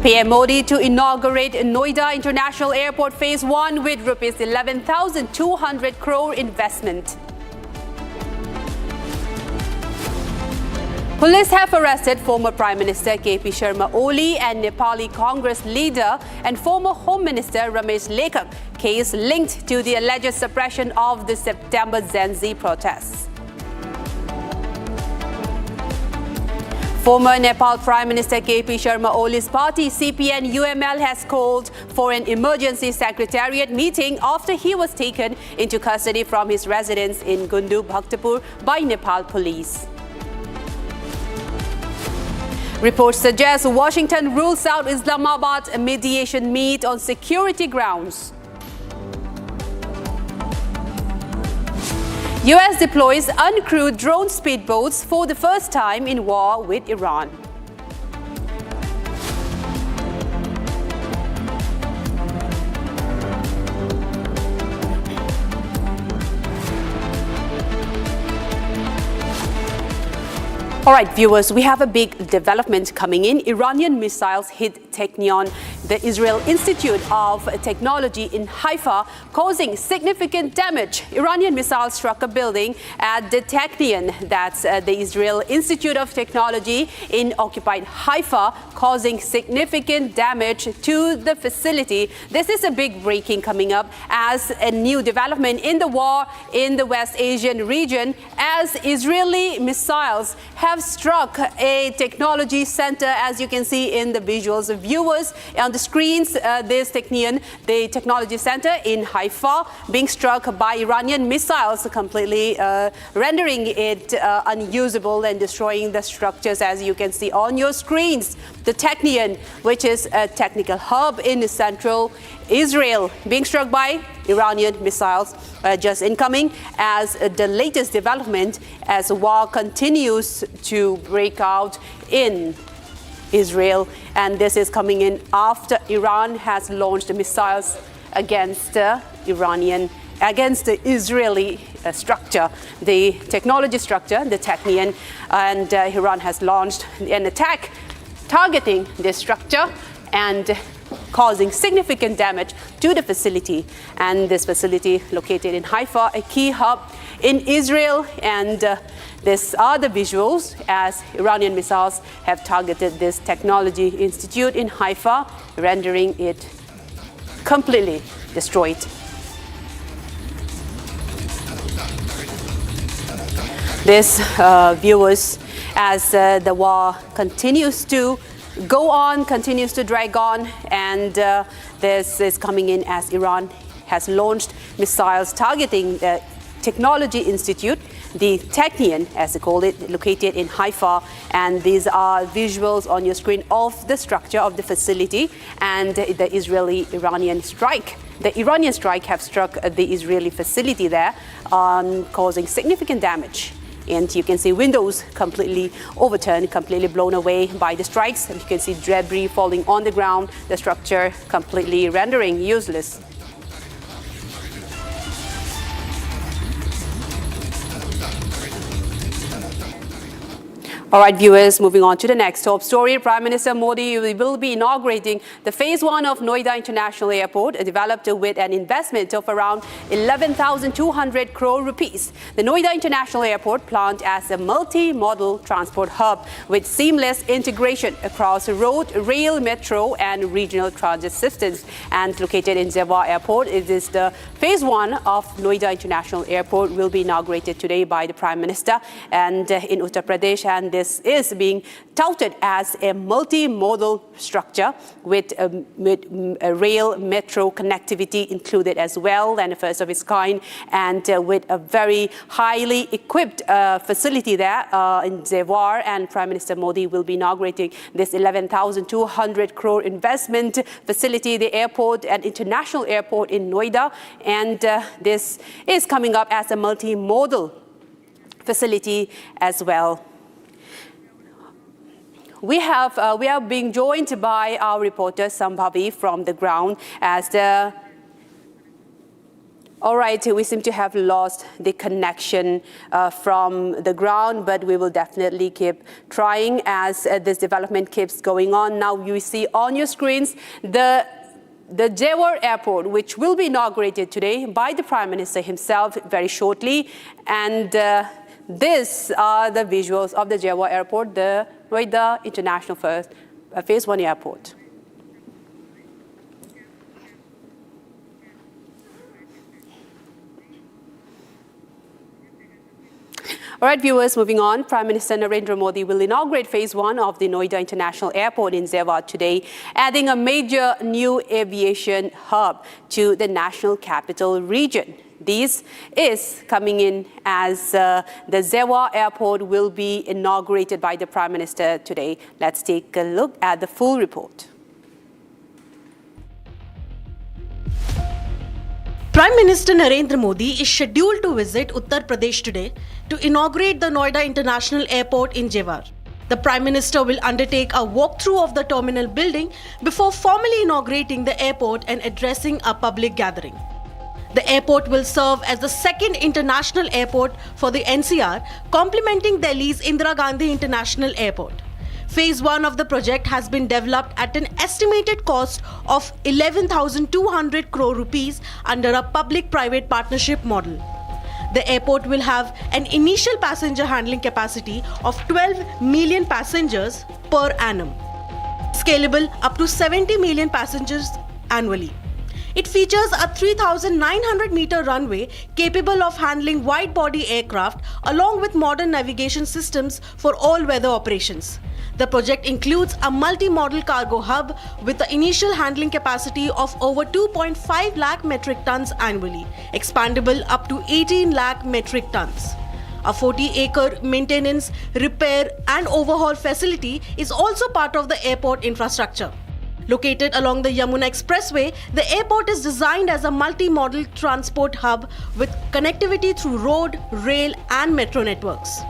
PM Modi to inaugurate Noida International Airport Phase 1 with rupees 11,200 crore investment. Police have arrested former Prime Minister KP Sharma Oli and Nepali Congress leader and former Home Minister Ramesh Lekhak, case linked to the alleged suppression of the September GenZ protests. Former Nepal Prime Minister KP Sharma Oli's party CPN-UML has called for an emergency secretariat meeting after he was taken into custody from his residence in Gundu, Bhaktapur by Nepal police. Reports suggest Washington rules out Islamabad mediation meet on security grounds. US deploys uncrewed drone speedboats for the first time in war with Iran. All right, viewers, we have a big development coming in. Iranian missiles hit Technon, the Israel Institute of Technology in Haifa, causing significant damage. Iranian missiles struck a building at the Technon, that's the Israel Institute of Technology in occupied Haifa, causing significant damage to the facility. This is a big breaking coming up as a new development in the war in the West Asian region, as Israeli missiles have struck a technology center, as you can see in the visuals. Viewers on the screens, this Technon, the technology center in Haifa, being struck by Iranian missiles, completely rendering it unusable and destroying the structures, as you can see on your screens. The Technon, which is a technical hub in central Israel, being struck by Iranian missiles, just incoming as the latest development as war continues to break out in Israel. And this is coming in after Iran has launched missiles against the Israeli structure, the technology structure, the Technon, and Iran has launched an attack targeting this structure and causing significant damage to the facility. And this facility located in Haifa, a key hub in Israel. And these are the visuals as Iranian missiles have targeted this technology institute in Haifa, rendering it completely destroyed. This, viewers, as the war continues to go on, continues to drag on, and this is coming in as Iran has launched missiles targeting the Technology Institute, the Technon, as they call it, located in Haifa. And these are visuals on your screen of the structure of the facility and the Israeli-Iranian strike. The Iranian strike have struck the Israeli facility there, causing significant damage And you can see windows completely overturned, completely blown away by the strikes. And you can see debris falling on the ground, the structure completely rendering useless. All right, viewers, moving on to the next top story. Prime Minister Modi will be inaugurating the Phase 1 of Noida International Airport, developed with an investment of around 11,200 crore rupees. The Noida International Airport planned as a multi-modal transport hub with seamless integration across road, rail, metro and regional transit systems. And located in Jewar Airport, it is the Phase 1 of Noida International Airport will be inaugurated today by the Prime Minister and in Uttar Pradesh. And this is being touted as a multimodal structure with a rail metro connectivity included as well, and a first of its kind, and with a very highly equipped facility there in Jewar. And Prime Minister Modi will be inaugurating this 11,200 crore investment facility, the airport and international airport in Noida. And this is coming up as a multimodal facility as well. We are being joined by our reporter Sambhavi from the ground as the... All right, we seem to have lost the connection from the ground, but we will definitely keep trying as this development keeps going on. Now you see on your screens the Jewar Airport, which will be inaugurated today by the Prime Minister himself very shortly. And these are the visuals of the Jewar Airport, the Noida International Phase 1 Airport. All right, viewers, moving on. Prime Minister Narendra Modi will inaugurate Phase 1 of the Noida International Airport in Jewar today, adding a major new aviation hub to the national capital region. This is coming in as the Jewar Airport will be inaugurated by the Prime Minister today. Let's take a look at the full report. Prime Minister Narendra Modi is scheduled to visit Uttar Pradesh today to inaugurate the Noida International Airport in Jewar. The Prime Minister will undertake a walkthrough of the terminal building before formally inaugurating the airport and addressing a public gathering. The airport will serve as the second international airport for the NCR, complementing Delhi's Indira Gandhi International Airport. Phase 1 of the project has been developed at an estimated cost of 11,200 crore rupees under a public-private partnership model. The airport will have an initial passenger handling capacity of 12 million passengers per annum, scalable up to 70 million passengers annually. It features a 3,900-meter runway capable of handling wide-body aircraft along with modern navigation systems for all-weather operations. The project includes a multi-modal cargo hub with the initial handling capacity of over 2.5 lakh metric tons annually, expandable up to 18 lakh metric tons. A 40-acre maintenance, repair and overhaul facility is also part of the airport infrastructure. Located along the Yamuna Expressway, the airport is designed as a multi-modal transport hub with connectivity through road, rail and metro networks.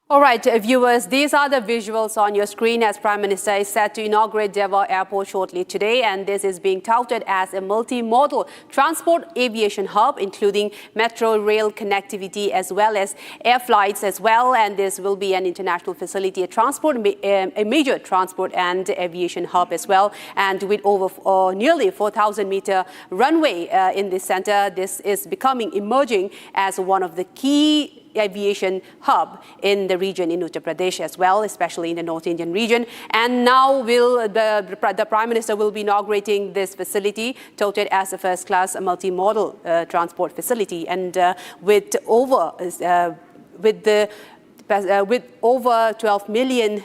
All right, viewers, these are the visuals on your screen as Prime Minister is set to inaugurate Jewar Airport shortly today, and this is being touted as a multimodal transport aviation hub, including metro rail connectivity as well as air flights as well. And this will be an international facility, a major transport and aviation hub as well. And with over nearly 4,000-meter runway in this center, this is emerging as one of the key aviation hub in the region in Uttar Pradesh as well, especially in the North Indian region. And now the Prime Minister will be inaugurating this facility, touted as a first-class multimodal transport facility, and with over 12 million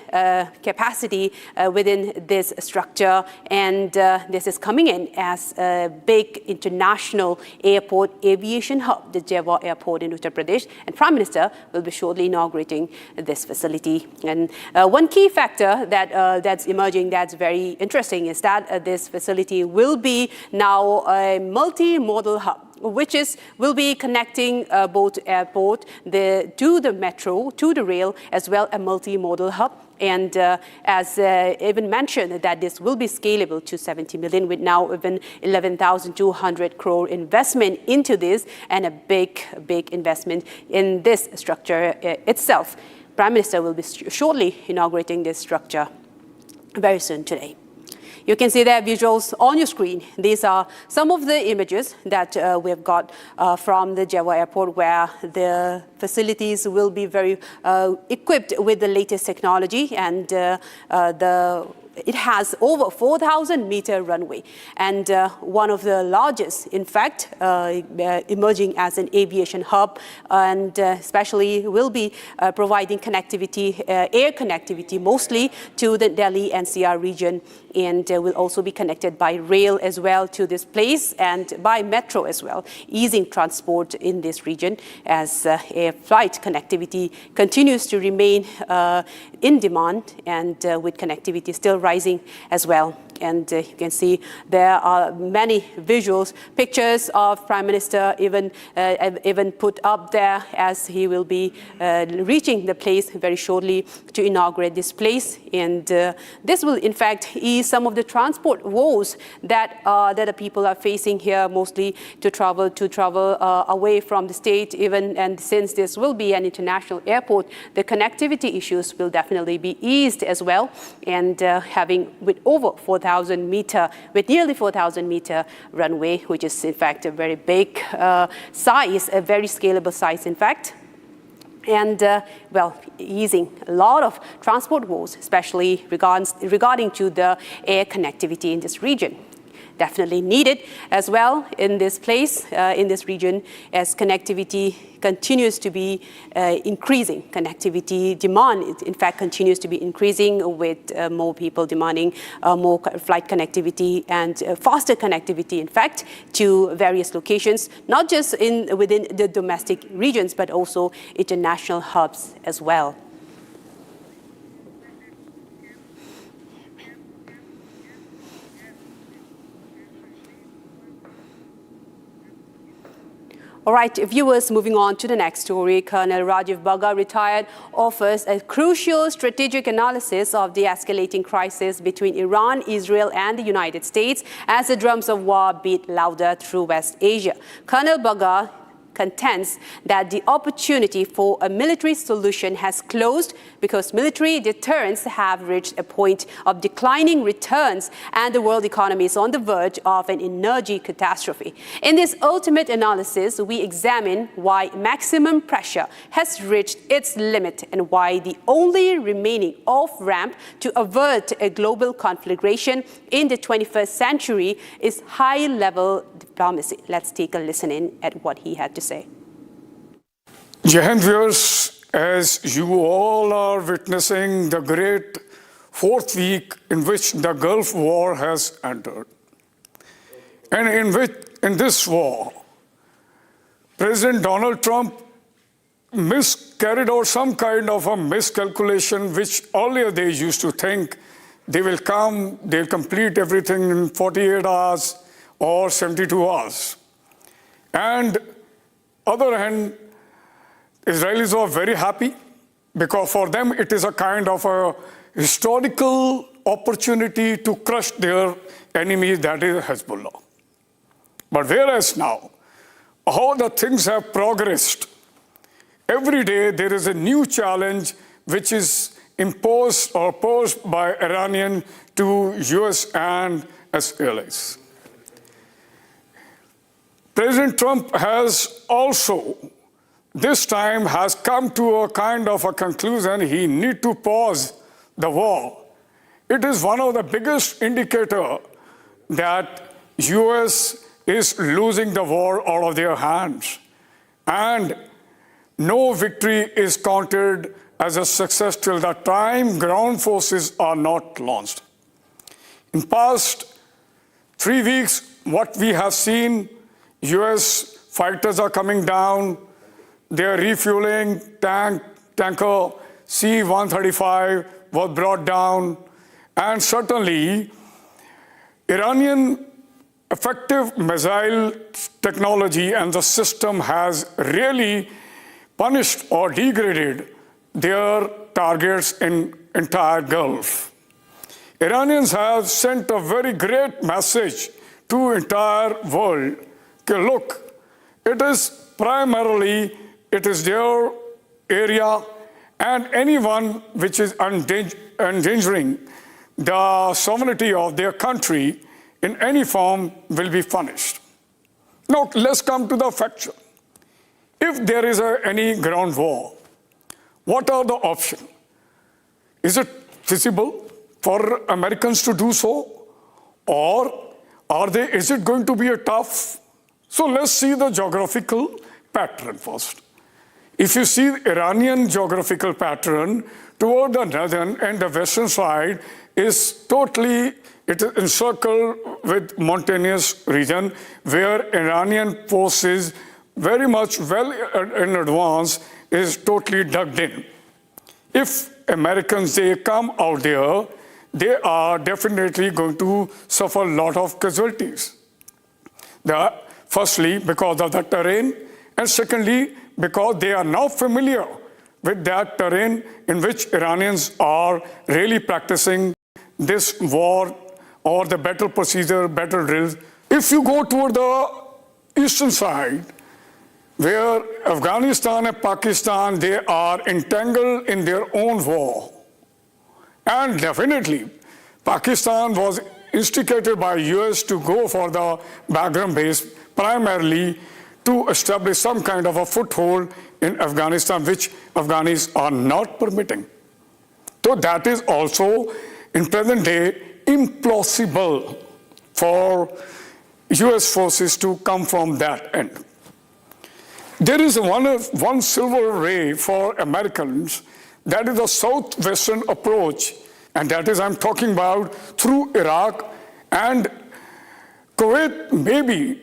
capacity within this structure. And this is coming in as a big international airport aviation hub, the Jewar Airport in Uttar Pradesh. And Prime Minister will be shortly inaugurating this facility. And one key factor that's emerging that's very interesting is that this facility will be now a multimodal hub. will be connecting both airport to the metro, to the rail, as well a multimodal hub. And as even mentioned, that this will be scalable to 70 million, with now even 11,200 crore investment into this, and a big investment in this structure itself. Prime Minister will be shortly inaugurating this structure very soon today. You can see their visuals on your screen. These are some of the images that we have got from the Java airport, where the facilities will be very equipped with the latest technology, and it has over 4,000-meter runway, and one of the largest, in fact, emerging as an aviation hub, and especially will be providing connectivity, air connectivity mostly to the Delhi NCR region, and will also be connected by rail as well to this place, and by metro as well, easing transport in this region as air flight connectivity continues to remain in demand, and with connectivity still rising as well. And you can see there are many visuals, pictures of Prime Minister even put up there, as he will be reaching the place very shortly to inaugurate this place. And this will in fact ease some of the transport woes that the people are facing here, mostly to travel away from the state even. And since this will be an international airport, the connectivity issues will definitely be eased as well. And having with over 4,000-meter, with nearly 4,000-meter runway, which is in fact a very big size, a very scalable size in fact. And, well, easing a lot of transport woes, especially regarding to the air connectivity in this region. Definitely needed as well in this place, in this region, as connectivity continues to be increasing. Connectivity demand, in fact, continues to be increasing, with more people demanding more flight connectivity and faster connectivity, in fact, to various locations, not just within the domestic regions, but also international hubs as well. All right, viewers, moving on to the next story. Colonel Rajiv Bagga, retired, offers a crucial strategic analysis of the escalating crisis between Iran, Israel, and the United States as the drums of war beat louder through West Asia. Colonel Bagga contends that the opportunity for a military solution has closed because military deterrents have reached a point of declining returns, and the world economy is on the verge of an energy catastrophe. In this ultimate analysis, we examine why maximum pressure has reached its limit and why the only remaining off-ramp to avert a global conflagration in the 21st century is high-level diplomacy. Let's take a listen in at what he had to say. GenZ viewers, as you all are witnessing the great fourth week in which the Gulf War has entered, and in this war, President Donald Trump carried out some kind of a miscalculation, which earlier they used to think they'll complete everything in 48 hours or 72 hours. And other hand, Israelis were very happy, because for them it is a kind of a historical opportunity to crush their enemy, that is Hezbollah. But whereas now, how the things have progressed, every day there is a new challenge which is imposed or posed by Iranian to US and its allies. President Trump has also, this time, has come to a kind of a conclusion he needs to pause the war. It is one of the biggest indicators that US is losing the war out of their hands. And no victory is counted as a success till the time ground forces are not launched. In past 3 weeks, what we have seen, US fighters are coming down, they're refueling, tanker C-135 was brought down, and certainly Iranian effective missile technology and the system has really punished or degraded their targets in entire Gulf. Iranians have sent a very great message to entire world. Okay, look, it is primarily, it is their area, and anyone which is endangering the sovereignty of their country in any form will be punished. Now, let's come to the factual. If there is any ground war, what are the options? Is it feasible for Americans to do so? Or is it going to be a tough? So let's see the geographical pattern first. If you see the Iranian geographical pattern, toward the northern and the western side is totally, it is encircled with mountainous region where Iranian forces very much well in advance is totally dug in. If Americans, they come out there, they are definitely going to suffer a lot of casualties. Firstly, because of the terrain, and secondly, because they are now familiar with that terrain in which Iranians are really practicing this war or the battle procedure, battle drills. If you go toward the eastern side, where Afghanistan and Pakistan, they are entangled in their own war. And definitely, Pakistan was instigated by US to go for the Bagram base primarily to establish some kind of a foothold in Afghanistan, which Afghanis are not permitting. So that is also, in present day, impossible for US forces to come from that end. There is one silver ray for Americans, that is the southwestern approach, and that is, I'm talking about through Iraq, and Kuwait maybe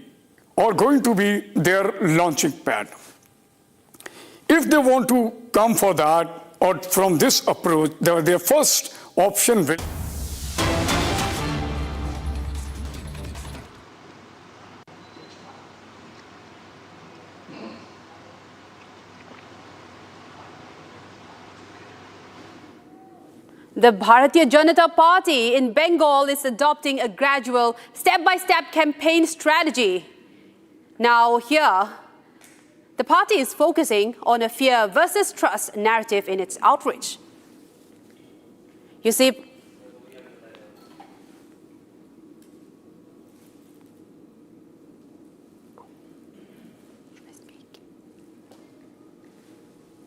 or going to be their launching pad. If they want to come for that or from this approach, their first option will. The Bharatiya Janata Party in Bengal is adopting a gradual, step-by-step campaign strategy. Now here, the party is focusing on a fear versus trust narrative in its outreach. You see,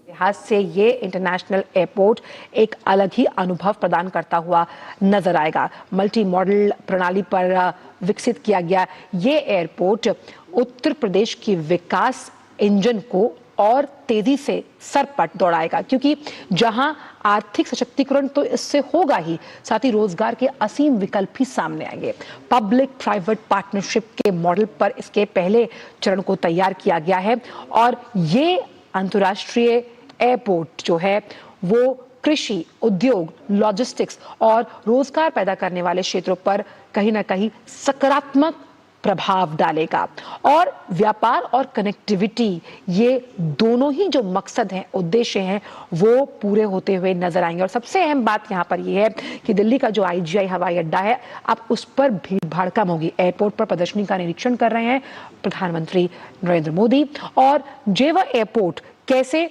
लिहाज से ये international airport एक अलग ही अनुभव प्रदान करता हुआ नजर आएगा। मल्टी मॉडल प्रणाली पर विकसित किया गया ये एयरपोर्ट उत्तर प्रदेश की विकास इंजन को और तेजी से सर पर दौड़ाएगा, क्योंकि जहां आर्थिक सशक्तिकरण तो इससे होगा ही, साथ ही रोजगार के असीम विकल्प भी सामने आएंगे। पब्लिक प्राइवेट पार्टनरशिप के मॉडल पर इसके पहले चरण को तैयार किया गया है और ये अंतर्राष्ट्रीय एयरपोर्ट जो है वो कृषि, उद्योग, लॉजिस्टिक्स और रोजगार पैदा करने वाले क्षेत्रों पर कहीं ना कहीं सकारात्मक प्रभाव डालेगा और व्यापार और कनेक्टिविटी, ये दोनों ही जो मकसद हैं, उद्देश्य हैं, वो पूरे होते हुए नजर आएंगे। और सबसे अहम बात यहाँ पर ये है कि दिल्ली का जो IGI हवाई अड्डा है, अब उस पर भीड़ भाड़ कम होगी। एयरपोर्ट पर प्रदर्शनी का निरीक्षण कर रहे हैं प्रधानमंत्री नरेंद्र मोदी। और जेवर एयरपोर्ट कैसे,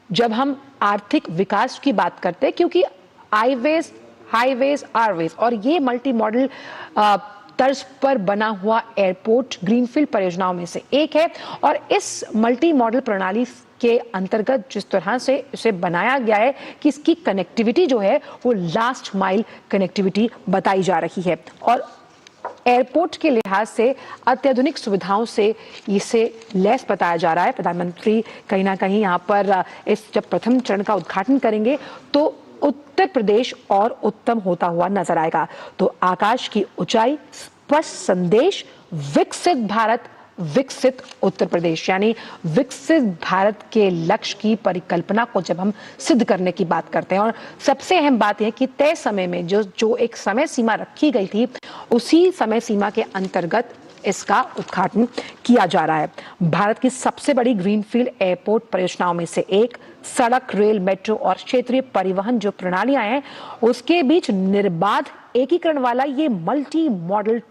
जब हम आर्थिक विकास की बात करते हैं, क्योंकि हाईवेज, आरवेज और ये मल्टी मॉडल तर्ज पर बना हुआ एयरपोर्ट ग्रीनफील्ड परियोजनाओं में से एक है और इस मल्टी मॉडल प्रणाली के अंतर्गत जिस तरह से इसे बनाया गया है कि इसकी कनेक्टिविटी जो है वो लास्ट माइल कनेक्टिविटी बताई जा रही है और एयरपोर्ट के लिहाज से अत्याधुनिक सुविधाओं से इसे लैस बताया जा रहा है। प्रधानमंत्री कहीं ना कहीं यहाँ पर इस जब प्रथम चरण का उद्घाटन करेंगे तो उत्तर प्रदेश और उत्तम होता हुआ नजर आएगा। तो आकाश की ऊंचाई, स्पष्ट संदेश, विकसित भारत, विकसित उत्तर प्रदेश, यानी विकसित भारत के लक्ष्य की परिकल्पना को जब हम सिद्ध करने की बात करते हैं, और सबसे अहम बात यह कि तय समय में जो एक समय सीमा रखी गई थी, उसी समय सीमा के अंतर्गत इसका उद्घाटन किया जा रहा है। भारत की सबसे बड़ी ग्रीनफील्ड एयरपोर्ट परियोजनाओं में से एक, सड़क, रेल, मेट्रो और क्षेत्रीय परिवहन जो प्रणालियां हैं, उसके बीच निर्बाध एकीकरण वाला ये मल्टी मॉडल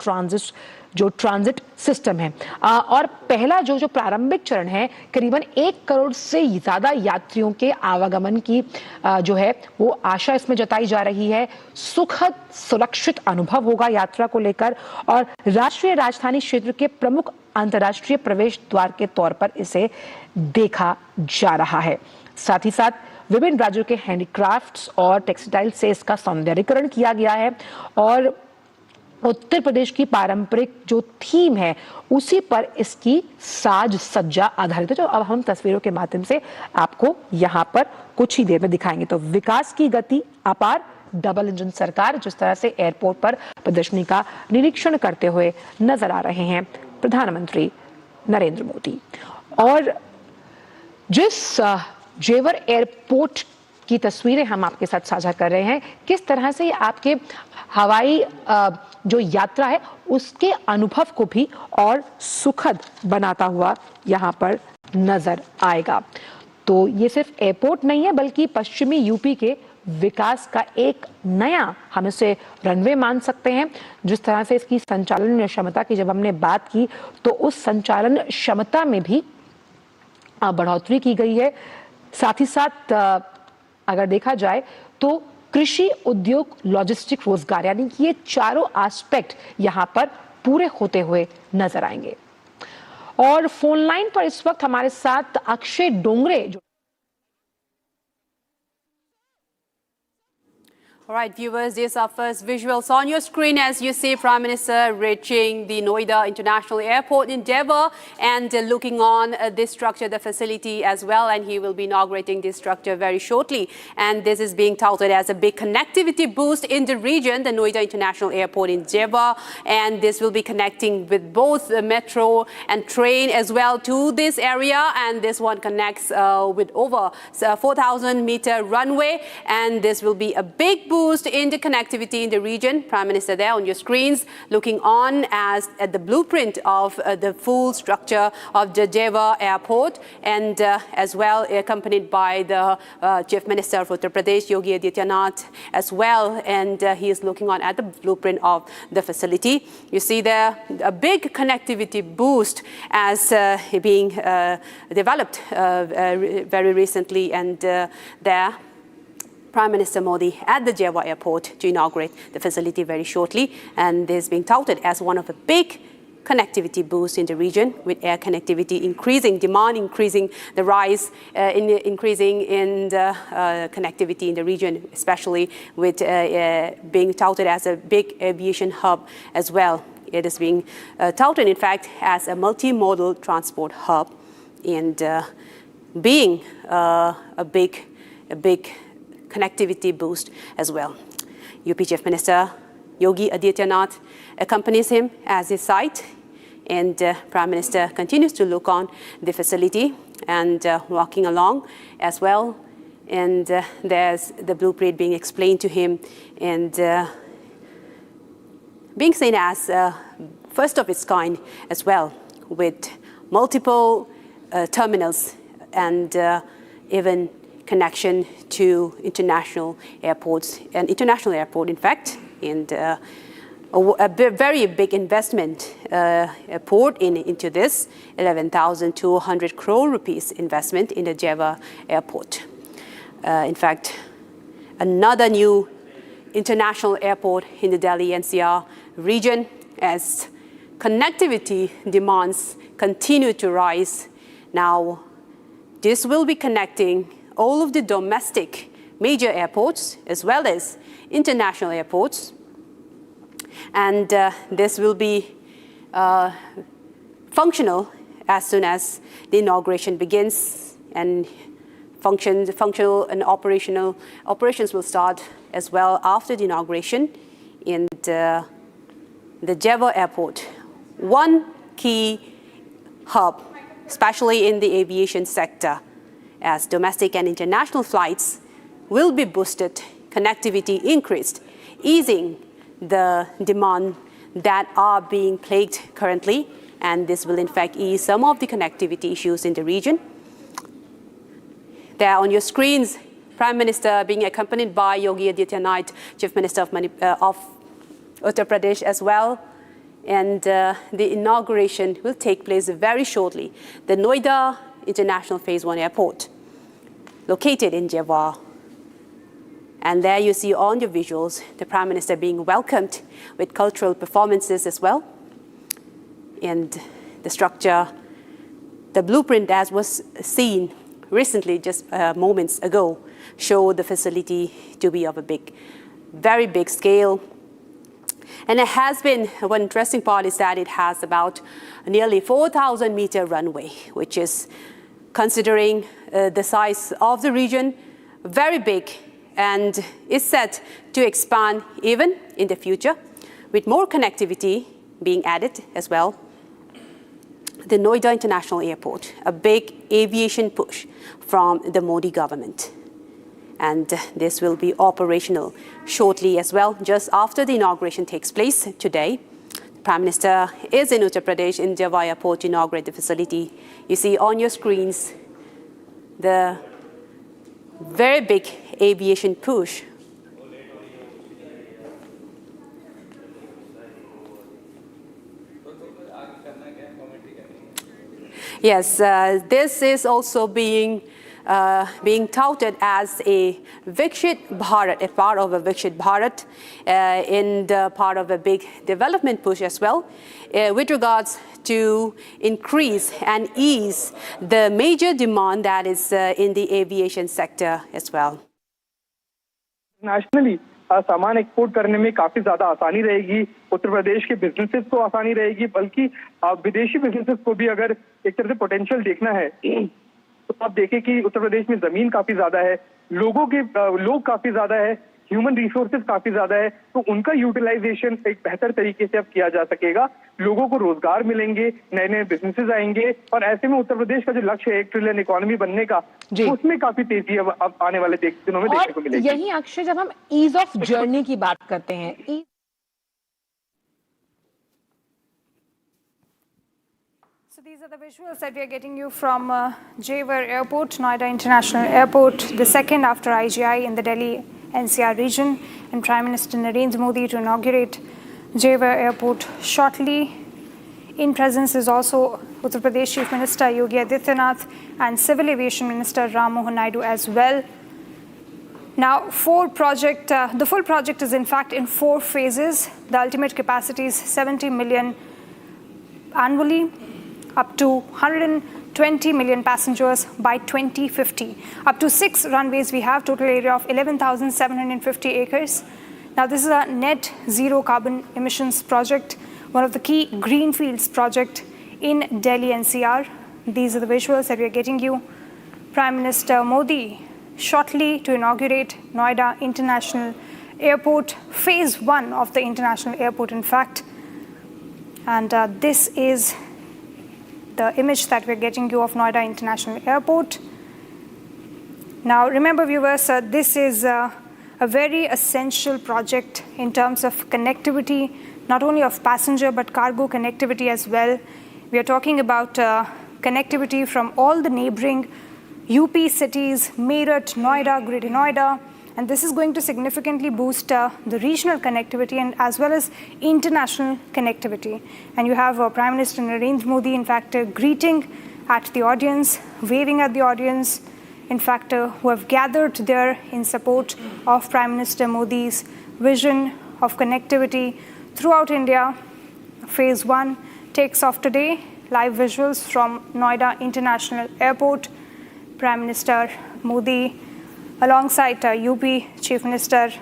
ट्रांजिट सिस्टम है। और पहला जो प्रारंभिक चरण है, करीबन 1 करोड़ से ज्यादा यात्रियों के आवागमन की जो है वो आशा इसमें जताई जा रही है। सुखद सुरक्षित अनुभव होगा यात्रा को लेकर, और राष्ट्रीय राजधानी क्षेत्र के प्रमुख अंतर्राष्ट्रीय प्रवेश द्वार के तौर पर इसे देखा जा रहा है। साथ ही साथ विभिन्न राज्यों के हैंडीक्राफ्ट्स और टेक्सटाइल से इसका सौंदर्यीकरण किया गया है, और उत्तर प्रदेश की पारंपरिक जो थीम है उसी पर इसकी साज सज्जा आधारित है, जो अब हम तस्वीरों के माध्यम से आपको यहाँ पर कुछ ही देर में दिखाएंगे। तो विकास की गति अपार, डबल इंजन सरकार, जिस तरह से एयरपोर्ट पर प्रदर्शनी का निरीक्षण करते हुए नजर आ रहे हैं प्रधानमंत्री नरेंद्र मोदी। और जिस जेवर एयरपोर्ट की तस्वीरें हम आपके साथ साझा कर रहे हैं, किस तरह से आपके हवाई जो यात्रा है उसके अनुभव को भी और सुखद बनाता हुआ यहाँ पर नजर आएगा। तो ये सिर्फ एयरपोर्ट नहीं है, बल्कि पश्चिमी यूपी के विकास का एक नया, हम इसे रनवे मान सकते हैं। जिस तरह से इसकी संचालन क्षमता की जब हमने बात की, तो उस संचालन क्षमता में भी बढ़ोतरी की गई है। साथ ही साथ अगर देखा जाए तो कृषि, उद्योग, लॉजिस्टिक, रोजगार, यानी कि ये चारों एस्पेक्ट यहां पर पूरे होते हुए नजर आएंगे। और फोन लाइन पर इस वक्त हमारे साथ अक्षय डोंगरे जो All right, viewers, these are first visuals on your screen as you see Prime Minister reaching the Noida International Airport in Devon and looking on this structure, the facility as well, and he will be inaugurating this structure very shortly. And this is being touted as a big connectivity boost in the region, the Noida International Airport in Devon, and this will be connecting with both the metro and train as well to this area, and this one connects with over 4,000-meter runway, and this will be a big boost in the connectivity in the region. Prime Minister there on your screens looking on at the blueprint of the full structure of the Jeva Airport, and as well accompanied by the Chief Minister of Uttar Pradesh, Yogi Adityanath as well, and he is looking on at the blueprint of the facility. You see there a big connectivity boost as being developed very recently, and there Prime Minister Modi at the Jeva Airport to inaugurate the facility very shortly, and this is being touted as one of the big connectivity boosts in the region, with air connectivity increasing, demand increasing, the rise increasing in the connectivity in the region, especially with being touted as a big aviation hub as well. It is being touted, in fact, as a multimodal transport hub, and being a big connectivity boost as well. UP Chief Minister Yogi Adityanath accompanies him as his site, and Prime Minister continues to look on the facility and walking along as well. And there's the blueprint being explained to him, and being seen as first of its kind as well, with multiple terminals and even connection to international airports, an international airport in fact, and a very big investment poured into this, 11,200 crore rupees investment in the Jeva Airport. In fact, another new international airport in the Delhi NCR region, as connectivity demands continue to rise. Now, this will be connecting all of the domestic major airports as well as international airports, and this will be functional as soon as the inauguration begins, and functional and operations will start as well after the inauguration. In the Jeva Airport, one key hub, especially in the aviation sector, as domestic and international flights will be boosted, connectivity increased, easing the demand that are being plagued currently, and this will in fact ease some of the connectivity issues in the region. There on your screens, Prime Minister being accompanied by Yogi Adityanath, Chief Minister of Uttar Pradesh as well. And the inauguration will take place very shortly. The Noida International Phase 1 Airport, located in Jewar. And there you see on your visuals the Prime Minister being welcomed with cultural performances as well. And the structure, the blueprint as was seen recently, just moments ago, show the facility to be of a very big scale. And it has been, one interesting part is that it has about nearly 4,000-meter runway, which is, considering the size of the region, very big, and is set to expand even in the future, with more connectivity being added as well. The Noida International Airport, a big aviation push from the Modi government. And this will be operational shortly as well, just after the inauguration takes place today. The Prime Minister is in Uttar Pradesh in Jewar Airport to inaugurate the facility. You see on your screens the very big aviation push. Yes, this is also being touted as a Viksit Bharat, a part of a Viksit Bharat, in the part of a big development push as well, with regards to increase and ease the major demand that is in the aviation sector as well. Nationally सामान export करने में काफी ज्यादा आसानी रहेगी, उत्तर प्रदेश के businesses को आसानी रहेगी, बल्कि विदेशी बिजनेसेस को भी अगर एक तरह से पोटेंशियल देखना है तो आप देखें कि उत्तर प्रदेश में जमीन काफी ज्यादा है, लोग काफी ज्यादा है, ह्यूमन रिसोर्सेज काफी ज्यादा है, तो उनका यूटिलाइजेशन एक बेहतर तरीके से अब किया जा सकेगा, लोगों को रोजगार मिलेंगे, नए नए बिजनेसेस आएंगे, और ऐसे में उत्तर प्रदेश का जो लक्ष्य है 1 ट्रिलियन इकोनॉमी बनने का, उसमें काफी तेजी अब आने वाले दिनों में देखने को मिलेगी। यही अक्षय, जब हम ईज ऑफ जर्नी की बात करते हैं, So these are the visuals that we are getting you from Jewar Airport, Noida International Airport, the second after IGI in the Delhi NCR region, and Prime Minister Narendra Modi to inaugurate Jewar Airport shortly. In presence is also Uttar Pradesh Chief Minister Yogi Adityanath and Civil Aviation Minister Ram Mohan Naidu as well. Now, the full project is in fact in 4 phases. The ultimate capacity is 70 million annually, up to 120 million passengers by 2050. Up to 6 runways we have, total area of 11,750 acres. Now this is a net zero carbon emissions project, one of the key greenfields project in Delhi NCR. These are the visuals that we are getting you. Prime Minister Modi shortly to inaugurate Noida International Airport, phase 1 of the international airport in fact. And this is the image that we're getting you of Noida International Airport. Now remember viewers, this is a very essential project in terms of connectivity, not only of passenger but cargo connectivity as well. We are talking about connectivity from all the neighboring UP cities, Meerut, Noida, Greater Noida, and this is going to significantly boost the regional connectivity and as well as international connectivity. And you have Prime Minister Narendra Modi, in fact, greeting at the audience, waving at the audience, in fact, who have gathered there in support of Prime Minister Modi's vision of connectivity throughout India. Phase 1 takes off today. Live visuals from Noida International Airport. Prime Minister Modi alongside UP Chief Minister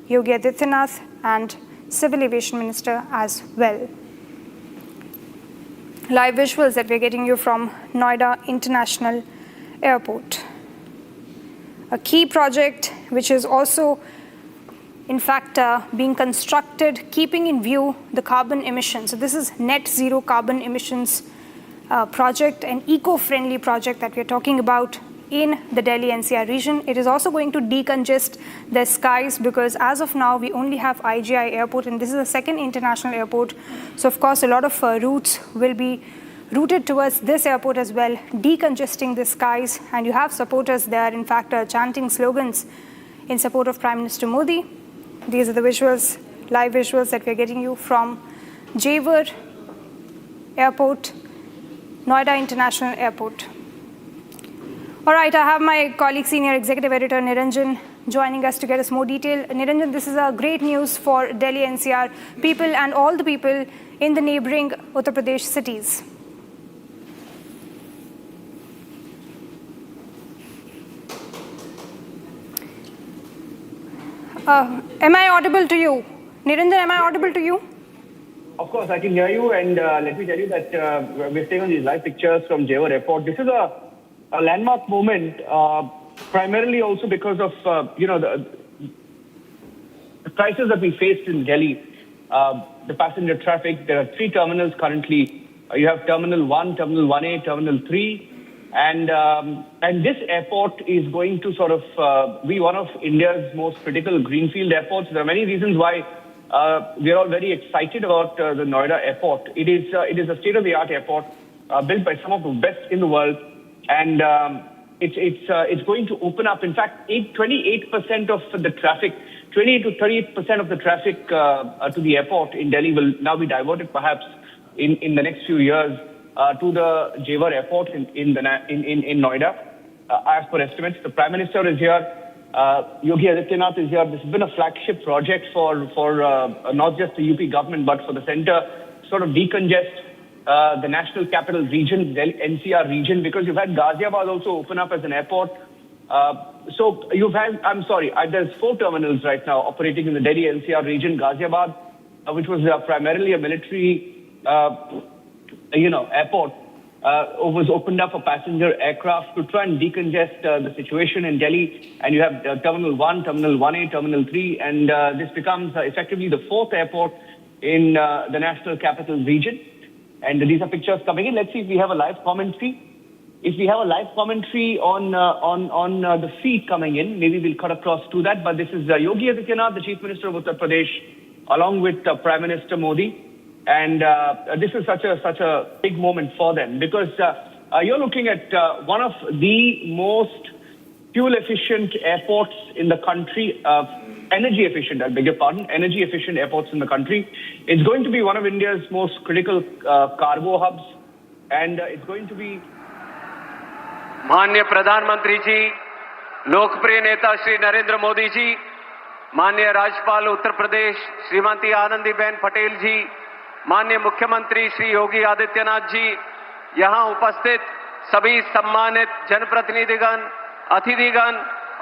Yogi Adityanath and Civil Aviation Minister as well. Live visuals that we're getting you from Noida International Airport. A key project which is also in fact being constructed keeping in view the carbon emissions. So this is net zero carbon emissions project, an eco-friendly project that we're talking about in the Delhi NCR region. It is also going to decongest the skies because as of now, we only have IGI airport and this is the second international airport. So of course, a lot of routes will be routed towards this airport as well, decongesting the skies. And you have supporters there, in fact, chanting slogans in support of Prime Minister Modi. These are the visuals, live visuals that we're getting you from Jewar Airport, Noida International Airport. All right, I have my colleague, Senior Executive Editor Niranjan, joining us to get us more detail. Niranjan, this is a great news for Delhi NCR people and all the people in the neighboring Uttar Pradesh cities. Am I audible to you? Niranjan, am I audible to you? Of course, I can hear you, and let me tell you that we're staying on these live pictures from Jewar Airport. This is a landmark moment, primarily also because of the crisis that we faced in Delhi. The passenger traffic. There are 3 terminals currently. You have Terminal 1, Terminal 1A, Terminal 3, and this airport is going to sort of be one of India's most critical greenfield airports. There are many reasons why we are all very excited about the Noida Airport. It is a state-of-the-art airport built by some of the best in the world, and it's going to open up. In fact, 28% of the traffic, 28 to 38% of the traffic to the airport in Delhi will now be diverted, perhaps in the next few years, to the Jewar Airport in Noida. As per estimates, the Prime Minister is here. Yogi Adityanath is here. This has been a flagship project for not just the UP government, but for the centre, sort of decongest the National Capital Region, the NCR region, because you've had Ghaziabad also open up as an airport. So you've had, there's 4 terminals right now operating in the Delhi NCR region. Ghaziabad, which was primarily a military, airport, was opened up for passenger aircraft to try and decongest the situation in Delhi. And you have Terminal 1, Terminal 1A, Terminal 3, and this becomes effectively the 4th airport in the National Capital Region. And these are pictures coming in. Let's see if we have a live commentary. If we have a live commentary on the feed coming in, maybe we'll cut across to that. But this is Yogi Adityanath, the Chief Minister of Uttar Pradesh, along with Prime Minister Modi. And this is such a big moment for them because you're looking at one of the most fuel-efficient airports in the country, energy-efficient airports in the country. It's going to be one of India's most critical cargo hubs, and it's going to be... माननीय प्रधानमंत्री जी, लोकप्रिय नेता श्री नरेंद्र मोदी जी, माननीय राज्यपाल उत्तर प्रदेश श्रीमती आनंदीबेन पटेल जी, माननीय मुख्यमंत्री श्री योगी आदित्यनाथ जी, यहां उपस्थित सभी सम्मानित जनप्रतिनिधिगण, अतिथिगण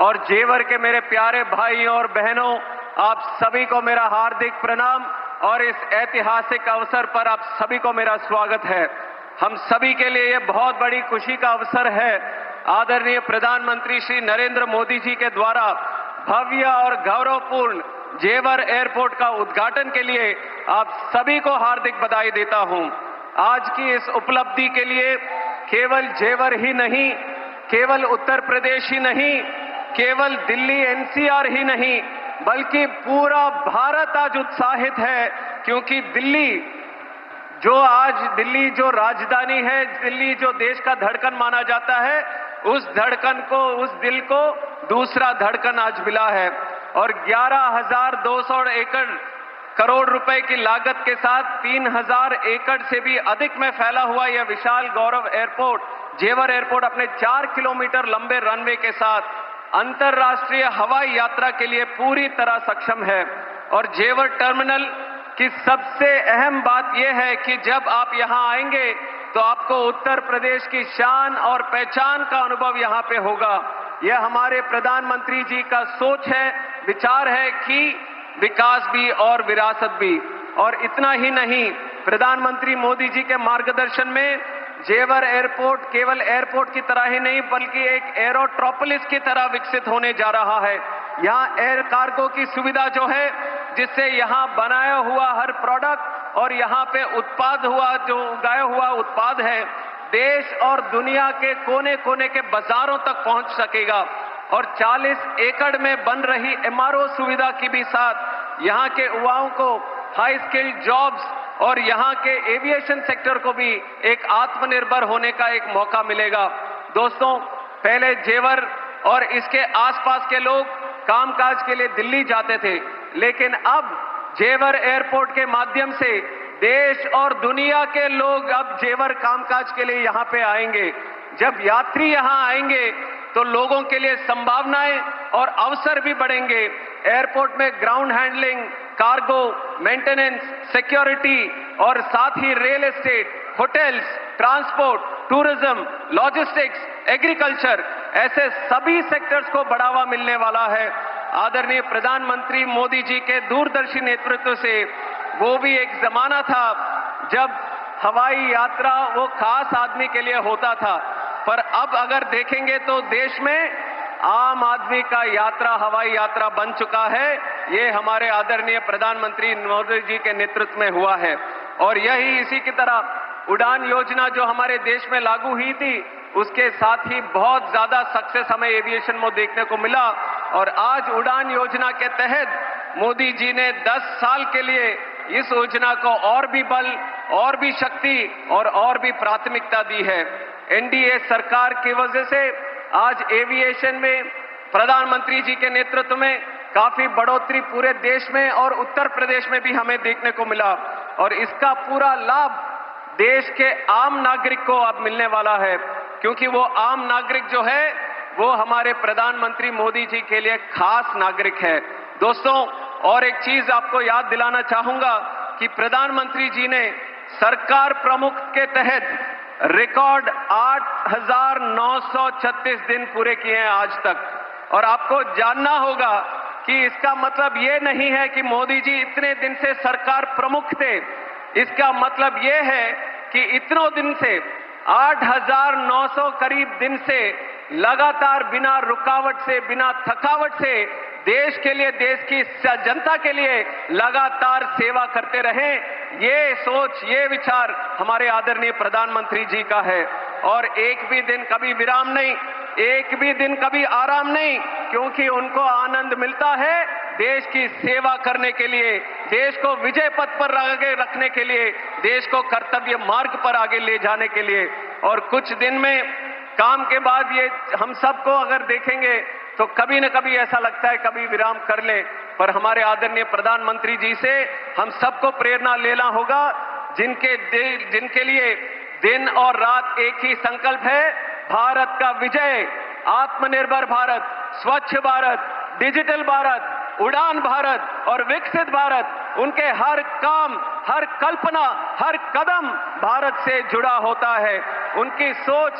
और जेवर के मेरे प्यारे भाइयों और बहनों, आप सभी को मेरा हार्दिक प्रणाम और इस ऐतिहासिक अवसर पर आप सभी को मेरा स्वागत है। हम सभी के लिए ये बहुत बड़ी खुशी का अवसर है। आदरणीय प्रधानमंत्री श्री नरेंद्र मोदी जी के द्वारा भव्य और गौरवपूर्ण जेवर एयरपोर्ट का उद्घाटन के लिए आप सभी को हार्दिक बधाई देता हूं। आज की इस उपलब्धि के लिए केवल जेवर ही नहीं, केवल उत्तर प्रदेश ही नहीं, केवल दिल्ली एनसीआर ही नहीं, बल्कि पूरा भारत आज उत्साहित है, क्योंकि दिल्ली जो राजधानी है, दिल्ली जो देश का धड़कन माना जाता है, उस धड़कन को, उस दिल को दूसरा धड़कन आज मिला है। और 11,200 करोड़ रुपए की लागत के साथ 3,000 एकड़ से भी अधिक में फैला हुआ यह विशाल गौरव एयरपोर्ट, जेवर एयरपोर्ट, अपने 4 किलोमीटर लंबे रनवे के साथ अंतरराष्ट्रीय हवाई यात्रा के लिए पूरी तरह सक्षम है। और जेवर टर्मिनल की सबसे अहम बात यह है कि जब आप यहां आएंगे तो आपको उत्तर प्रदेश की शान और पहचान का अनुभव यहां पे होगा। यह हमारे प्रधानमंत्री जी का सोच है, विचार है कि विकास भी और विरासत भी। और इतना ही नहीं, प्रधानमंत्री मोदी जी के मार्गदर्शन में जेवर एयरपोर्ट केवल एयरपोर्ट की तरह ही नहीं, बल्कि एक एरोट्रोपोलिस की तरह विकसित होने जा रहा है। यहाँ एयर कार्गो की सुविधा जो है, जिससे यहाँ बनाया हुआ हर प्रोडक्ट और यहाँ पे उत्पाद हुआ, जो उगाया हुआ उत्पाद है, देश और दुनिया के कोने कोने के बाजारों तक पहुंच सकेगा। और 40 एकड़ में बन रही MRO सुविधा की भी साथ यहाँ के युवाओं को हाई स्किल्ड जॉब्स और यहाँ के एविएशन सेक्टर को भी एक आत्मनिर्भर होने का एक मौका मिलेगा। दोस्तों, पहले जेवर और इसके आसपास के लोग कामकाज के लिए दिल्ली जाते थे, लेकिन अब जेवर एयरपोर्ट के माध्यम से देश और दुनिया के लोग अब जेवर कामकाज के लिए यहाँ पे आएंगे। जब यात्री यहाँ आएंगे तो लोगों के लिए संभावनाएं और अवसर भी बढ़ेंगे। एयरपोर्ट में ground handling, cargo, maintenance, security और साथ ही real estate, hotels, transport, tourism, logistics, agriculture, ऐसे सभी सेक्टर्स को बढ़ावा मिलने वाला है। आदरणीय प्रधानमंत्री मोदी जी के दूरदर्शी नेतृत्व से वो भी एक जमाना था जब हवाई यात्रा वो खास आदमी के लिए होता था, पर अब अगर देखेंगे तो देश में आम आदमी का यात्रा हवाई यात्रा बन चुका है। ये हमारे आदरणीय प्रधानमंत्री मोदी जी के नेतृत्व में हुआ है। और यही इसी की तरह उड़ान योजना जो हमारे देश में लागू हुई थी, उसके साथ ही बहुत ज्यादा सक्सेस हमें एविएशन में देखने को मिला। और आज उड़ान योजना के तहत मोदी जी ने 10 साल के लिए इस योजना को और भी बल, और भी शक्ति और भी प्राथमिकता दी है। एनडीए सरकार की वजह से आज एविएशन में प्रधानमंत्री जी के नेतृत्व में काफी बढ़ोतरी पूरे देश में और उत्तर प्रदेश में भी हमें देखने को मिला। और इसका पूरा लाभ देश के आम नागरिक को अब मिलने वाला है, क्योंकि वो आम नागरिक जो है वो हमारे प्रधानमंत्री मोदी जी के लिए खास नागरिक है। दोस्तों, और एक चीज आपको याद दिलाना चाहूंगा कि प्रधानमंत्री जी ने सरकार प्रमुख के तहत रिकॉर्ड 8,936 दिन पूरे किए हैं आज तक। और आपको जानना होगा कि इसका मतलब ये नहीं है कि मोदी जी इतने दिन से सरकार प्रमुख थे। इसका मतलब ये है कि इतनों दिन से 8,900 करीब दिन से लगातार बिना रुकावट से, बिना थकावट से देश के लिए, देश की जनता के लिए लगातार सेवा करते रहे। ये सोच, ये विचार हमारे आदरणीय प्रधानमंत्री जी का है। और एक भी दिन कभी विराम नहीं, एक भी दिन कभी आराम नहीं, क्योंकि उनको आनंद मिलता है देश की सेवा करने के लिए, देश को विजय पथ पर आगे रखने के लिए, देश को कर्तव्य मार्ग पर आगे ले जाने के लिए। और कुछ दिन में काम के बाद ये हम सबको अगर देखेंगे तो कभी न कभी ऐसा लगता है कभी विराम कर ले, पर हमारे आदरणीय प्रधानमंत्री जी से हम सबको प्रेरणा लेना होगा, जिनके लिए दिन और रात एक ही संकल्प है, भारत का विजय, आत्मनिर्भर भारत, स्वच्छ भारत, डिजिटल भारत, उड़ान भारत और विकसित भारत। उनके हर काम, हर कल्पना, हर कदम भारत से जुड़ा होता है। उनकी सोच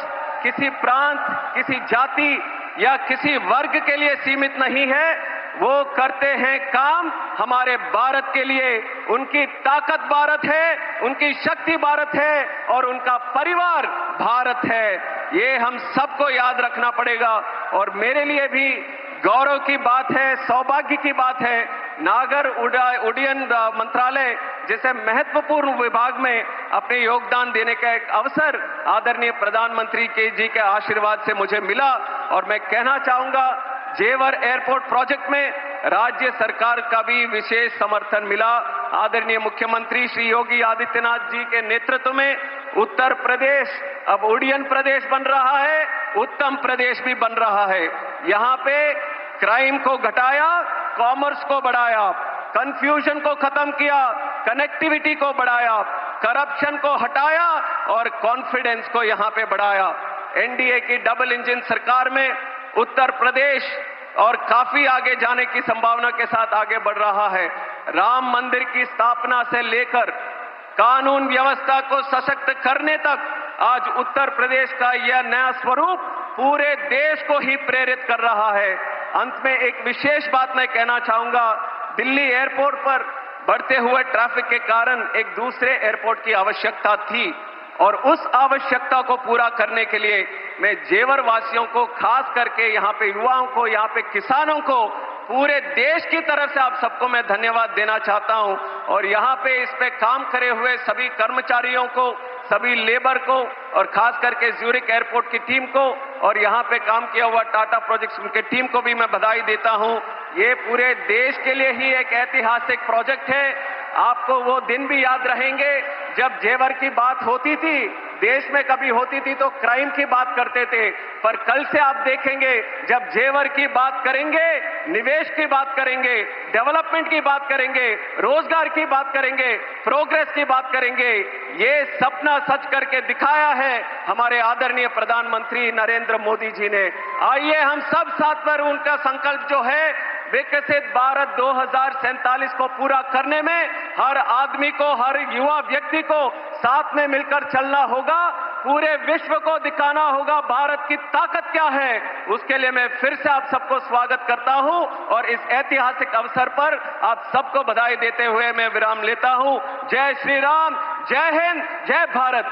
किसी प्रांत, किसी जाति या किसी वर्ग के लिए सीमित नहीं है। वो करते हैं काम हमारे भारत के लिए। उनकी ताकत भारत है, उनकी शक्ति भारत है और उनका परिवार भारत है। ये हम सबको याद रखना पड़ेगा। और मेरे लिए भी गौरव की बात है, सौभाग्य की बात है, नागर उड्डयन मंत्रालय जैसे महत्वपूर्ण विभाग में अपने योगदान देने का एक अवसर आदरणीय प्रधानमंत्री जी के आशीर्वाद से मुझे मिला। और मैं कहना चाहूंगा, जेवर एयरपोर्ट प्रोजेक्ट में राज्य सरकार का भी विशेष समर्थन मिला। आदरणीय मुख्यमंत्री श्री योगी आदित्यनाथ जी के नेतृत्व में उत्तर प्रदेश अब उड्डयन प्रदेश बन रहा है, उत्तम प्रदेश भी बन रहा है। यहाँ पे क्राइम को घटाया, कॉमर्स को बढ़ाया, कंफ्यूजन को खत्म किया, कनेक्टिविटी को बढ़ाया, करप्शन को हटाया और कॉन्फिडेंस को यहाँ पे बढ़ाया। एनडीए की डबल इंजन सरकार में उत्तर प्रदेश और काफी आगे जाने की संभावना के साथ आगे बढ़ रहा है। राम मंदिर की स्थापना से लेकर कानून व्यवस्था को सशक्त करने तक आज उत्तर प्रदेश का यह नया स्वरूप पूरे देश को ही प्रेरित कर रहा है। अंत में एक विशेष बात मैं कहना चाहूंगा, दिल्ली एयरपोर्ट पर बढ़ते हुए ट्रैफिक के कारण एक दूसरे एयरपोर्ट की आवश्यकता थी और उस आवश्यकता को पूरा करने के लिए मैं जेवर वासियों को, खास करके यहाँ पे युवाओं को, यहाँ पे किसानों को पूरे देश की तरफ से आप सबको मैं धन्यवाद देना चाहता हूं और यहाँ पे इस पे काम करे हुए सभी कर्मचारियों को, सभी लेबर को और खास करके ज्यूरिक एयरपोर्ट की टीम को और यहाँ पे काम किया हुआ टाटा प्रोजेक्ट्स उनके टीम को भी मैं बधाई देता हूं। ये पूरे देश के लिए ही एक ऐतिहासिक प्रोजेक्ट है। आपको वो दिन भी याद रहेंगे जब जेवर की बात होती थी, देश में कभी होती थी तो क्राइम की बात करते थे, पर कल से आप देखेंगे जब जेवर की बात करेंगे, निवेश की बात करेंगे, डेवलपमेंट की बात करेंगे, रोजगार की बात करेंगे, प्रोग्रेस की बात करेंगे। ये सपना सच करके दिखाया है हमारे आदरणीय प्रधानमंत्री नरेंद्र मोदी जी ने। आइए हम सब साथ पर उनका संकल्प जो है विकसित भारत 2047 को पूरा करने में हर आदमी को, हर युवा व्यक्ति को साथ में मिलकर चलना होगा। पूरे विश्व को दिखाना होगा भारत की ताकत क्या है। उसके लिए मैं फिर से आप सबको स्वागत करता हूं और इस ऐतिहासिक अवसर पर आप सबको बधाई देते हुए मैं विराम लेता हूं। जय श्री राम, जय हिंद, जय भारत।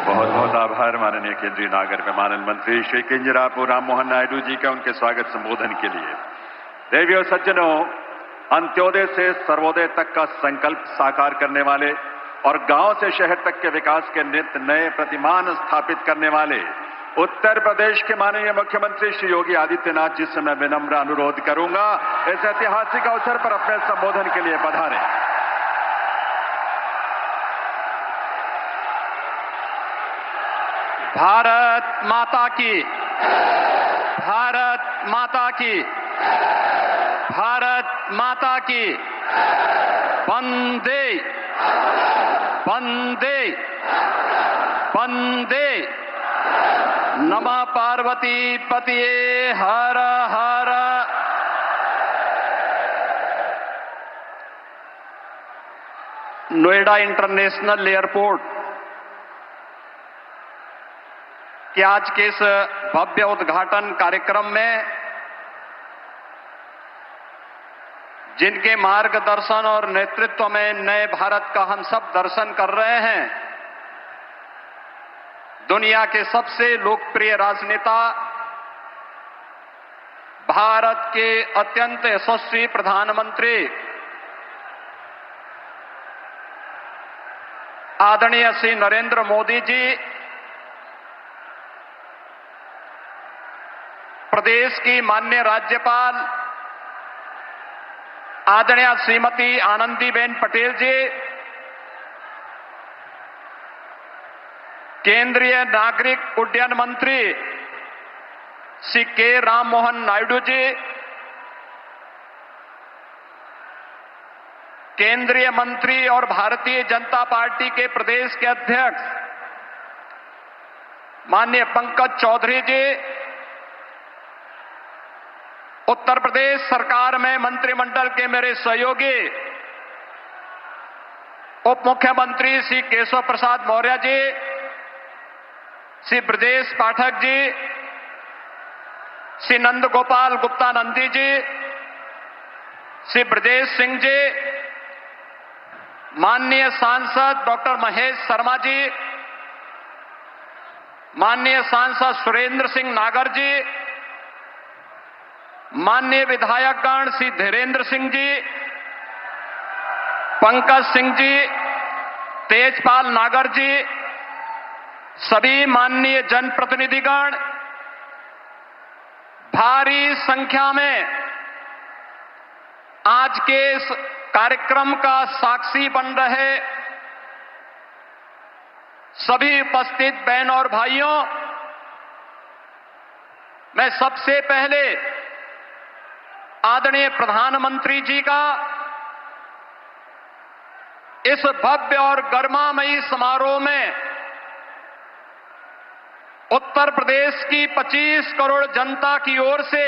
बहुत बहुत आभार माननीय केंद्रीय नागर विमानन मंत्री श्री किंजरापू राम मोहन नायडू जी का उनके स्वागत संबोधन के लिए। देवियों सज्जनों, अंत्योदय से सर्वोदय तक का संकल्प साकार करने वाले और गांव से शहर तक के विकास के नित नए प्रतिमान स्थापित करने वाले उत्तर प्रदेश के माननीय मुख्यमंत्री श्री योगी आदित्यनाथ जी से मैं विनम्र अनुरोध करूंगा इस ऐतिहासिक अवसर पर अपने संबोधन के लिए पधारें। भारत माता की, भारत माता की, भारत माता की, वंदे वंदे वंदे। नमः पार्वती पतिये हर हर। नोएडा इंटरनेशनल एयरपोर्ट कि आज के इस भव्य उद्घाटन कार्यक्रम में जिनके मार्गदर्शन और नेतृत्व में नए भारत का हम सब दर्शन कर रहे हैं, दुनिया के सबसे लोकप्रिय राजनेता, भारत के अत्यंत यशस्वी प्रधानमंत्री आदरणीय श्री नरेंद्र मोदी जी, प्रदेश की माननीय राज्यपाल आदरणीय श्रीमती आनंदीबेन पटेल जी, केंद्रीय नागरिक उड्डयन मंत्री श्री के राम मोहन नायडू जी, केंद्रीय मंत्री और भारतीय जनता पार्टी के प्रदेश के अध्यक्ष माननीय पंकज चौधरी जी, उत्तर प्रदेश सरकार में मंत्रिमंडल के मेरे सहयोगी उप मुख्यमंत्री श्री केशव प्रसाद मौर्य जी, श्री ब्रजेश पाठक जी, श्री नंद गोपाल गुप्ता नंदी जी, श्री ब्रजेश सिंह जी, माननीय सांसद डॉक्टर महेश शर्मा जी, माननीय सांसद सुरेंद्र सिंह नागर जी, माननीय विधायकगण श्री धीरेन्द्र सिंह जी, पंकज सिंह जी, तेजपाल नागर जी, सभी माननीय जनप्रतिनिधिगण, भारी संख्या में आज के इस कार्यक्रम का साक्षी बन रहे सभी उपस्थित बहन और भाइयों, मैं सबसे पहले आदरणीय प्रधानमंत्री जी का इस भव्य और गरिमामयी समारोह में उत्तर प्रदेश की 25 करोड़ जनता की ओर से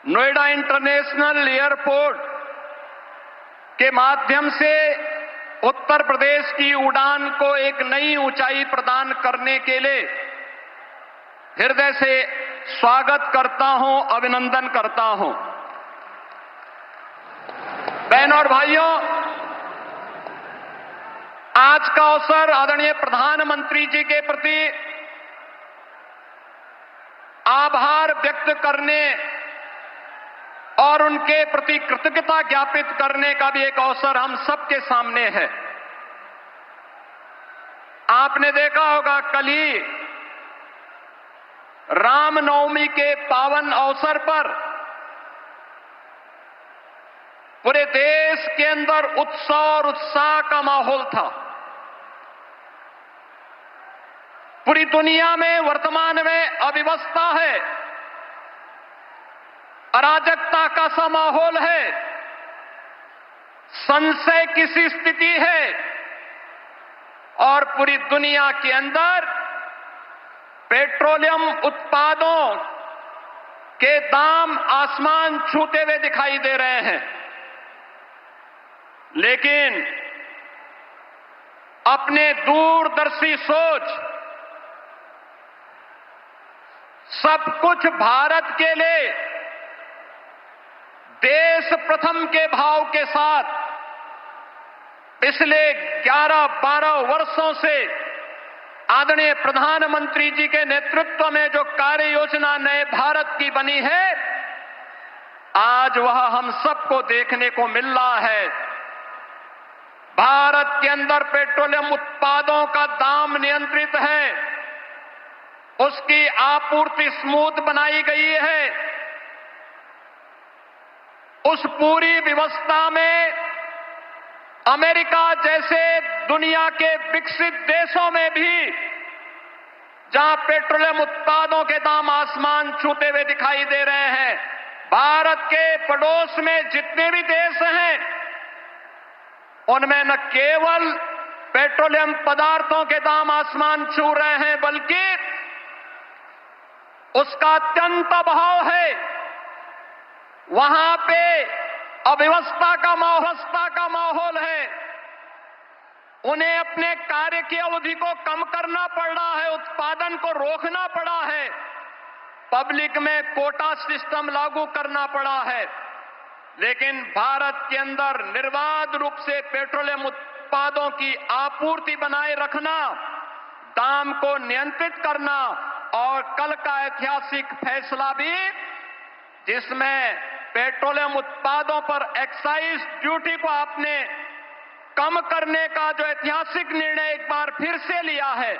नोएडा इंटरनेशनल एयरपोर्ट के माध्यम से उत्तर प्रदेश की उड़ान को एक नई ऊंचाई प्रदान करने के लिए हृदय से स्वागत करता हूं, अभिनंदन करता हूं। बहनों और भाइयों, आज का अवसर आदरणीय प्रधानमंत्री जी के प्रति आभार व्यक्त करने और उनके प्रति कृतज्ञता ज्ञापित करने का भी एक अवसर हम सबके सामने है। आपने देखा होगा कल ही रामनवमी के पावन अवसर पर पूरे देश के अंदर उत्सव और उत्साह का माहौल था। पूरी दुनिया में वर्तमान में अव्यवस्था है, अराजकता का सा माहौल है, संशय की सी स्थिति है और पूरी दुनिया के अंदर पेट्रोलियम उत्पादों के दाम आसमान छूते हुए दिखाई दे रहे हैं। लेकिन अपने दूरदर्शी सोच, सब कुछ भारत के लिए देश प्रथम के भाव के साथ पिछले 11-12 वर्षों से आदरणीय प्रधानमंत्री जी के नेतृत्व में जो कार्य योजना नए भारत की बनी है, आज वह हम सबको देखने को मिल रहा है। भारत के अंदर पेट्रोलियम उत्पादों का दाम नियंत्रित है, उसकी आपूर्ति स्मूथ बनाई गई है। उस पूरी व्यवस्था में अमेरिका जैसे दुनिया के विकसित देशों में भी जहां पेट्रोलियम उत्पादों के दाम आसमान छूते हुए दिखाई दे रहे हैं, भारत के पड़ोस में जितने भी देश हैं उनमें न केवल पेट्रोलियम पदार्थों के दाम आसमान छू रहे हैं बल्कि उसका अत्यंत अभाव है। वहां पे अव्यवस्था का माहौल है। उन्हें अपने कार्य की अवधि को कम करना पड़ रहा है, उत्पादन को रोकना पड़ा है, पब्लिक में कोटा सिस्टम लागू करना पड़ा है। लेकिन भारत के अंदर निर्बाध रूप से पेट्रोलियम उत्पादों की आपूर्ति बनाए रखना, दाम को नियंत्रित करना और कल का ऐतिहासिक फैसला भी जिसमें पेट्रोलियम उत्पादों पर एक्साइज ड्यूटी को आपने कम करने का जो ऐतिहासिक निर्णय एक बार फिर से लिया है,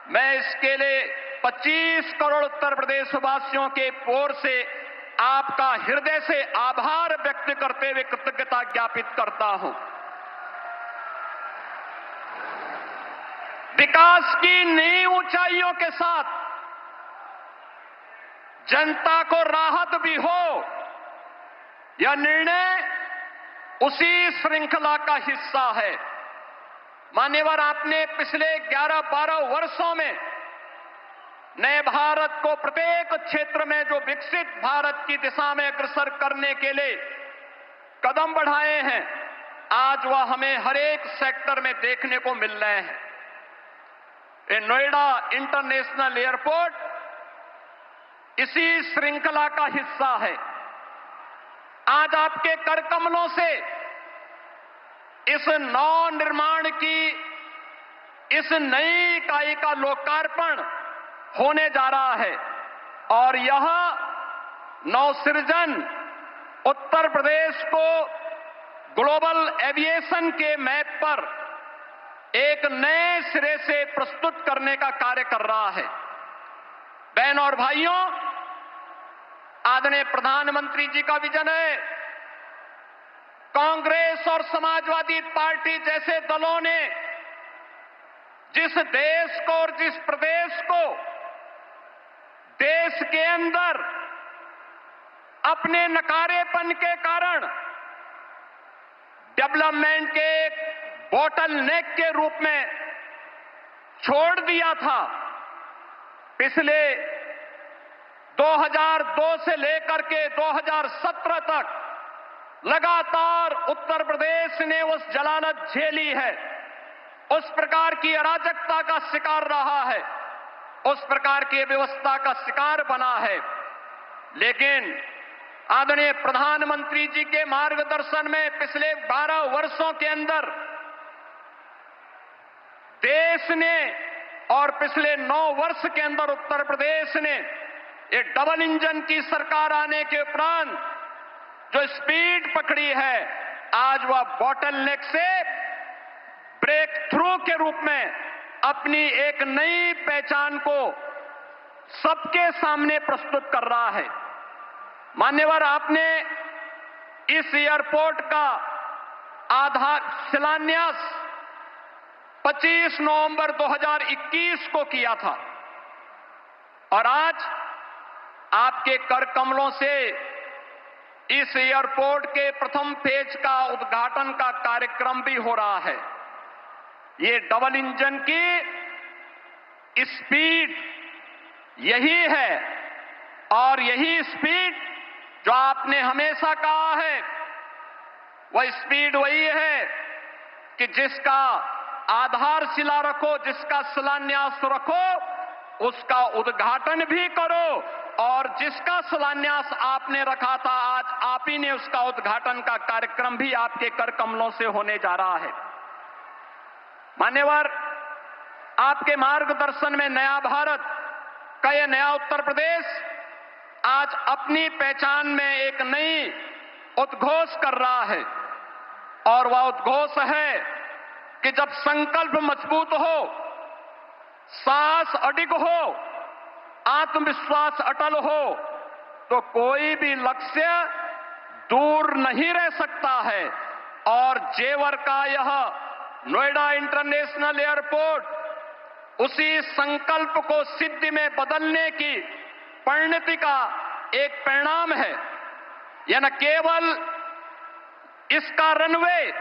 मैं इसके लिए 25 करोड़ उत्तर प्रदेश वासियों के ओर से आपका हृदय से आभार व्यक्त करते हुए कृतज्ञता ज्ञापित करता हूं। विकास की नई ऊंचाइयों के साथ जनता को राहत भी हो, यह निर्णय उसी श्रृंखला का हिस्सा है। मान्यवर, आपने पिछले 11-12 वर्षों में नए भारत को प्रत्येक क्षेत्र में जो विकसित भारत की दिशा में अग्रसर करने के लिए कदम बढ़ाए हैं, आज वह हमें हर एक सेक्टर में देखने को मिल रहे हैं। ये नोएडा इंटरनेशनल एयरपोर्ट इसी श्रृंखला का हिस्सा है। आज आपके कर कमलों से इस नव निर्माण की इस नई इकाई का लोकार्पण होने जा रहा है और यह नवसृजन उत्तर प्रदेश को ग्लोबल एविएशन के मैप पर एक नए सिरे से प्रस्तुत करने का कार्य कर रहा है। बहन और भाइयों, आदरणीय प्रधानमंत्री जी का विजन है। कांग्रेस और समाजवादी पार्टी जैसे दलों ने जिस देश को और जिस प्रदेश को देश के अंदर अपने नकारेपन के कारण डेवलपमेंट के एक बॉटल नेक के रूप में छोड़ दिया था, पिछले 2002 से लेकर के 2017 तक लगातार उत्तर प्रदेश ने उस जलालत झेली है, उस प्रकार की अराजकता का शिकार रहा है, उस प्रकार की व्यवस्था का शिकार बना है। लेकिन आदरणीय प्रधानमंत्री जी के मार्गदर्शन में पिछले 12 वर्षों के अंदर देश ने और पिछले 9 वर्ष के अंदर उत्तर प्रदेश ने ये डबल इंजन की सरकार आने के उपरांत जो स्पीड पकड़ी है, आज वह बॉटलनेक से ब्रेक थ्रू के रूप में अपनी एक नई पहचान को सबके सामने प्रस्तुत कर रहा है। मान्यवर, आपने इस एयरपोर्ट का आधार शिलान्यास 25 नवंबर 2021 को किया था और आज आपके कर कमलों से इस एयरपोर्ट के प्रथम फेज का उद्घाटन का कार्यक्रम भी हो रहा है। ये डबल इंजन की स्पीड यही है और यही स्पीड जो आपने हमेशा कहा है, वह स्पीड वही है कि जिसका आधारशिला रखो, जिसका शिलान्यास रखो, उसका उद्घाटन भी करो और जिसका शिलान्यास आपने रखा था, आज आप ही ने उसका उद्घाटन का कार्यक्रम भी आपके कर कमलों से होने जा रहा है। मान्यवर, आपके मार्गदर्शन में नया भारत का यह नया उत्तर प्रदेश आज अपनी पहचान में एक नई उद्घोष कर रहा है और वह उद्घोष है कि जब संकल्प मजबूत हो, साहस अडिग हो, आत्मविश्वास अटल हो, तो कोई भी लक्ष्य दूर नहीं रह सकता है। और जेवर का यह नोएडा इंटरनेशनल एयरपोर्ट उसी संकल्प को सिद्धि में बदलने की परिणति का एक परिणाम है। यह न केवल इसका रनवे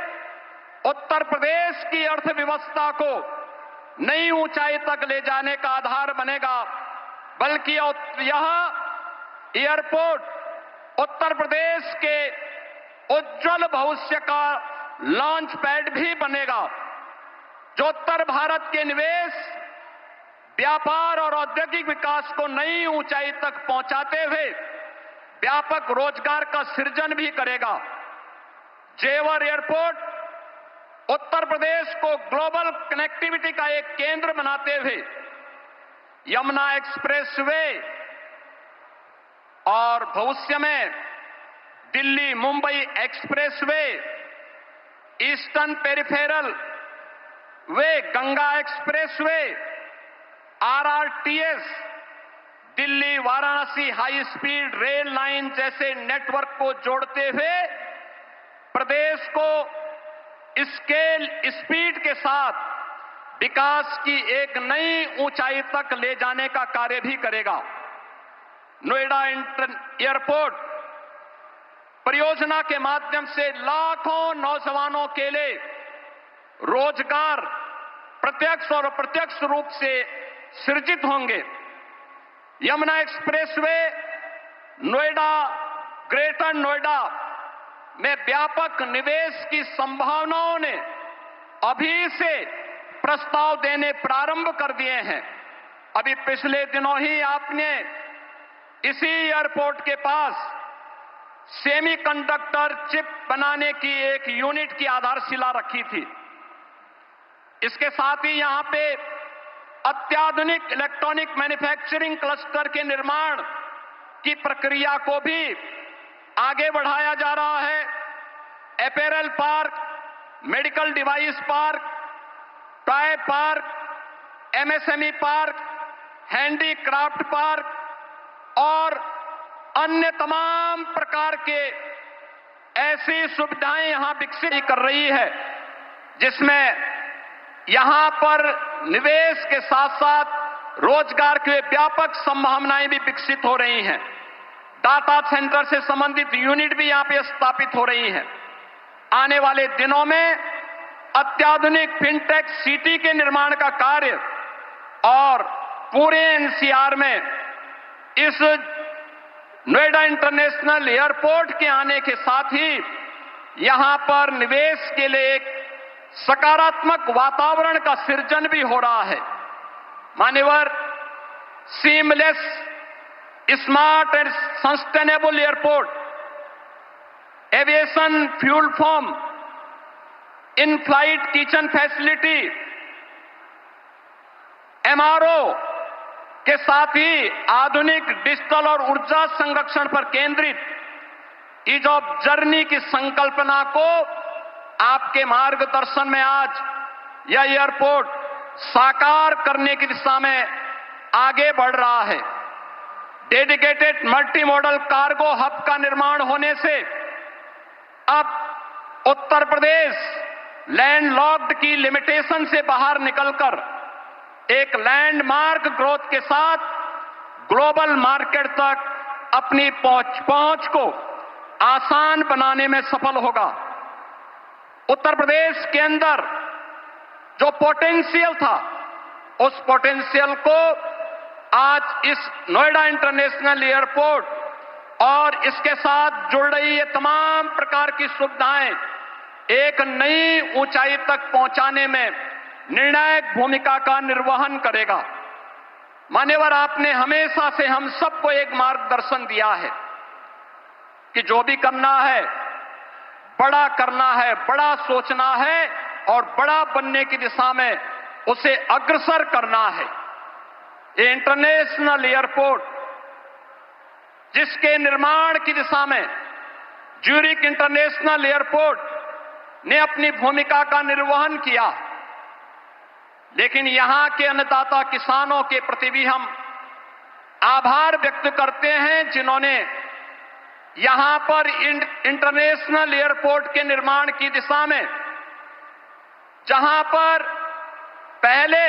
उत्तर प्रदेश की अर्थव्यवस्था को नई ऊंचाई तक ले जाने का आधार बनेगा, बल्कि यह एयरपोर्ट उत्तर प्रदेश के उज्जवल भविष्य का लॉन्च पैड भी बनेगा, जो उत्तर भारत के निवेश, व्यापार और औद्योगिक विकास को नई ऊंचाई तक पहुंचाते हुए व्यापक रोजगार का सृजन भी करेगा। जेवर एयरपोर्ट उत्तर प्रदेश को ग्लोबल कनेक्टिविटी का एक केंद्र बनाते हुए यमुना एक्सप्रेसवे और भविष्य में Delhi Mumbai expressway, eastern peripheral way, Ganga expressway, RRTS, Delhi Varanasi high speed rail line जैसे नेटवर्क को जोड़ते हुए प्रदेश को स्केल स्पीड के साथ विकास की एक नई ऊंचाई तक ले जाने का कार्य भी करेगा। नोएडा एयरपोर्ट परियोजना के माध्यम से लाखों नौजवानों के लिए रोजगार प्रत्यक्ष और अप्रत्यक्ष रूप से सृजित होंगे। यमुना एक्सप्रेसवे नोएडा, ग्रेटर नोएडा में व्यापक निवेश की संभावनाओं ने अभी से प्रस्ताव देने प्रारंभ कर दिए हैं। अभी पिछले दिनों ही आपने इसी एयरपोर्ट के पास सेमीकंडक्टर चिप बनाने की एक यूनिट की आधारशिला रखी थी। इसके साथ ही यहां पे अत्याधुनिक इलेक्ट्रॉनिक मैन्युफैक्चरिंग क्लस्टर के निर्माण की प्रक्रिया को भी आगे बढ़ाया जा रहा है। Apparel park, medical device park, toy park, MSME park, handicraft park और अन्य तमाम प्रकार के ऐसी सुविधाएं यहां विकसित कर रही है, जिसमें यहां पर निवेश के साथ साथ रोजगार के व्यापक संभावनाएं भी विकसित हो रही हैं। डाटा सेंटर से संबंधित यूनिट भी यहां पे स्थापित हो रही हैं। आने वाले दिनों में अत्याधुनिक फिनटेक सिटी के निर्माण का कार्य और पूरे एनसीआर में इस नोएडा इंटरनेशनल एयरपोर्ट के आने के साथ ही यहां पर निवेश के लिए एक सकारात्मक वातावरण का सृजन भी हो रहा है। मान्यवर, seamless, smart and sustainable airport, aviation fuel form, in flight kitchen facility, MRO के साथ ही आधुनिक डिजिटल और ऊर्जा संरक्षण पर केंद्रित ईज ऑफ जर्नी की संकल्पना को आपके मार्गदर्शन में आज यह एयरपोर्ट साकार करने की दिशा में आगे बढ़ रहा है। Dedicated multi modal cargo hub का निर्माण होने से अब उत्तर प्रदेश लैंडलॉक्ड की लिमिटेशन से बाहर निकलकर एक लैंडमार्क ग्रोथ के साथ ग्लोबल मार्केट तक अपनी पहुंच को आसान बनाने में सफल होगा। उत्तर प्रदेश के अंदर जो पोटेंशियल था, उस पोटेंशियल को आज इस नोएडा इंटरनेशनल एयरपोर्ट और इसके साथ जुड़ रही ये तमाम प्रकार की सुविधाएं एक नई ऊंचाई तक पहुंचाने में निर्णायक भूमिका का निर्वहन करेगा। मान्यवर, आपने हमेशा से हम सबको एक मार्गदर्शन दिया है कि जो भी करना है, बड़ा करना है, बड़ा सोचना है और बड़ा बनने की दिशा में उसे अग्रसर करना है। ये इंटरनेशनल एयरपोर्ट जिसके निर्माण की दिशा में ज्यूरिख इंटरनेशनल एयरपोर्ट ने अपनी भूमिका का निर्वहन किया, लेकिन यहां के अन्नदाता किसानों के प्रति भी हम आभार व्यक्त करते हैं, जिन्होंने यहां पर इंटरनेशनल एयरपोर्ट के निर्माण की दिशा में, जहां पर पहले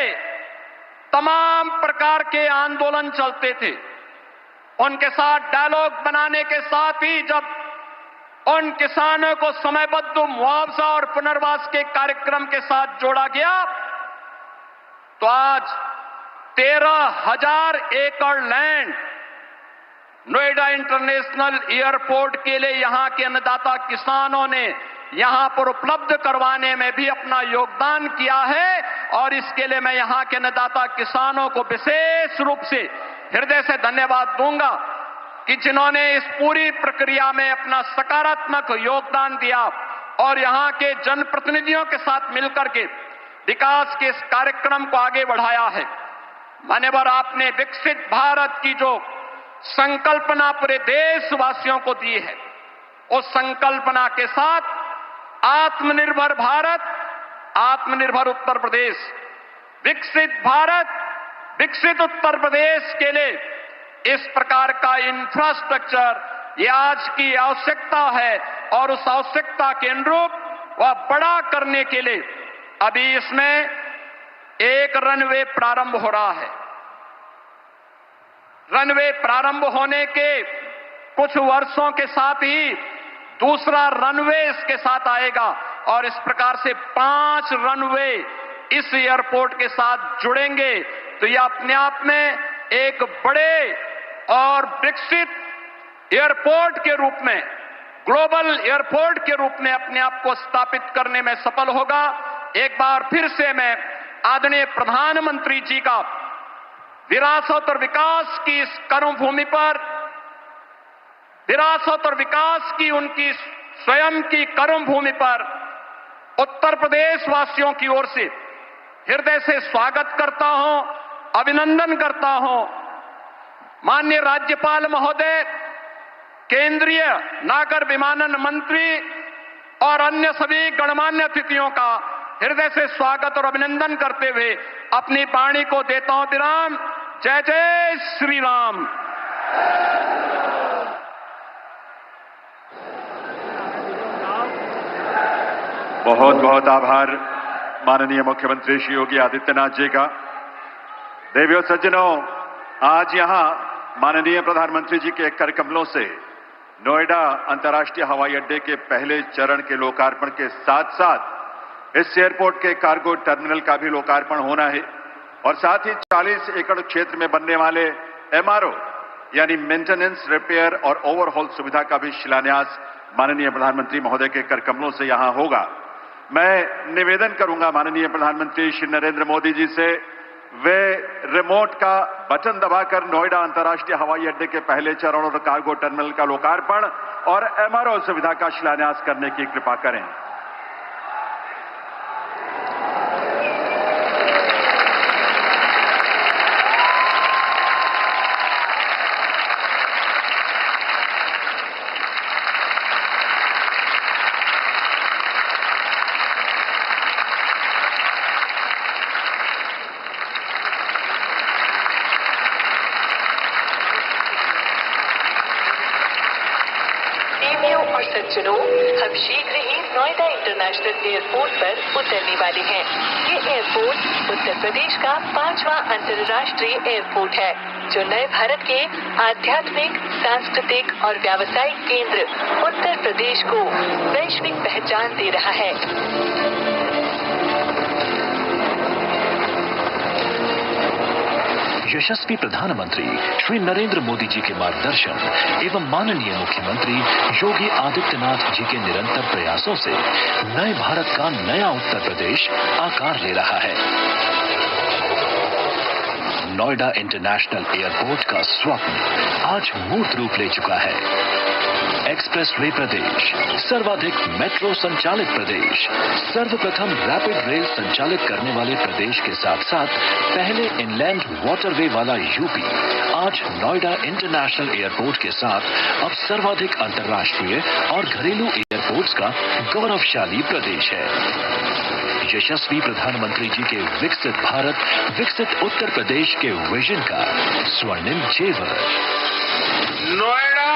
तमाम प्रकार के आंदोलन चलते थे, उनके साथ डायलॉग बनाने के साथ ही जब उन किसानों को समयबद्ध मुआवजा और पुनर्वास के कार्यक्रम के साथ जोड़ा गया, तो आज 13,000 एकड़ लैंड नोएडा इंटरनेशनल एयरपोर्ट के लिए यहां के अन्नदाता किसानों ने यहां पर उपलब्ध करवाने में भी अपना योगदान किया है। और इसके लिए मैं यहां के अन्नदाता किसानों को विशेष रूप से हृदय से धन्यवाद दूंगा कि जिन्होंने इस पूरी प्रक्रिया में अपना सकारात्मक योगदान दिया और यहां के जनप्रतिनिधियों के साथ मिलकर के विकास के इस कार्यक्रम को आगे बढ़ाया है। मान्यवर, आपने विकसित भारत की जो संकल्पना पूरे देशवासियों को दी है, उस संकल्पना के साथ आत्मनिर्भर भारत, आत्मनिर्भर उत्तर प्रदेश, विकसित भारत, विकसित उत्तर प्रदेश के लिए इस प्रकार का इंफ्रास्ट्रक्चर ये आज की आवश्यकता है और उस आवश्यकता के अनुरूप वह बड़ा करने के लिए अभी इसमें एक रनवे प्रारंभ हो रहा है। रनवे प्रारंभ होने के कुछ वर्षों के साथ ही दूसरा रनवे इसके साथ आएगा और इस प्रकार से 5 रनवे इस एयरपोर्ट के साथ जुड़ेंगे। तो यह अपने आप में एक बड़े और विकसित एयरपोर्ट के रूप में, ग्लोबल एयरपोर्ट के रूप में अपने आप को स्थापित करने में सफल होगा। एक बार फिर से मैं आदरणीय प्रधानमंत्री जी का विरासत और विकास की इस कर्मभूमि पर, विरासत और विकास की उनकी स्वयं की कर्मभूमि पर उत्तर प्रदेश वासियों की ओर से हृदय से स्वागत करता हूं, अभिनंदन करता हूं। माननीय राज्यपाल महोदय, केंद्रीय नागर विमानन मंत्री और अन्य सभी गणमान्य अतिथियों का हृदय से स्वागत और अभिनंदन करते हुए अपनी वाणी को देता हूं विराम। जय जय श्री राम। बहुत बहुत आभार माननीय मुख्यमंत्री श्री योगी आदित्यनाथ जी का। देवियों सज्जनों, आज यहां माननीय प्रधानमंत्री जी के करकमलों से नोएडा अंतर्राष्ट्रीय हवाई अड्डे के पहले चरण के लोकार्पण के साथ साथ इस एयरपोर्ट के कार्गो टर्मिनल का भी लोकार्पण होना है और साथ ही 40 एकड़ क्षेत्र में बनने वाले एमआरओ यानी मेंटेनेंस, रिपेयर और ओवरहॉल सुविधा का भी शिलान्यास माननीय प्रधानमंत्री महोदय के करकमलों से यहां होगा। मैं निवेदन करूंगा माननीय प्रधानमंत्री श्री नरेंद्र मोदी जी से, वे रिमोट का बटन दबाकर नोएडा अंतर्राष्ट्रीय हवाई अड्डे के पहले चरण और कार्गो टर्मिनल का लोकार्पण और एमआरओ सुविधा का शिलान्यास करने की कृपा करें। सज्जनों, हम शीघ्र ही नोएडा इंटरनेशनल एयरपोर्ट पर उतरने वाले हैं। ये एयरपोर्ट उत्तर प्रदेश का 5वां अंतर्राष्ट्रीय एयरपोर्ट है, जो नए भारत के आध्यात्मिक, सांस्कृतिक और व्यावसायिक केंद्र उत्तर प्रदेश को वैश्विक पहचान दे रहा है। यशस्वी प्रधानमंत्री श्री नरेंद्र मोदी जी के मार्गदर्शन एवं माननीय मुख्यमंत्री योगी आदित्यनाथ जी के निरंतर प्रयासों से नए भारत का नया उत्तर प्रदेश आकार ले रहा है। नोएडा इंटरनेशनल एयरपोर्ट का स्वप्न आज मूर्त रूप ले चुका है। एक्सप्रेसवे प्रदेश, सर्वाधिक मेट्रो संचालित प्रदेश, सर्वप्रथम रैपिड रेल संचालित करने वाले प्रदेश के साथ साथ पहले इनलैंड वाटरवे वाला यूपी आज नोएडा इंटरनेशनल एयरपोर्ट के साथ अब सर्वाधिक अंतर्राष्ट्रीय और घरेलू एयरपोर्ट्स का गौरवशाली प्रदेश है। यशस्वी प्रधानमंत्री जी के विकसित भारत, विकसित उत्तर प्रदेश के विजन का स्वर्णिम जेवर। नोएडा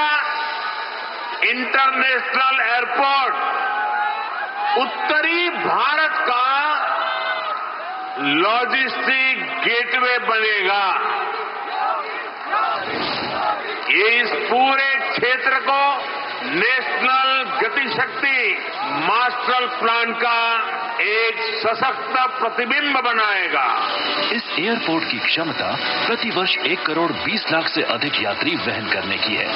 इंटरनेशनल एयरपोर्ट उत्तरी भारत का लॉजिस्टिक गेटवे बनेगा। ये इस पूरे क्षेत्र को नेशनल गतिशक्ति मास्टर प्लान का एक सशक्त प्रतिबिंब बनाएगा। इस एयरपोर्ट की क्षमता प्रतिवर्ष 1 करोड़ 20 लाख से अधिक यात्री वहन करने की है।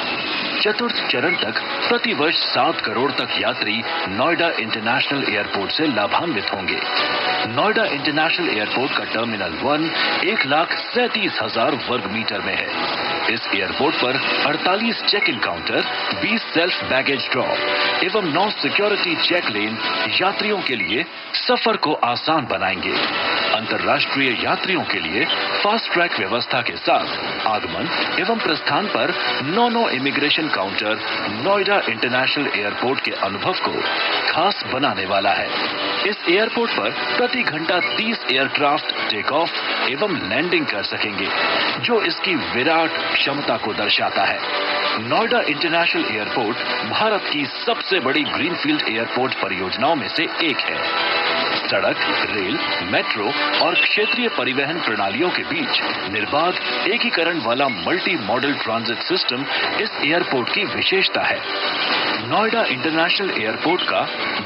चतुर्थ चरण तक प्रतिवर्ष 7 करोड़ तक यात्री नोएडा इंटरनेशनल एयरपोर्ट से लाभान्वित होंगे। नोएडा इंटरनेशनल एयरपोर्ट का टर्मिनल 1 1,37,000 वर्ग मीटर में है। इस एयरपोर्ट पर 48 check in counter, 20 self baggage drop एवं 9 सिक्योरिटी चेक लेन यात्रियों के लिए सफर को आसान बनाएंगे। अंतर्राष्ट्रीय यात्रियों के लिए फास्ट ट्रैक व्यवस्था के साथ आगमन एवं प्रस्थान पर 9 immigration counter Noida international airport के अनुभव को खास बनाने वाला है। इस एयरपोर्ट पर प्रति घंटा 30 एयरक्राफ्ट टेक ऑफ एवं लैंडिंग कर सकेंगे, जो इसकी विराट क्षमता को दर्शाता है। नोएडा इंटरनेशनल एयरपोर्ट भारत की सबसे बड़ी ग्रीनफील्ड एयरपोर्ट परियोजनाओं में से एक है। सड़क, रेल, मेट्रो और क्षेत्रीय परिवहन प्रणालियों के बीच निर्बाध एकीकरण वाला मल्टी मॉडल ट्रांजिट सिस्टम इस एयरपोर्ट की विशेषता है। नोएडा इंटरनेशनल एयरपोर्ट का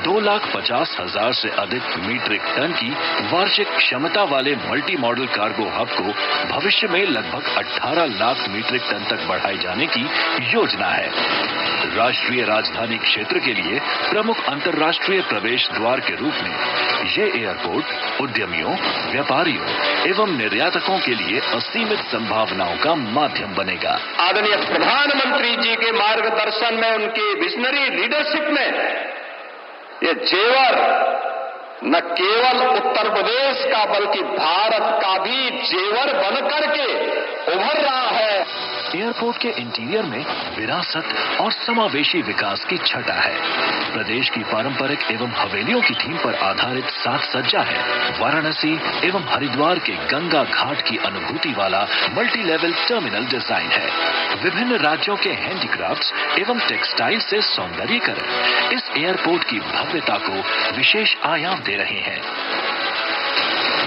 2,50,000 से अधिक मीट्रिक टन की वार्षिक क्षमता वाले मल्टी मॉडल कार्गो हब को भविष्य में लगभग 18 लाख मीट्रिक टन तक बढ़ाए जाने की योजना है। राष्ट्रीय राजधानी क्षेत्र के लिए प्रमुख अंतर्राष्ट्रीय प्रवेश द्वार के रूप में ये एयरपोर्ट उद्यमियों, व्यापारियों एवं निर्यातकों के लिए असीमित संभावनाओं का माध्यम बनेगा। आदरणीय प्रधानमंत्री जी के मार्गदर्शन में, उनकी विजनरी लीडरशिप में ये जेवर न केवल उत्तर प्रदेश का बल्कि भारत का भी जेवर बनकर के उभर रहा है। एयरपोर्ट के इंटीरियर में विरासत और समावेशी विकास की छटा है। प्रदेश की पारंपरिक एवं हवेलियों की थीम पर आधारित साज सज्जा है। वाराणसी एवं हरिद्वार के गंगा घाट की अनुभूति वाला मल्टी लेवल टर्मिनल डिजाइन है। विभिन्न राज्यों के हैंडीक्राफ्ट्स एवं टेक्सटाइल से सौंदर्यीकरण इस एयरपोर्ट की भव्यता को विशेष आयाम दे रहे हैं।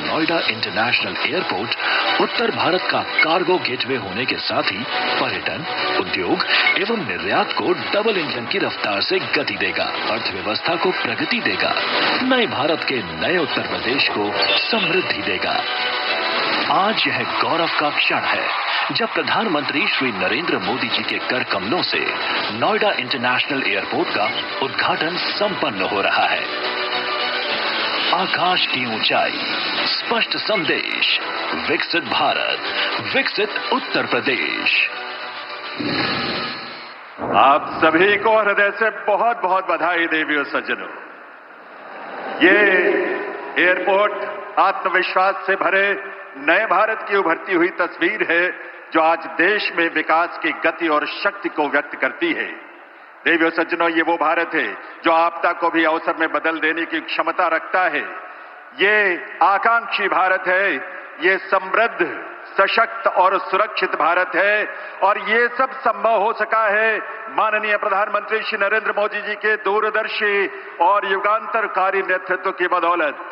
नोएडा इंटरनेशनल एयरपोर्ट उत्तर भारत का कार्गो गेटवे होने के साथ ही पर्यटन, उद्योग एवं निर्यात को डबल इंजन की रफ्तार से गति देगा, अर्थव्यवस्था को प्रगति देगा, नए भारत के नए उत्तर प्रदेश को समृद्धि देगा। आज यह गौरव का क्षण है जब प्रधानमंत्री श्री नरेंद्र मोदी जी के कर कमलों से नोएडा इंटरनेशनल एयरपोर्ट का उद्घाटन संपन्न हो रहा है। आकाश की ऊंचाई, स्पष्ट संदेश, विकसित भारत, विकसित उत्तर प्रदेश। आप सभी को हृदय से बहुत बहुत बधाई देवियों सज्जनों। ये एयरपोर्ट आत्मविश्वास से भरे नए भारत की उभरती हुई तस्वीर है, जो आज देश में विकास की गति और शक्ति को व्यक्त करती है। देवियों सज्जनों, ये वो भारत है जो आपदा को भी अवसर में बदल देने की क्षमता रखता है। ये आकांक्षी भारत है, ये समृद्ध, सशक्त और सुरक्षित भारत है। और ये सब संभव हो सका है माननीय प्रधानमंत्री श्री नरेंद्र मोदी जी के दूरदर्शी और युगांतरकारी नेतृत्व की बदौलत।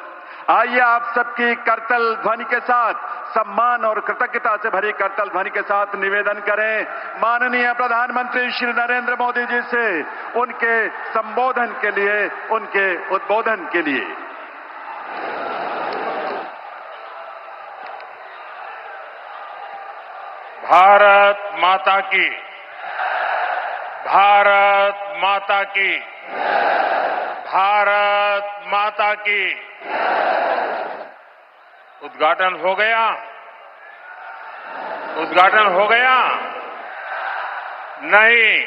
आइए आप सबकी करतल ध्वनि के साथ, सम्मान और कृतज्ञता से भरी करतल ध्वनि के साथ निवेदन करें माननीय प्रधानमंत्री श्री नरेंद्र मोदी जी से उनके संबोधन के लिए, उनके उद्बोधन के लिए। भारत माता की, भारत माता की, भारत माता की। उद्घाटन हो गया, उद्घाटन हो गया? नहीं,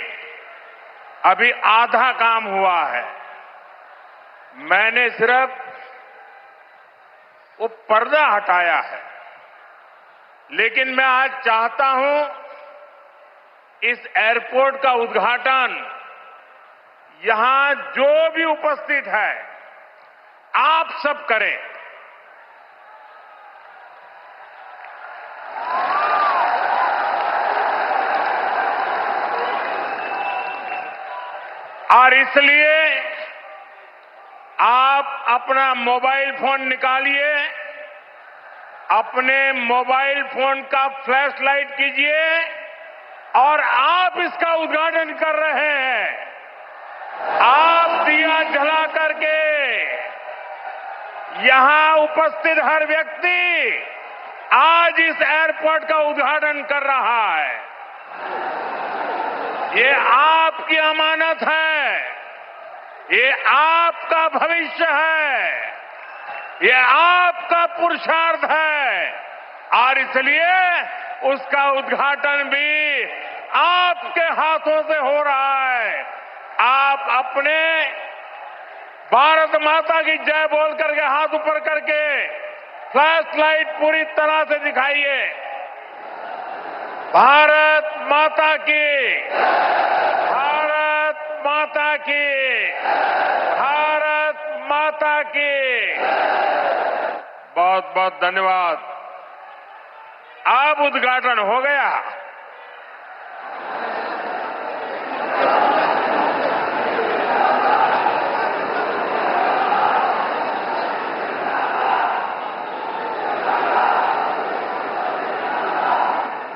अभी आधा काम हुआ है। मैंने सिर्फ वो पर्दा हटाया है, लेकिन मैं आज चाहता हूं इस एयरपोर्ट का उद्घाटन यहां जो भी उपस्थित है आप सब करें। और इसलिए आप अपना मोबाइल फोन निकालिए, अपने मोबाइल फोन का फ्लैश लाइट कीजिए और आप इसका उद्घाटन कर रहे हैं। आप दिया जला करके यहां उपस्थित हर व्यक्ति आज इस एयरपोर्ट का उद्घाटन कर रहा है। ये आपकी अमानत है, ये आपका भविष्य है, ये आपका पुरुषार्थ है और इसलिए उसका उद्घाटन भी आपके हाथों से हो रहा है। आप अपने भारत माता की जय बोल करके हाथ ऊपर करके फ्लैश लाइट पूरी तरह से दिखाइए। भारत माता की, भारत माता की, भारत माता की। बहुत बहुत धन्यवाद। अब उद्घाटन हो गया।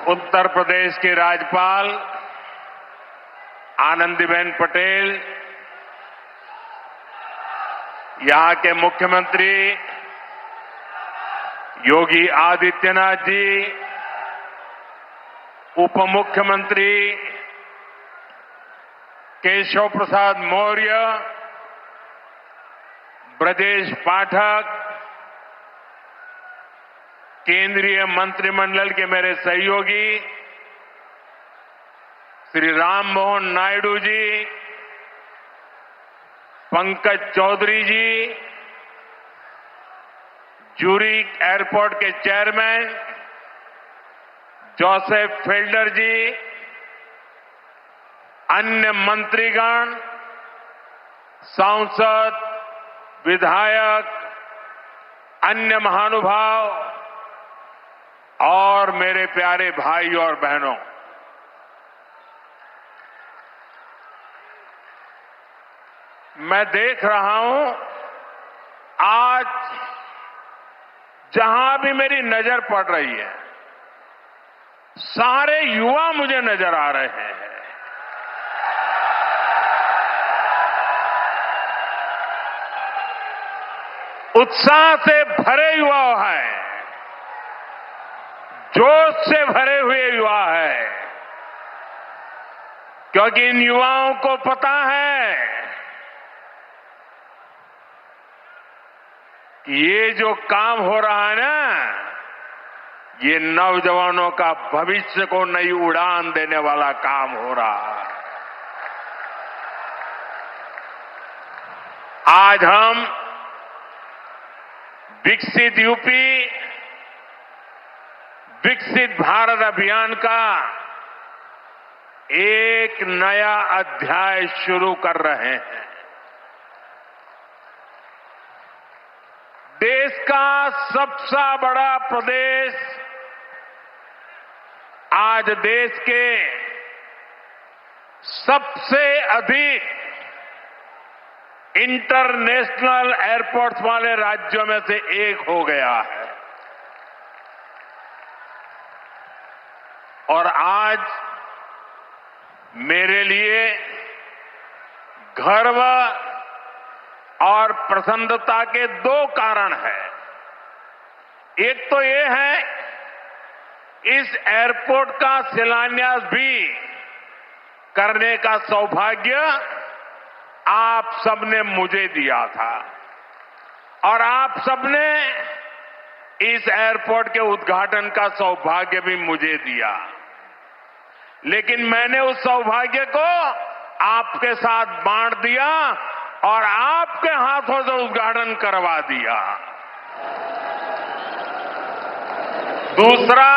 उत्तर प्रदेश के राज्यपाल आनंदीबेन पटेल, यहां के मुख्यमंत्री योगी आदित्यनाथ जी, उप मुख्यमंत्री केशव प्रसाद मौर्य, ब्रजेश पाठक, केंद्रीय मंत्रिमंडल के मेरे सहयोगी श्री राम मोहन नायडू जी, पंकज चौधरी जी, ज्यूरिक एयरपोर्ट के चेयरमैन जोसेफ फेल्डर जी, अन्य मंत्रीगण, सांसद, विधायक, अन्य महानुभाव और मेरे प्यारे भाई और बहनों, मैं देख रहा हूं आज जहां भी मेरी नजर पड़ रही है सारे युवा मुझे नजर आ रहे हैं। उत्साह से भरे युवा हैं, जोश से भरे हुए युवा है, क्योंकि इन युवाओं को पता है कि ये जो काम हो रहा है ना, ये नौजवानों का भविष्य को नई उड़ान देने वाला काम हो रहा है। आज हम विकसित यूपी, विकसित भारत अभियान का एक नया अध्याय शुरू कर रहे हैं। देश का सबसे बड़ा प्रदेश आज देश के सबसे अधिक इंटरनेशनल एयरपोर्ट्स वाले राज्यों में से एक हो गया है और आज मेरे लिए गर्व और प्रसन्नता के दो कारण हैं। एक तो ये है इस एयरपोर्ट का शिलान्यास भी करने का सौभाग्य आप सबने मुझे दिया था और आप सबने इस एयरपोर्ट के उद्घाटन का सौभाग्य भी मुझे दिया, लेकिन मैंने उस सौभाग्य को आपके साथ बांट दिया और आपके हाथों से उद्घाटन करवा दिया। दूसरा,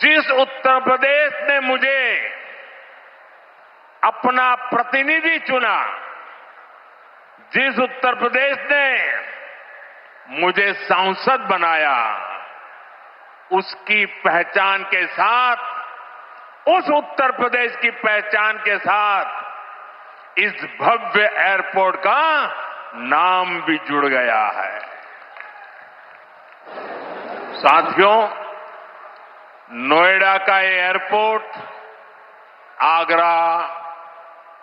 जिस उत्तर प्रदेश ने मुझे अपना प्रतिनिधि चुना, जिस उत्तर प्रदेश ने मुझे सांसद बनाया, उसकी पहचान के साथ, उस उत्तर प्रदेश की पहचान के साथ इस भव्य एयरपोर्ट का नाम भी जुड़ गया है। साथियों, नोएडा का ये एयरपोर्ट आगरा,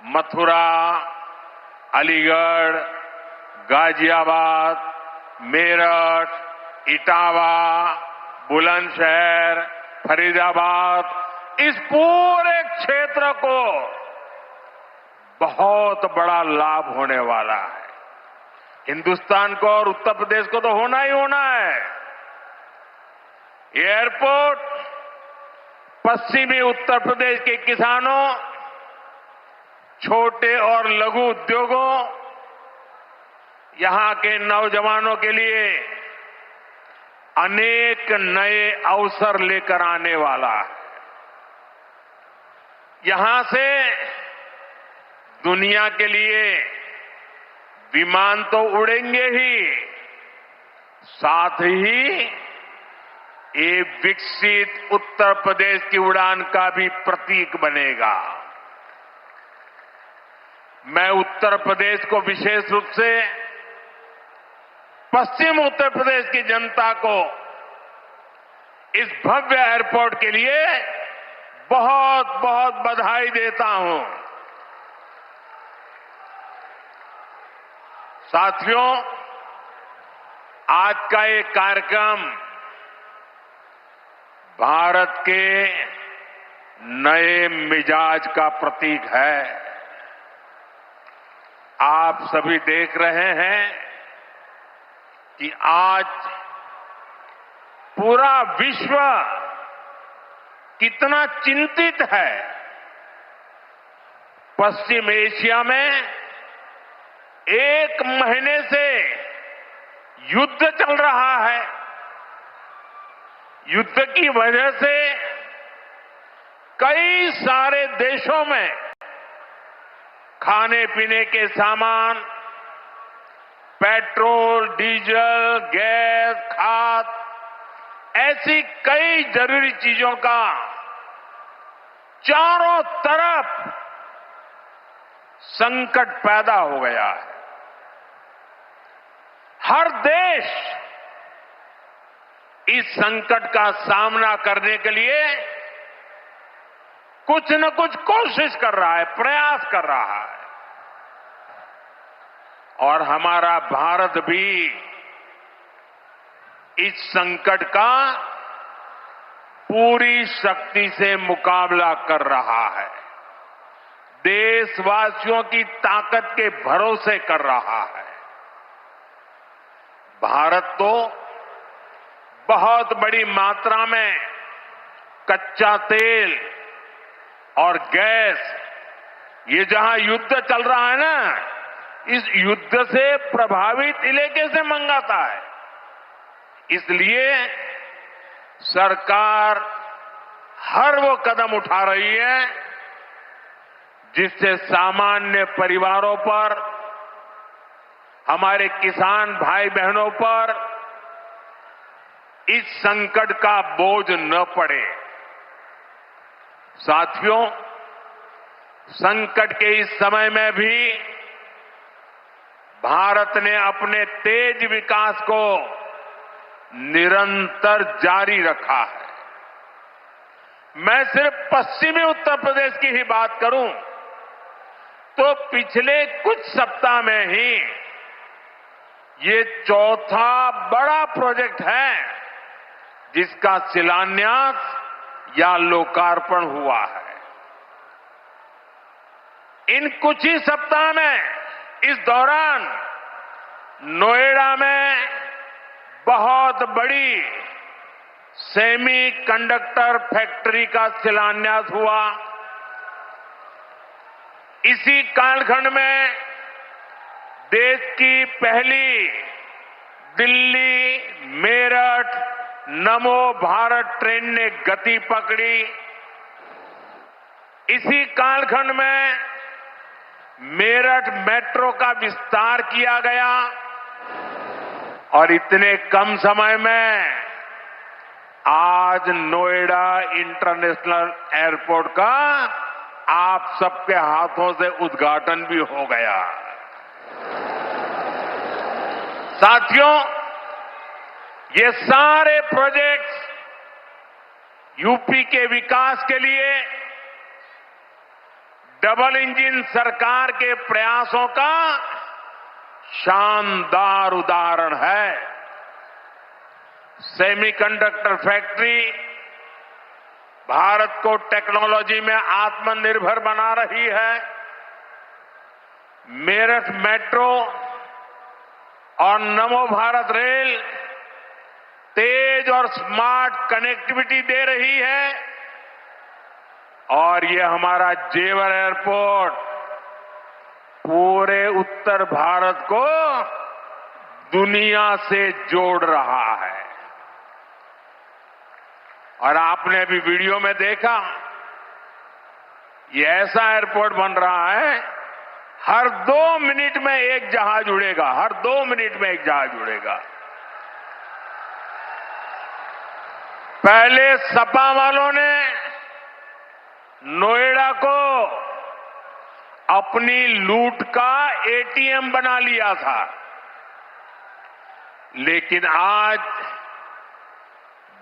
मथुरा, अलीगढ़, गाजियाबाद, मेरठ, इटावा, बुलंदशहर, फरीदाबाद, इस पूरे क्षेत्र को बहुत बड़ा लाभ होने वाला है। हिंदुस्तान को और उत्तर प्रदेश को तो होना ही होना है। ये एयरपोर्ट पश्चिमी उत्तर प्रदेश के किसानों, छोटे और लघु उद्योगों, यहां के नौजवानों के लिए अनेक नए अवसर लेकर आने वाला है। यहां से दुनिया के लिए विमान तो उड़ेंगे ही, साथ ही ये विकसित उत्तर प्रदेश की उड़ान का भी प्रतीक बनेगा। मैं उत्तर प्रदेश को विशेष रूप से पश्चिम उत्तर प्रदेश की जनता को इस भव्य एयरपोर्ट के लिए बहुत बहुत बधाई देता हूं। साथियों, आज का ये कार्यक्रम भारत के नए मिजाज का प्रतीक है। आप सभी देख रहे हैं कि आज पूरा विश्व कितना चिंतित है। पश्चिम एशिया में एक महीने से युद्ध चल रहा है। युद्ध की वजह से कई सारे देशों में खाने पीने के सामान, पेट्रोल, डीजल, गैस, खाद, ऐसी कई जरूरी चीजों का चारों तरफ संकट पैदा हो गया है। हर देश इस संकट का सामना करने के लिए कुछ न कुछ कोशिश कर रहा है, प्रयास कर रहा है। और हमारा भारत भी इस संकट का पूरी शक्ति से मुकाबला कर रहा है। देशवासियों की ताकत के भरोसे कर रहा है। भारत तो बहुत बड़ी मात्रा में कच्चा तेल और गैस, ये जहां युद्ध चल रहा है ना, इस युद्ध से प्रभावित इलाके से मंगाता है। इसलिए सरकार हर वो कदम उठा रही है जिससे सामान्य परिवारों पर, हमारे किसान भाई बहनों पर इस संकट का बोझ न पड़े। साथियों, संकट के इस समय में भी भारत ने अपने तेज विकास को निरंतर जारी रखा है। मैं सिर्फ पश्चिमी उत्तर प्रदेश की ही बात करूं तो पिछले कुछ सप्ताह में ही ये चौथा बड़ा प्रोजेक्ट है जिसका शिलान्यास या लोकार्पण हुआ है। इन कुछ ही सप्ताह में इस दौरान नोएडा में बहुत बड़ी सेमी कंडक्टर फैक्ट्री का शिलान्यास हुआ। इसी कालखंड में देश की पहली दिल्ली मेरठ नमो भारत ट्रेन ने गति पकड़ी। इसी कालखंड में मेरठ मेट्रो का विस्तार किया गया और इतने कम समय में आज नोएडा इंटरनेशनल एयरपोर्ट का आप सबके हाथों से उद्घाटन भी हो गया। साथियों, ये सारे प्रोजेक्ट्स यूपी के विकास के लिए डबल इंजन सरकार के प्रयासों का शानदार उदाहरण है। सेमीकंडक्टर फैक्ट्री भारत को टेक्नोलॉजी में आत्मनिर्भर बना रही है। मेरठ मेट्रो और नमो भारत रेल तेज और स्मार्ट कनेक्टिविटी दे रही है और ये हमारा जेवर एयरपोर्ट पूरे उत्तर भारत को दुनिया से जोड़ रहा है। और आपने अभी वीडियो में देखा, ये ऐसा एयरपोर्ट बन रहा है, हर 2 मिनट में एक जहाज उड़ेगा, हर 2 मिनट में एक जहाज उड़ेगा। पहले सपा वालों ने नोएडा को अपनी लूट का एटीएम बना लिया था, लेकिन आज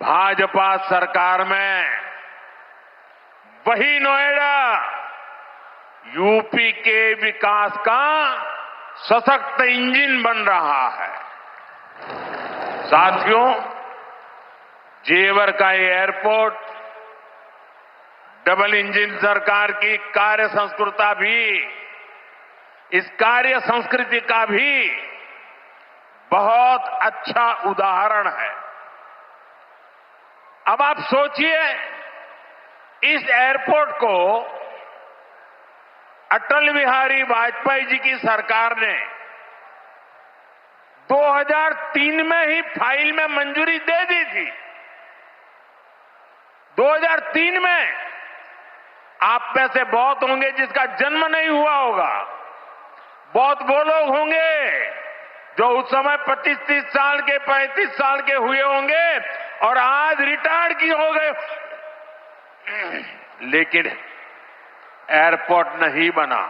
भाजपा सरकार में वही नोएडा यूपी के विकास का सशक्त इंजन बन रहा है। साथियों, जेवर का ये एयरपोर्ट डबल इंजन सरकार की कार्य संस्कृति भी, इस कार्य संस्कृति का भी बहुत अच्छा उदाहरण है। अब आप सोचिए, इस एयरपोर्ट को अटल बिहारी वाजपेयी जी की सरकार ने 2003 में ही फाइल में मंजूरी दे दी थी। 2003 में आप में से बहुत होंगे जिसका जन्म नहीं हुआ होगा, बहुत वो लोग होंगे जो उस समय 25-30 साल के 35 साल के हुए होंगे और आज रिटायर्ड की हो गए, लेकिन एयरपोर्ट नहीं बना।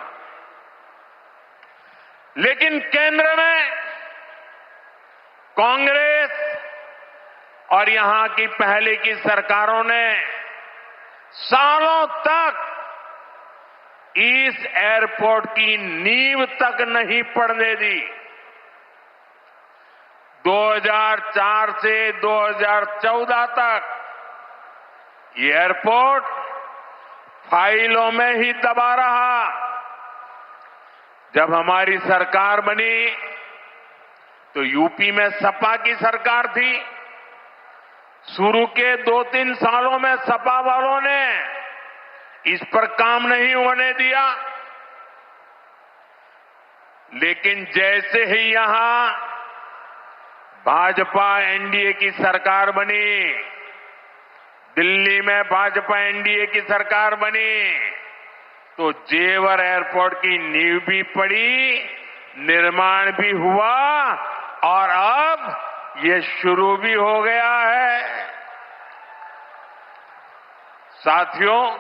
लेकिन केंद्र में कांग्रेस और यहां की पहले की सरकारों ने सालों तक इस एयरपोर्ट की नींव तक नहीं पड़ने दी। 2004 से 2014 तक ये एयरपोर्ट फाइलों में ही दबा रहा। जब हमारी सरकार बनी तो यूपी में सपा की सरकार थी। शुरू के 2-3 सालों में सपा वालों ने इस पर काम नहीं होने दिया, लेकिन जैसे ही यहां भाजपा एनडीए की सरकार बनी, दिल्ली में भाजपा एनडीए की सरकार बनी, तो जेवर एयरपोर्ट की नींव भी पड़ी, निर्माण भी हुआ और अब ये शुरू भी हो गया है। साथियों,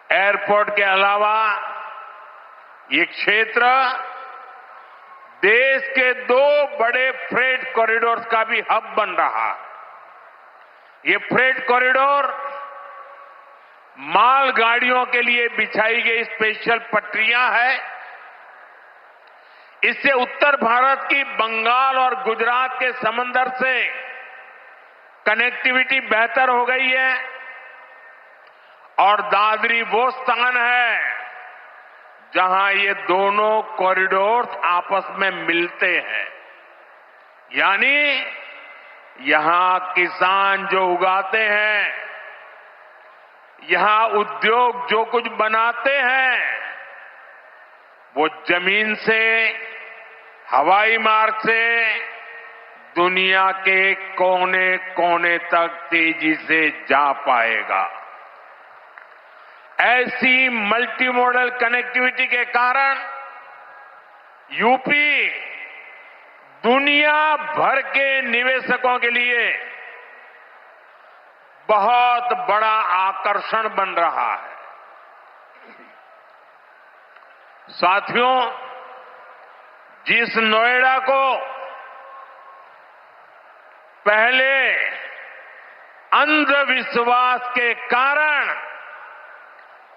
एयरपोर्ट के अलावा ये क्षेत्र देश के 2 बड़े फ्रेट कॉरिडोर का भी हब बन रहा है। ये फ्रेट कॉरिडोर मालगाड़ियों के लिए बिछाई गई स्पेशल पटरियां हैं। इससे उत्तर भारत की बंगाल और गुजरात के समंदर से कनेक्टिविटी बेहतर हो गई है और दादरी वो स्थान है जहां ये दोनों कॉरिडोर आपस में मिलते हैं। यानी यहां किसान जो उगाते हैं, यहां उद्योग जो कुछ बनाते हैं, वो जमीन से, हवाई मार्ग से दुनिया के कोने कोने तक तेजी से जा पाएगा। ऐसी मल्टी मॉडल कनेक्टिविटी के कारण यूपी दुनिया भर के निवेशकों के लिए बहुत बड़ा आकर्षण बन रहा है। साथियों, जिस नोएडा को पहले अंधविश्वास के कारण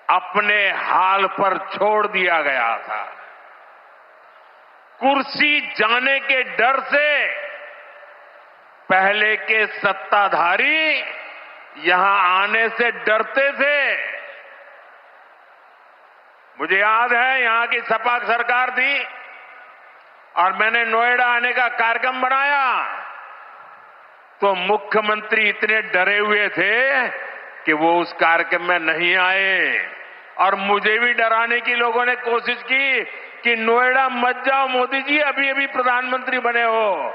अपने हाल पर छोड़ दिया गया था, कुर्सी जाने के डर से पहले के सत्ताधारी यहां आने से डरते थे। मुझे याद है यहां की सपा सरकार थी और मैंने नोएडा आने का कार्यक्रम बनाया तो मुख्यमंत्री इतने डरे हुए थे कि वो उस कार्यक्रम में नहीं आए और मुझे भी डराने की लोगों ने कोशिश की कि नोएडा मत जाओ मोदी जी, अभी अभी प्रधानमंत्री बने हो।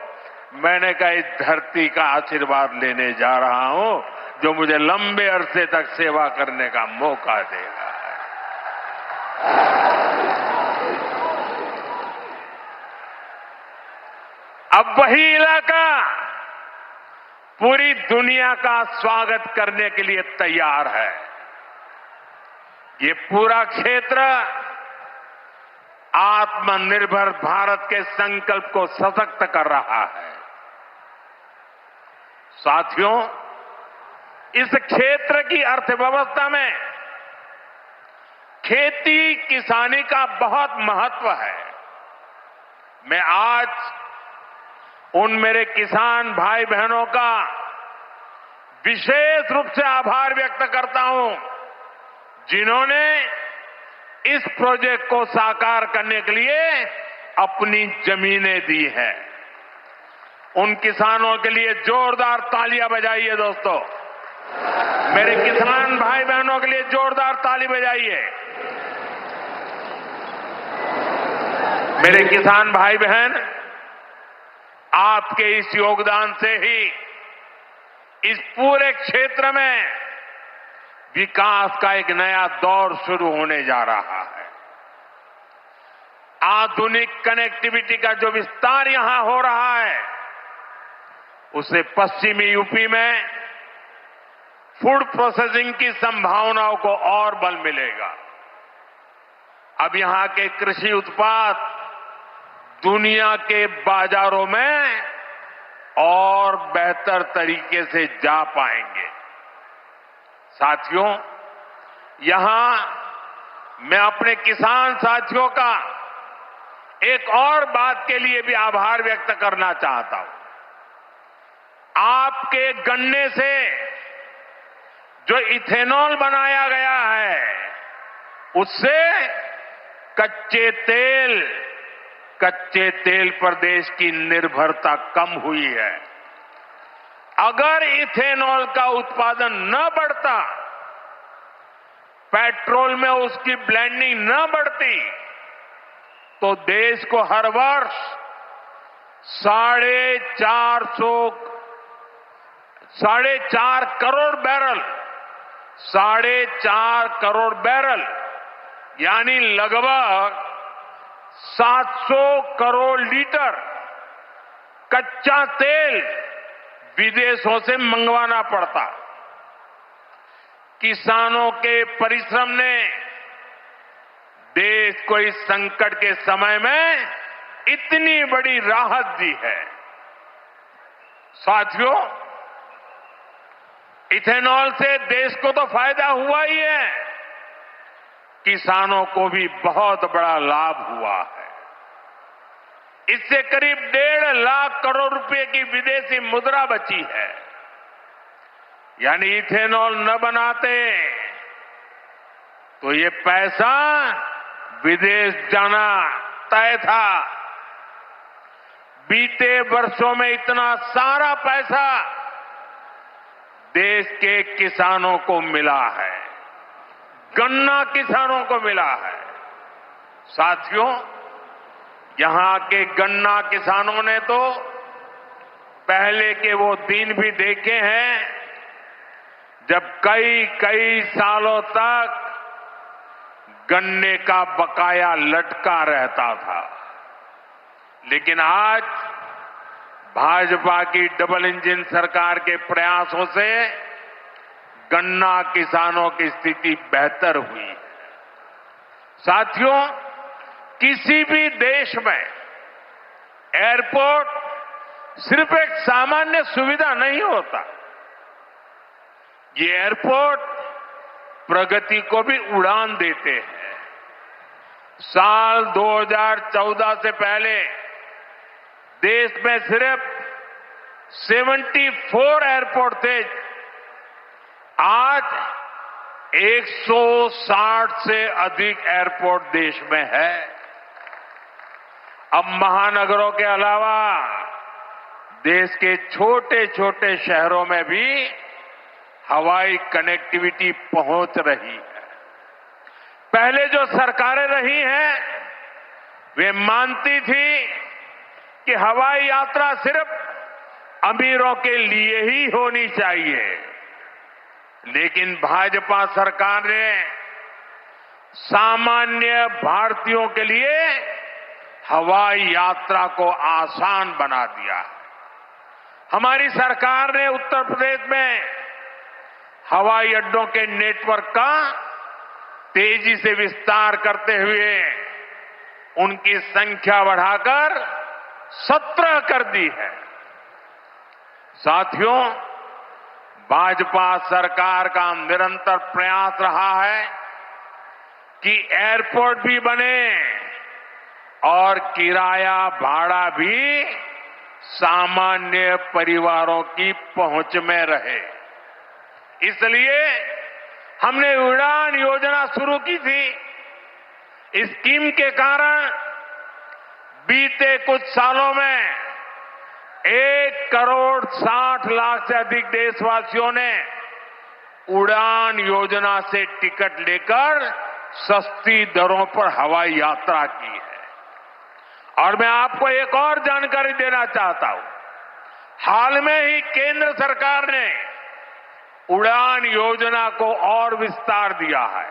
मैंने कहा इस धरती का आशीर्वाद लेने जा रहा हूं जो मुझे लंबे अरसे तक सेवा करने का मौका देगा। अब वही इलाका पूरी दुनिया का स्वागत करने के लिए तैयार है। ये पूरा क्षेत्र आत्मनिर्भर भारत के संकल्प को सशक्त कर रहा है। साथियों, इस क्षेत्र की अर्थव्यवस्था में खेती किसानी का बहुत महत्व है। मैं आज उन मेरे किसान भाई बहनों का विशेष रूप से आभार व्यक्त करता हूं जिन्होंने इस प्रोजेक्ट को साकार करने के लिए अपनी जमीनें दी है। उन किसानों के लिए जोरदार तालियां बजाइए दोस्तों। मेरे किसान भाई बहनों के लिए जोरदार ताली बजाइए। मेरे किसान भाई बहन, आपके इस योगदान से ही इस पूरे क्षेत्र में विकास का एक नया दौर शुरू होने जा रहा है। आधुनिक कनेक्टिविटी का जो विस्तार यहां हो रहा है उससे पश्चिमी यूपी में फूड प्रोसेसिंग की संभावनाओं को और बल मिलेगा। अब यहां के कृषि उत्पाद दुनिया के बाजारों में और बेहतर तरीके से जा पाएंगे। साथियों, यहां मैं अपने किसान साथियों का एक और बात के लिए भी आभार व्यक्त करना चाहता हूं। आपके गन्ने से जो इथेनॉल बनाया गया है उससे कच्चे तेल पर देश की निर्भरता कम हुई है। अगर इथेनॉल का उत्पादन न बढ़ता, पेट्रोल में उसकी ब्लेंडिंग न बढ़ती, तो देश को हर वर्ष 4.5 करोड़ बैरल यानी लगभग 700 करोड़ लीटर कच्चा तेल विदेशों से मंगवाना पड़ता। किसानों के परिश्रम ने देश को इस संकट के समय में इतनी बड़ी राहत दी है। साथियों, इथेनॉल से देश को तो फायदा हुआ ही है, किसानों को भी बहुत बड़ा लाभ हुआ है। इससे करीब 1.5 लाख करोड़ रुपए की विदेशी मुद्रा बची है। यानी इथेनॉल न बनाते तो ये पैसा विदेश जाना तय था। बीते वर्षों में इतना सारा पैसा देश के किसानों को मिला है, गन्ना किसानों को मिला है। साथियों, यहां के गन्ना किसानों ने तो पहले के वो दिन भी देखे हैं जब कई सालों तक गन्ने का बकाया लटका रहता था। लेकिन आज भाजपा की डबल इंजन सरकार के प्रयासों से गन्ना किसानों की स्थिति बेहतर हुई है। साथियों, किसी भी देश में एयरपोर्ट सिर्फ एक सामान्य सुविधा नहीं होता। ये एयरपोर्ट प्रगति को भी उड़ान देते हैं। साल 2014 से पहले देश में सिर्फ 74 एयरपोर्ट थे। आज 160 से अधिक एयरपोर्ट देश में है। अब महानगरों के अलावा देश के छोटे छोटे शहरों में भी हवाई कनेक्टिविटी पहुंच रही है। पहले जो सरकारें रही हैं वे मानती थी कि हवाई यात्रा सिर्फ अमीरों के लिए ही होनी चाहिए। लेकिन भाजपा सरकार ने सामान्य भारतीयों के लिए हवाई यात्रा को आसान बना दिया। हमारी सरकार ने उत्तर प्रदेश में हवाई अड्डों के नेटवर्क का तेजी से विस्तार करते हुए उनकी संख्या बढ़ाकर 17 कर दी है। साथियों, भाजपा सरकार का निरंतर प्रयास रहा है कि एयरपोर्ट भी बने और किराया भाड़ा भी सामान्य परिवारों की पहुंच में रहे। इसलिए हमने उड़ान योजना शुरू की थी। इस स्कीम के कारण बीते कुछ सालों में 1,60,00,000 से अधिक देशवासियों ने उड़ान योजना से टिकट लेकर सस्ती दरों पर हवाई यात्रा की है। और मैं आपको एक और जानकारी देना चाहता हूं। हाल में ही केंद्र सरकार ने उड़ान योजना को और विस्तार दिया है।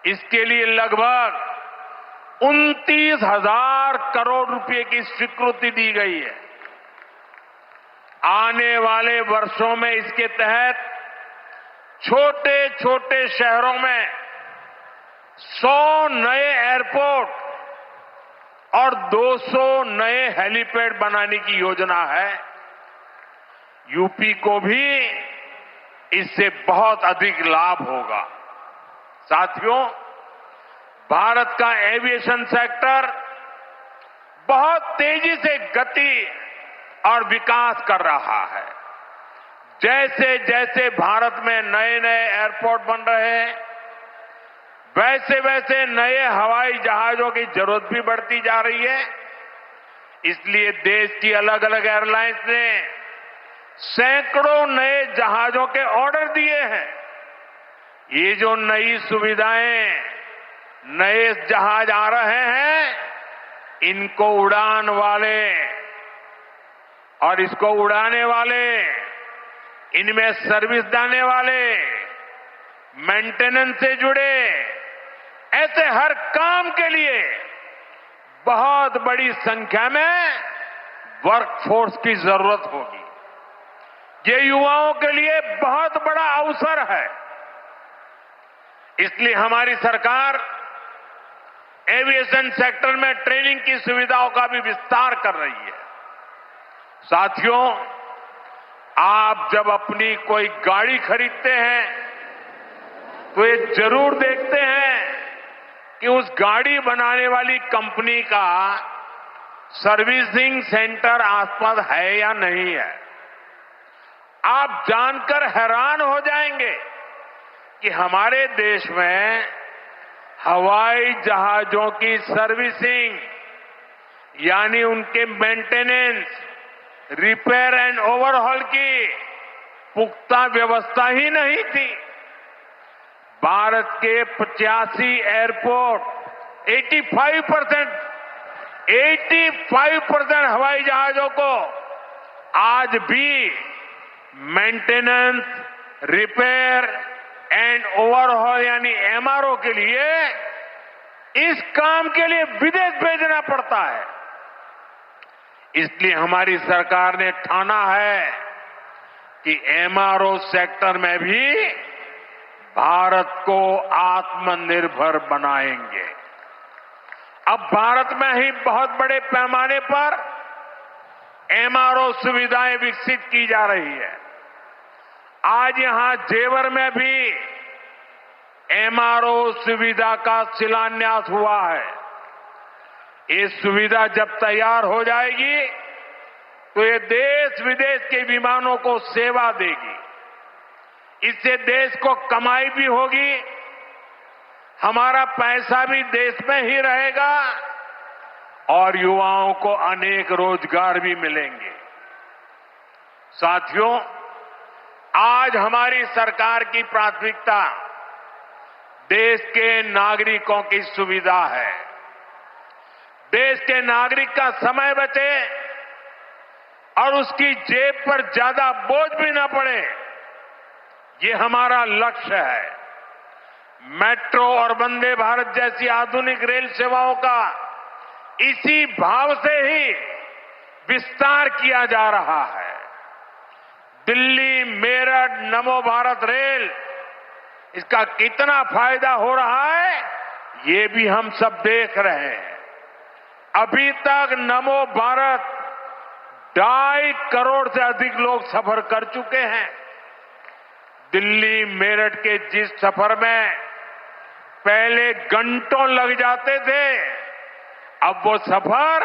इसके लिए लगभग 29,000 करोड़ रुपए की स्वीकृति दी गई है। आने वाले वर्षों में इसके तहत छोटे छोटे शहरों में 100 नए एयरपोर्ट और 200 नए हेलीपैड बनाने की योजना है। यूपी को भी इससे बहुत अधिक लाभ होगा। साथियों, भारत का एविएशन सेक्टर बहुत तेजी से गति और विकास कर रहा है। जैसे जैसे भारत में नए नए एयरपोर्ट बन रहे हैं, वैसे वैसे नए हवाई जहाजों की जरूरत भी बढ़ती जा रही है। इसलिए देश की अलग अलग एयरलाइंस ने सैकड़ों नए जहाजों के ऑर्डर दिए हैं। ये जो नई सुविधाएं, नए जहाज आ रहे हैं, इनको उड़ान वाले और इसको उड़ाने वाले, इनमें सर्विस देने वाले, मेंटेनेंस से जुड़े, ऐसे हर काम के लिए बहुत बड़ी संख्या में वर्कफोर्स की जरूरत होगी। ये युवाओं के लिए बहुत बड़ा अवसर है। इसलिए हमारी सरकार एविएशन सेक्टर में ट्रेनिंग की सुविधाओं का भी विस्तार कर रही है। साथियों, आप जब अपनी कोई गाड़ी खरीदते हैं तो ये जरूर देखते हैं कि उस गाड़ी बनाने वाली कंपनी का सर्विसिंग सेंटर आसपास है या नहीं है। आप जानकर हैरान हो जाएंगे कि हमारे देश में हवाई जहाजों की सर्विसिंग यानी उनके मेंटेनेंस, रिपेयर एंड ओवरहॉल की पुख्ता व्यवस्था ही नहीं थी। भारत के 85 एयरपोर्ट 85% हवाई जहाजों को आज भी मेंटेनेंस, रिपेयर एंड ओवरहॉल यानी एमआरओ के लिए इस काम के लिए विदेश भेजना पड़ता है। इसलिए हमारी सरकार ने ठाना है कि एमआरओ सेक्टर में भी भारत को आत्मनिर्भर बनाएंगे। अब भारत में ही बहुत बड़े पैमाने पर एमआरओ सुविधाएं विकसित की जा रही है। आज यहां जेवर में भी एमआरओ सुविधा का शिलान्यास हुआ है। ये सुविधा जब तैयार हो जाएगी तो ये देश विदेश के विमानों को सेवा देगी। इससे देश को कमाई भी होगी, हमारा पैसा भी देश में ही रहेगा और युवाओं को अनेक रोजगार भी मिलेंगे। साथियों, आज हमारी सरकार की प्राथमिकता देश के नागरिकों की सुविधा है। देश के नागरिक का समय बचे और उसकी जेब पर ज्यादा बोझ भी ना पड़े, ये हमारा लक्ष्य है। मेट्रो और वंदे भारत जैसी आधुनिक रेल सेवाओं का इसी भाव से ही विस्तार किया जा रहा है। दिल्ली मेरठ नमो भारत रेल, इसका कितना फायदा हो रहा है ये भी हम सब देख रहे हैं। अभी तक नमो भारत 2.5 करोड़ से अधिक लोग सफर कर चुके हैं। दिल्ली मेरठ के जिस सफर में पहले घंटों लग जाते थे, अब वो सफर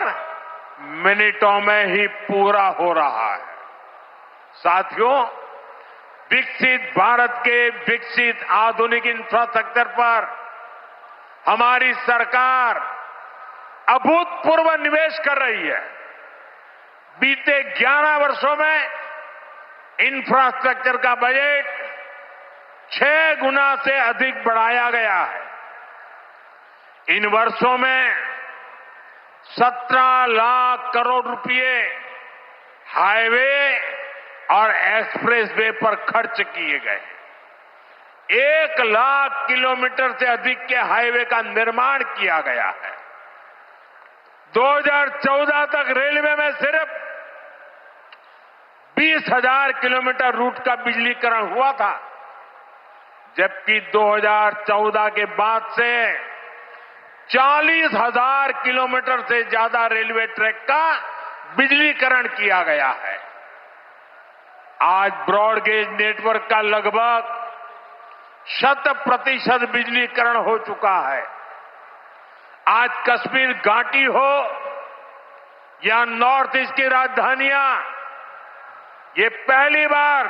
मिनटों में ही पूरा हो रहा है। साथियों, विकसित भारत के विकसित आधुनिक इंफ्रास्ट्रक्चर पर हमारी सरकार अभूतपूर्व निवेश कर रही है। बीते 11 वर्षों में इंफ्रास्ट्रक्चर का बजट 6 गुना से अधिक बढ़ाया गया है। इन वर्षों में 17 लाख करोड़ रुपए हाईवे और एक्सप्रेसवे पर खर्च किए गए। 1 लाख किलोमीटर से अधिक के हाईवे का निर्माण किया गया है। 2014 तक रेलवे में सिर्फ 20,000 किलोमीटर रूट का बिजलीकरण हुआ था, जबकि 2014 के बाद से 40,000 किलोमीटर से ज्यादा रेलवे ट्रैक का बिजलीकरण किया गया है। आज ब्रॉडगेज नेटवर्क का लगभग 100% बिजलीकरण हो चुका है। आज कश्मीर घाटी हो या नॉर्थ ईस्ट की राजधानियां, ये पहली बार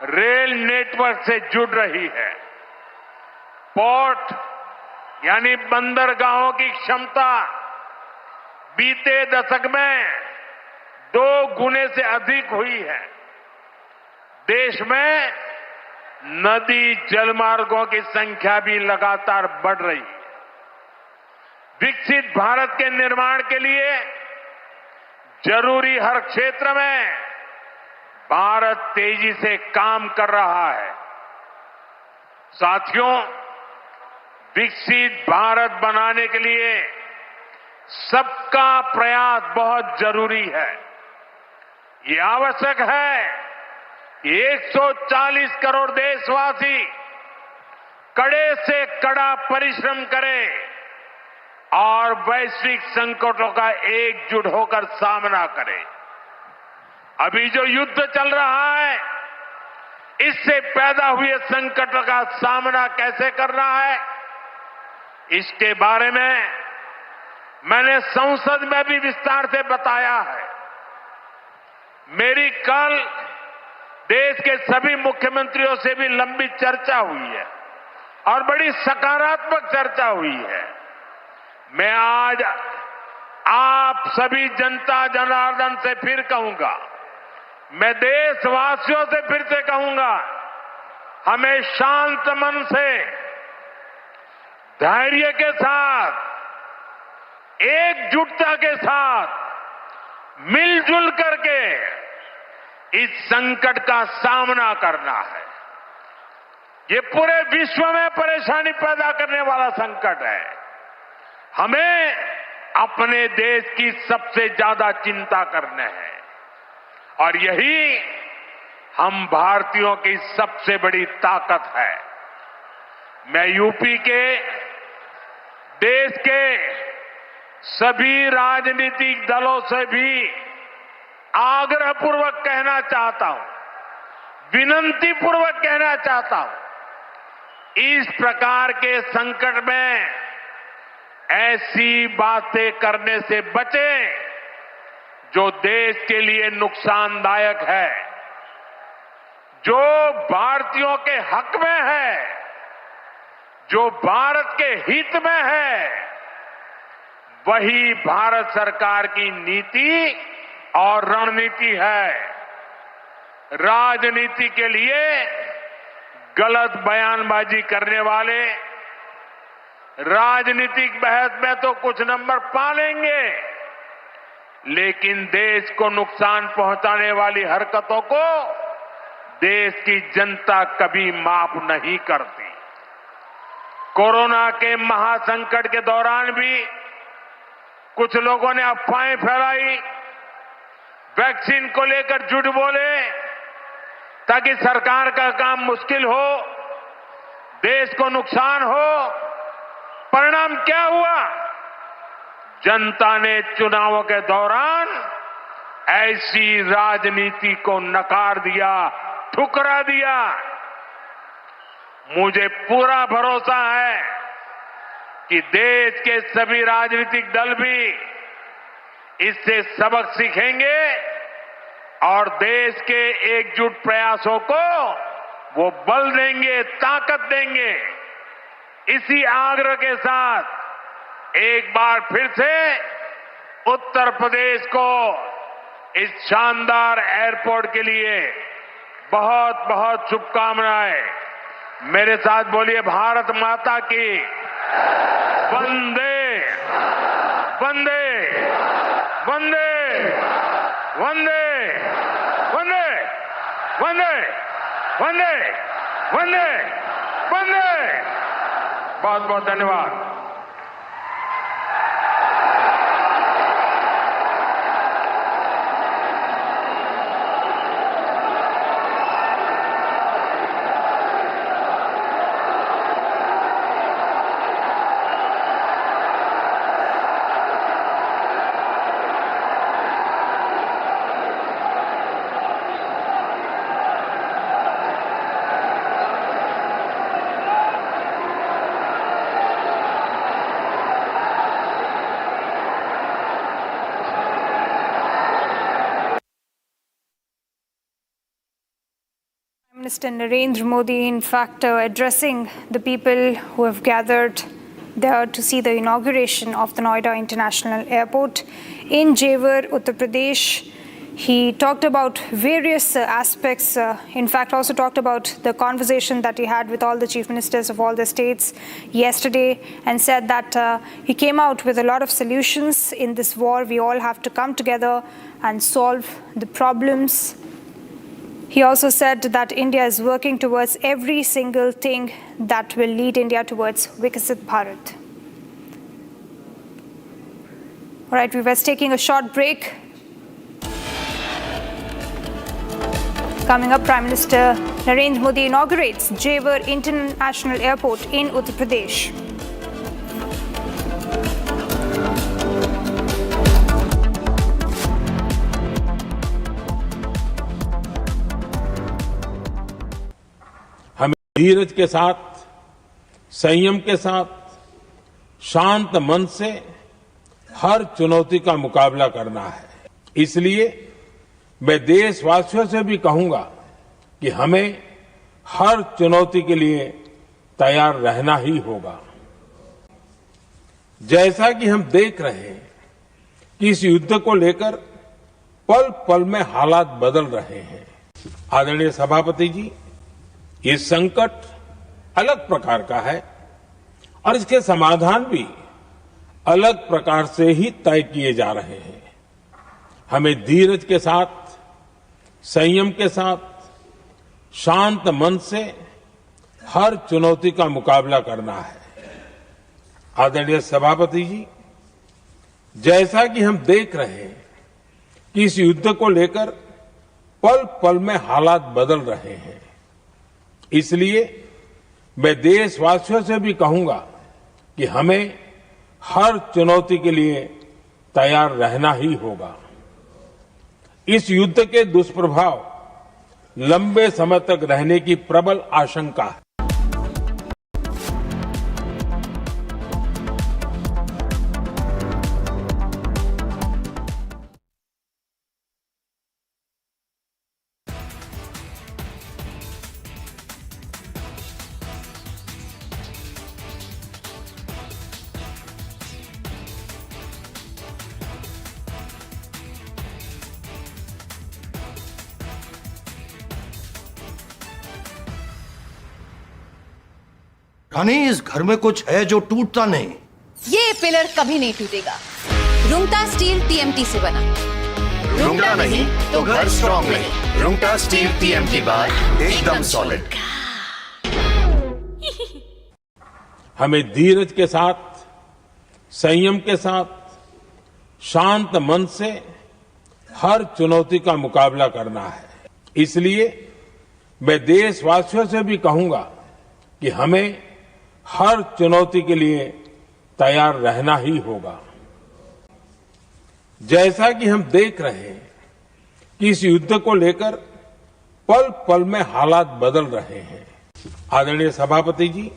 रेल नेटवर्क से जुड़ रही है। पोर्ट यानी बंदरगाहों की क्षमता बीते दशक में 2 गुने से अधिक हुई है। देश में नदी जलमार्गों की संख्या भी लगातार बढ़ रही है। विकसित भारत के निर्माण के लिए जरूरी हर क्षेत्र में भारत तेजी से काम कर रहा है। साथियों, विकसित भारत बनाने के लिए सबका प्रयास बहुत जरूरी है। ये आवश्यक है कि 140 करोड़ देशवासी कड़े से कड़ा परिश्रम करें और वैश्विक संकटों का एकजुट होकर सामना करें। अभी जो युद्ध चल रहा है, इससे पैदा हुए संकटों का सामना कैसे करना है, इसके बारे में मैंने संसद में भी विस्तार से बताया है। मेरी कल देश के सभी मुख्यमंत्रियों से भी लंबी चर्चा हुई है और बड़ी सकारात्मक चर्चा हुई है। मैं आज आप सभी जनता जनार्दन से फिर कहूंगा, मैं देशवासियों से फिर से कहूंगा, हमें शांत मन से, धैर्य के साथ, एकजुटता के साथ, मिलजुल करके इस संकट का सामना करना है। ये पूरे विश्व में परेशानी पैदा करने वाला संकट है। हमें अपने देश की सबसे ज्यादा चिंता करने है और यही हम भारतीयों की सबसे बड़ी ताकत है। मैं यूपी के, देश के सभी राजनीतिक दलों से भी आग्रहपूर्वक कहना चाहता हूं, विनती पूर्वक कहना चाहता हूं, इस प्रकार के संकट में ऐसी बातें करने से बचें जो देश के लिए नुकसानदायक है, जो भारतीयों के हक में है, जो भारत के हित में है, वही भारत सरकार की नीति और रणनीति है। राजनीति के लिए गलत बयानबाजी करने वाले राजनीतिक बहस में तो कुछ नंबर पा लेंगे, लेकिन देश को नुकसान पहुंचाने वाली हरकतों को देश की जनता कभी माफ नहीं करती। कोरोना के महासंकट के दौरान भी कुछ लोगों ने अफवाहें फैलाई, वैक्सीन को लेकर झूठ बोले ताकि सरकार का काम मुश्किल हो, देश को नुकसान हो। परिणाम क्या हुआ? जनता ने चुनावों के दौरान ऐसी राजनीति को नकार दिया, ठुकरा दिया। मुझे पूरा भरोसा है कि देश के सभी राजनीतिक दल भी इससे सबक सीखेंगे और देश के एकजुट प्रयासों को वो बल देंगे, ताकत देंगे। इसी आग्रह के साथ एक बार फिर से उत्तर प्रदेश को इस शानदार एयरपोर्ट के लिए बहुत बहुत शुभकामनाएं। मेरे साथ बोलिए, भारत माता की वंदे वंदे वंदे वंदे वंदे वंदे वंदे वंदे वंदे। बहुत बहुत धन्यवाद। Minister Narendra Modi, in fact, addressing the people who have gathered there to see the inauguration of the Noida International Airport in Jewar, Uttar Pradesh. He talked about various aspects, in fact also talked about the conversation that he had with all the chief ministers of all the states yesterday, and said that he came out with a lot of solutions in this war. We all have to come together and solve the problems. He also said that India is working towards every single thing that will lead India towards Viksit Bharat. All right, we were taking a short break. Coming up, Prime Minister Narendra Modi inaugurates Jewar International Airport in Uttar Pradesh. हमें धीरज के साथ, संयम के साथ, शांत मन से हर चुनौती का मुकाबला करना है। इसलिए मैं देशवासियों से भी कहूंगा कि हमें हर चुनौती के लिए तैयार रहना ही होगा। जैसा कि हम देख रहे हैं कि इस युद्ध को लेकर पल पल में हालात बदल रहे हैं। आदरणीय सभापति जी, ये संकट अलग प्रकार का है और इसके समाधान भी अलग प्रकार से ही तय किए जा रहे हैं। हमें धीरज के साथ, संयम के साथ, शांत मन से हर चुनौती का मुकाबला करना है। आदरणीय सभापति जी, जैसा कि हम देख रहे हैं कि इस युद्ध को लेकर पल पल में हालात बदल रहे हैं। इसलिए मैं देशवासियों से भी कहूंगा कि हमें हर चुनौती के लिए तैयार रहना ही होगा। इस युद्ध के दुष्प्रभाव लंबे समय तक रहने की प्रबल आशंका है। रानी, इस घर में कुछ है जो टूटता नहीं। ये पिलर कभी नहीं टूटेगा। रुंगटा स्टील टीएमटी से बना। रुंगटा नहीं तो घर स्ट्रॉन्ग नहीं। रुंगटा स्टील टीएमटी बार एकदम सॉलिड। हमें धीरज के साथ, संयम के साथ, शांत मन से हर चुनौती का मुकाबला करना है। इसलिए मैं देशवासियों से भी कहूंगा कि हमें हर चुनौती के लिए तैयार रहना ही होगा। जैसा कि हम देख रहे हैं कि इस युद्ध को लेकर पल पल में हालात बदल रहे हैं। आदरणीय सभापति जी,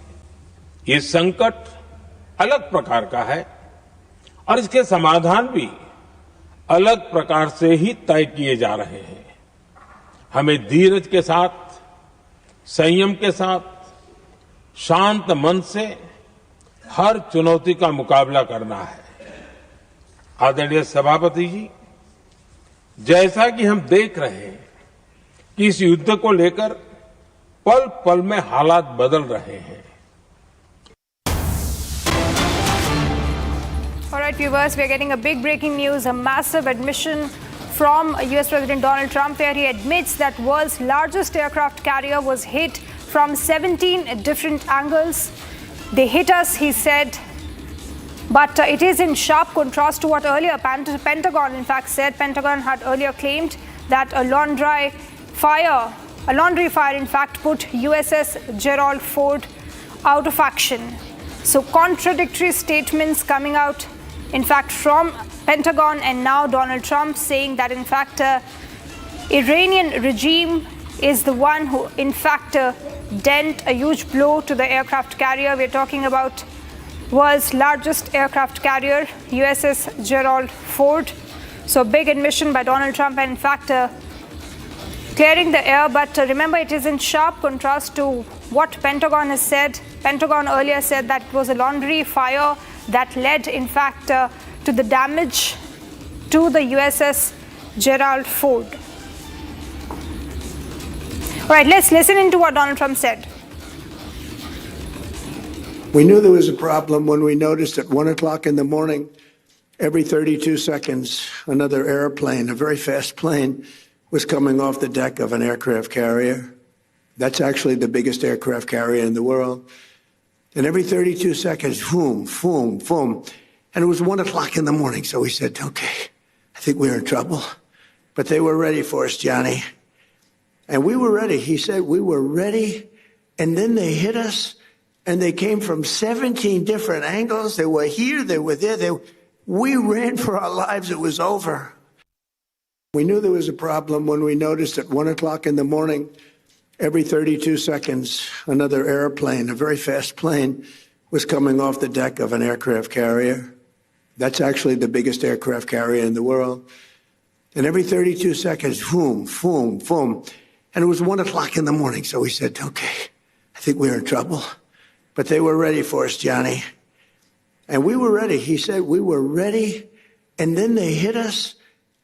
ये संकट अलग प्रकार का है और इसके समाधान भी अलग प्रकार से ही तय किए जा रहे हैं। हमें धीरज के साथ, संयम के साथ, शांत मन से हर चुनौती का मुकाबला करना है। आदरणीय सभापति जी, जैसा कि हम देख रहे हैं कि इस युद्ध को लेकर पल पल में हालात बदल रहे हैं। All right, viewers, we are getting a big breaking news, a massive admission from US President Donald Trump, where he admits that world's largest aircraft carrier was hit from 17 different angles. They hit us, he said, but it is in sharp contrast to what earlier Pentagon in fact said. Pentagon had earlier claimed that a laundry fire in fact put USS Gerald Ford out of action. So contradictory statements coming out in fact from Pentagon, and now Donald Trump saying that in fact Iranian regime is the one who in fact dealt a huge blow to the aircraft carrier. We're talking about world's largest aircraft carrier, USS Gerald Ford. So big admission by Donald Trump, and in fact clearing the air. But remember, it is in sharp contrast to what Pentagon has said. Pentagon earlier said that it was a laundry fire that led in fact to the damage to the USS Gerald Ford. All right, let's listen into what Donald Trump said. We knew there was a problem when we noticed at 1 o'clock in the morning, every 32 seconds, another airplane, a very fast plane, was coming off the deck of an aircraft carrier. That's actually the biggest aircraft carrier in the world. And every 32 seconds, boom, boom, boom. And it was 1 o'clock in the morning, so we said, okay, I think we're in trouble. But they were ready for us, Johnny. And we were ready. He said we were ready. And then they hit us, and they came from 17 different angles. They were here, they were there. We ran for our lives. It was over. We knew there was a problem when we noticed at 1 o'clock in the morning, every 32 seconds, another airplane, a very fast plane, was coming off the deck of an aircraft carrier. That's actually the biggest aircraft carrier in the world. And every 32 seconds, boom, boom, boom. And it was 1 o'clock in the morning. So we said, okay, I think we're in trouble. But they were ready for us, Johnny. And we were ready. He said we were ready. And then they hit us,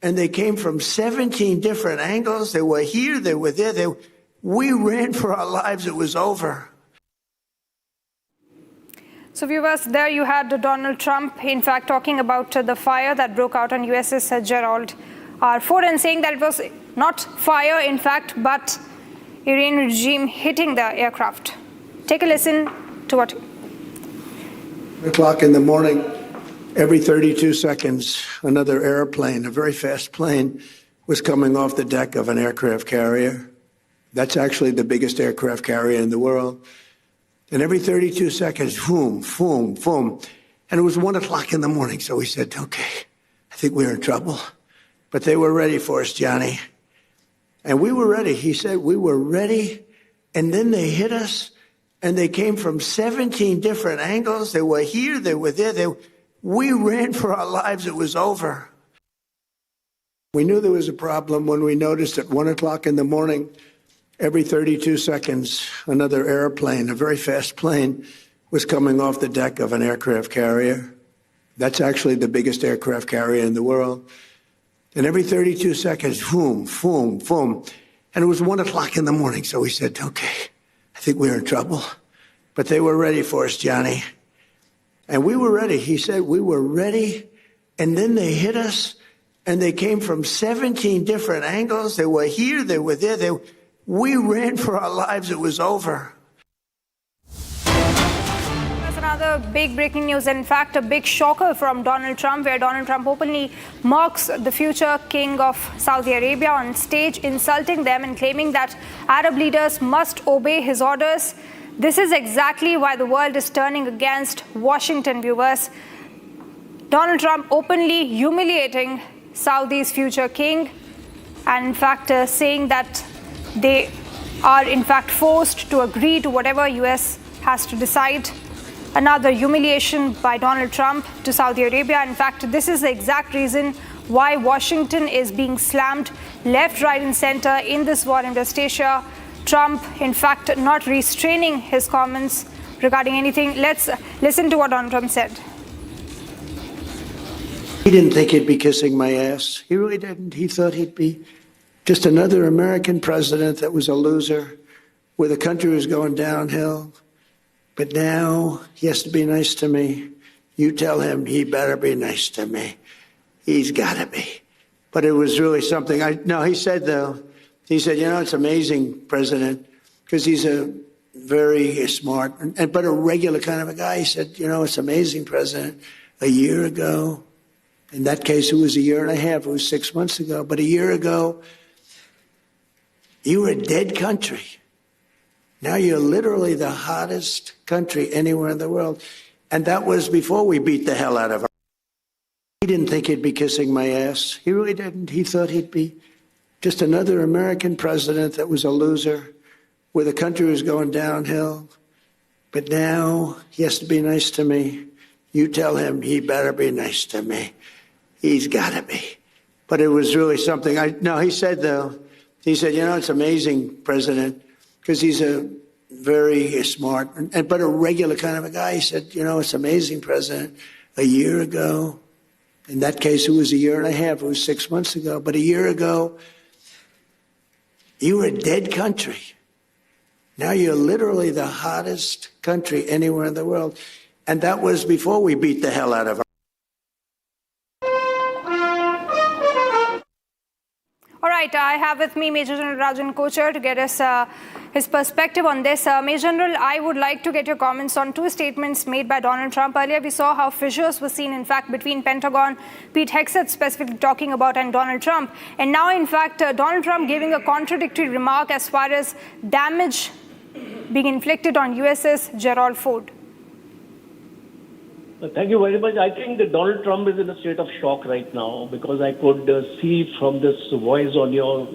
and they came from 17 different angles. They were here, they were there. We ran for our lives. It was over. So viewers, there you had Donald Trump, in fact, talking about the fire that broke out on USS Gerald R. Ford and saying that it was not fire, in fact, but Iranian regime hitting the aircraft. Take a listen to what... 1 o'clock in the morning, every 32 seconds, another airplane, a very fast plane, was coming off the deck of an aircraft carrier. That's actually the biggest aircraft carrier in the world. And every 32 seconds, boom, boom, boom. And it was 1 o'clock in the morning. So we said, okay, I think we're in trouble. But they were ready for us, Johnny. And we were ready. He said we were ready. And then they hit us, and they came from 17 different angles. They were here, they were there. We ran for our lives. It was over. We knew there was a problem when we noticed at 1 o'clock in the morning, every 32 seconds, another airplane, a very fast plane, was coming off the deck of an aircraft carrier. That's actually the biggest aircraft carrier in the world. And every 32 seconds, boom, boom, boom. And it was 1 o'clock in the morning. So we said, okay, I think we're in trouble. But they were ready for us, Johnny. And we were ready. He said we were ready. And then they hit us, and they came from 17 different angles. They were here, they were there. We ran for our lives. It was over. There's another big breaking news. In fact, a big shocker from Donald Trump, where Donald Trump openly mocks the future king of Saudi Arabia on stage, insulting them and claiming that Arab leaders must obey his orders. This is exactly why the world is turning against Washington, viewers. Donald Trump openly humiliating Saudi's future king, and in fact saying that they are in fact forced to agree to whatever US has to decide. Another humiliation by Donald Trump to Saudi Arabia. In fact, this is the exact reason why Washington is being slammed left, right and center in this war in West Asia. Trump, in fact, not restraining his comments regarding anything. Let's listen to what Donald Trump said. He didn't think he'd be kissing my ass. He really didn't. He thought he'd be just another American president that was a loser, where the country was going downhill. But now he has to be nice to me. You tell him he better be nice to me. He's got to be. But it was really something. He said, it's amazing, President, because he's a very smart, but a regular kind of a guy. He said, it's amazing, President. A year ago, in that case, it was a year and a half. It was 6 months ago. But a year ago, you were a dead country. Now you're literally the hottest country anywhere in the world. And that was before we beat the hell out of her. He didn't think he'd be kissing my ass. He really didn't. He thought he'd be just another American president that was a loser, where the country was going downhill. But now he has to be nice to me. You tell him he better be nice to me. He's got to be. But it was really something. He said, it's amazing, President, because he's a very smart, but a regular kind of a guy. He said, it's amazing, President. A year ago, in that case, it was a year and a half. It was 6 months ago. But a year ago, you were a dead country. Now you're literally the hottest country anywhere in the world. And that was before we beat the hell out of her. All right, I have with me Major General Rajan Kochar to get us his perspective on this. Major General, I would like to get your comments on two statements made by Donald Trump. Earlier, we saw how fissures were seen, in fact, between Pentagon, Pete Hegseth specifically talking about, and Donald Trump. And now, in fact, Donald Trump giving a contradictory remark as far as damage being inflicted on USS Gerald Ford. Thank you very much. I think that Donald Trump is in a state of shock right now, because I could see from this voice on your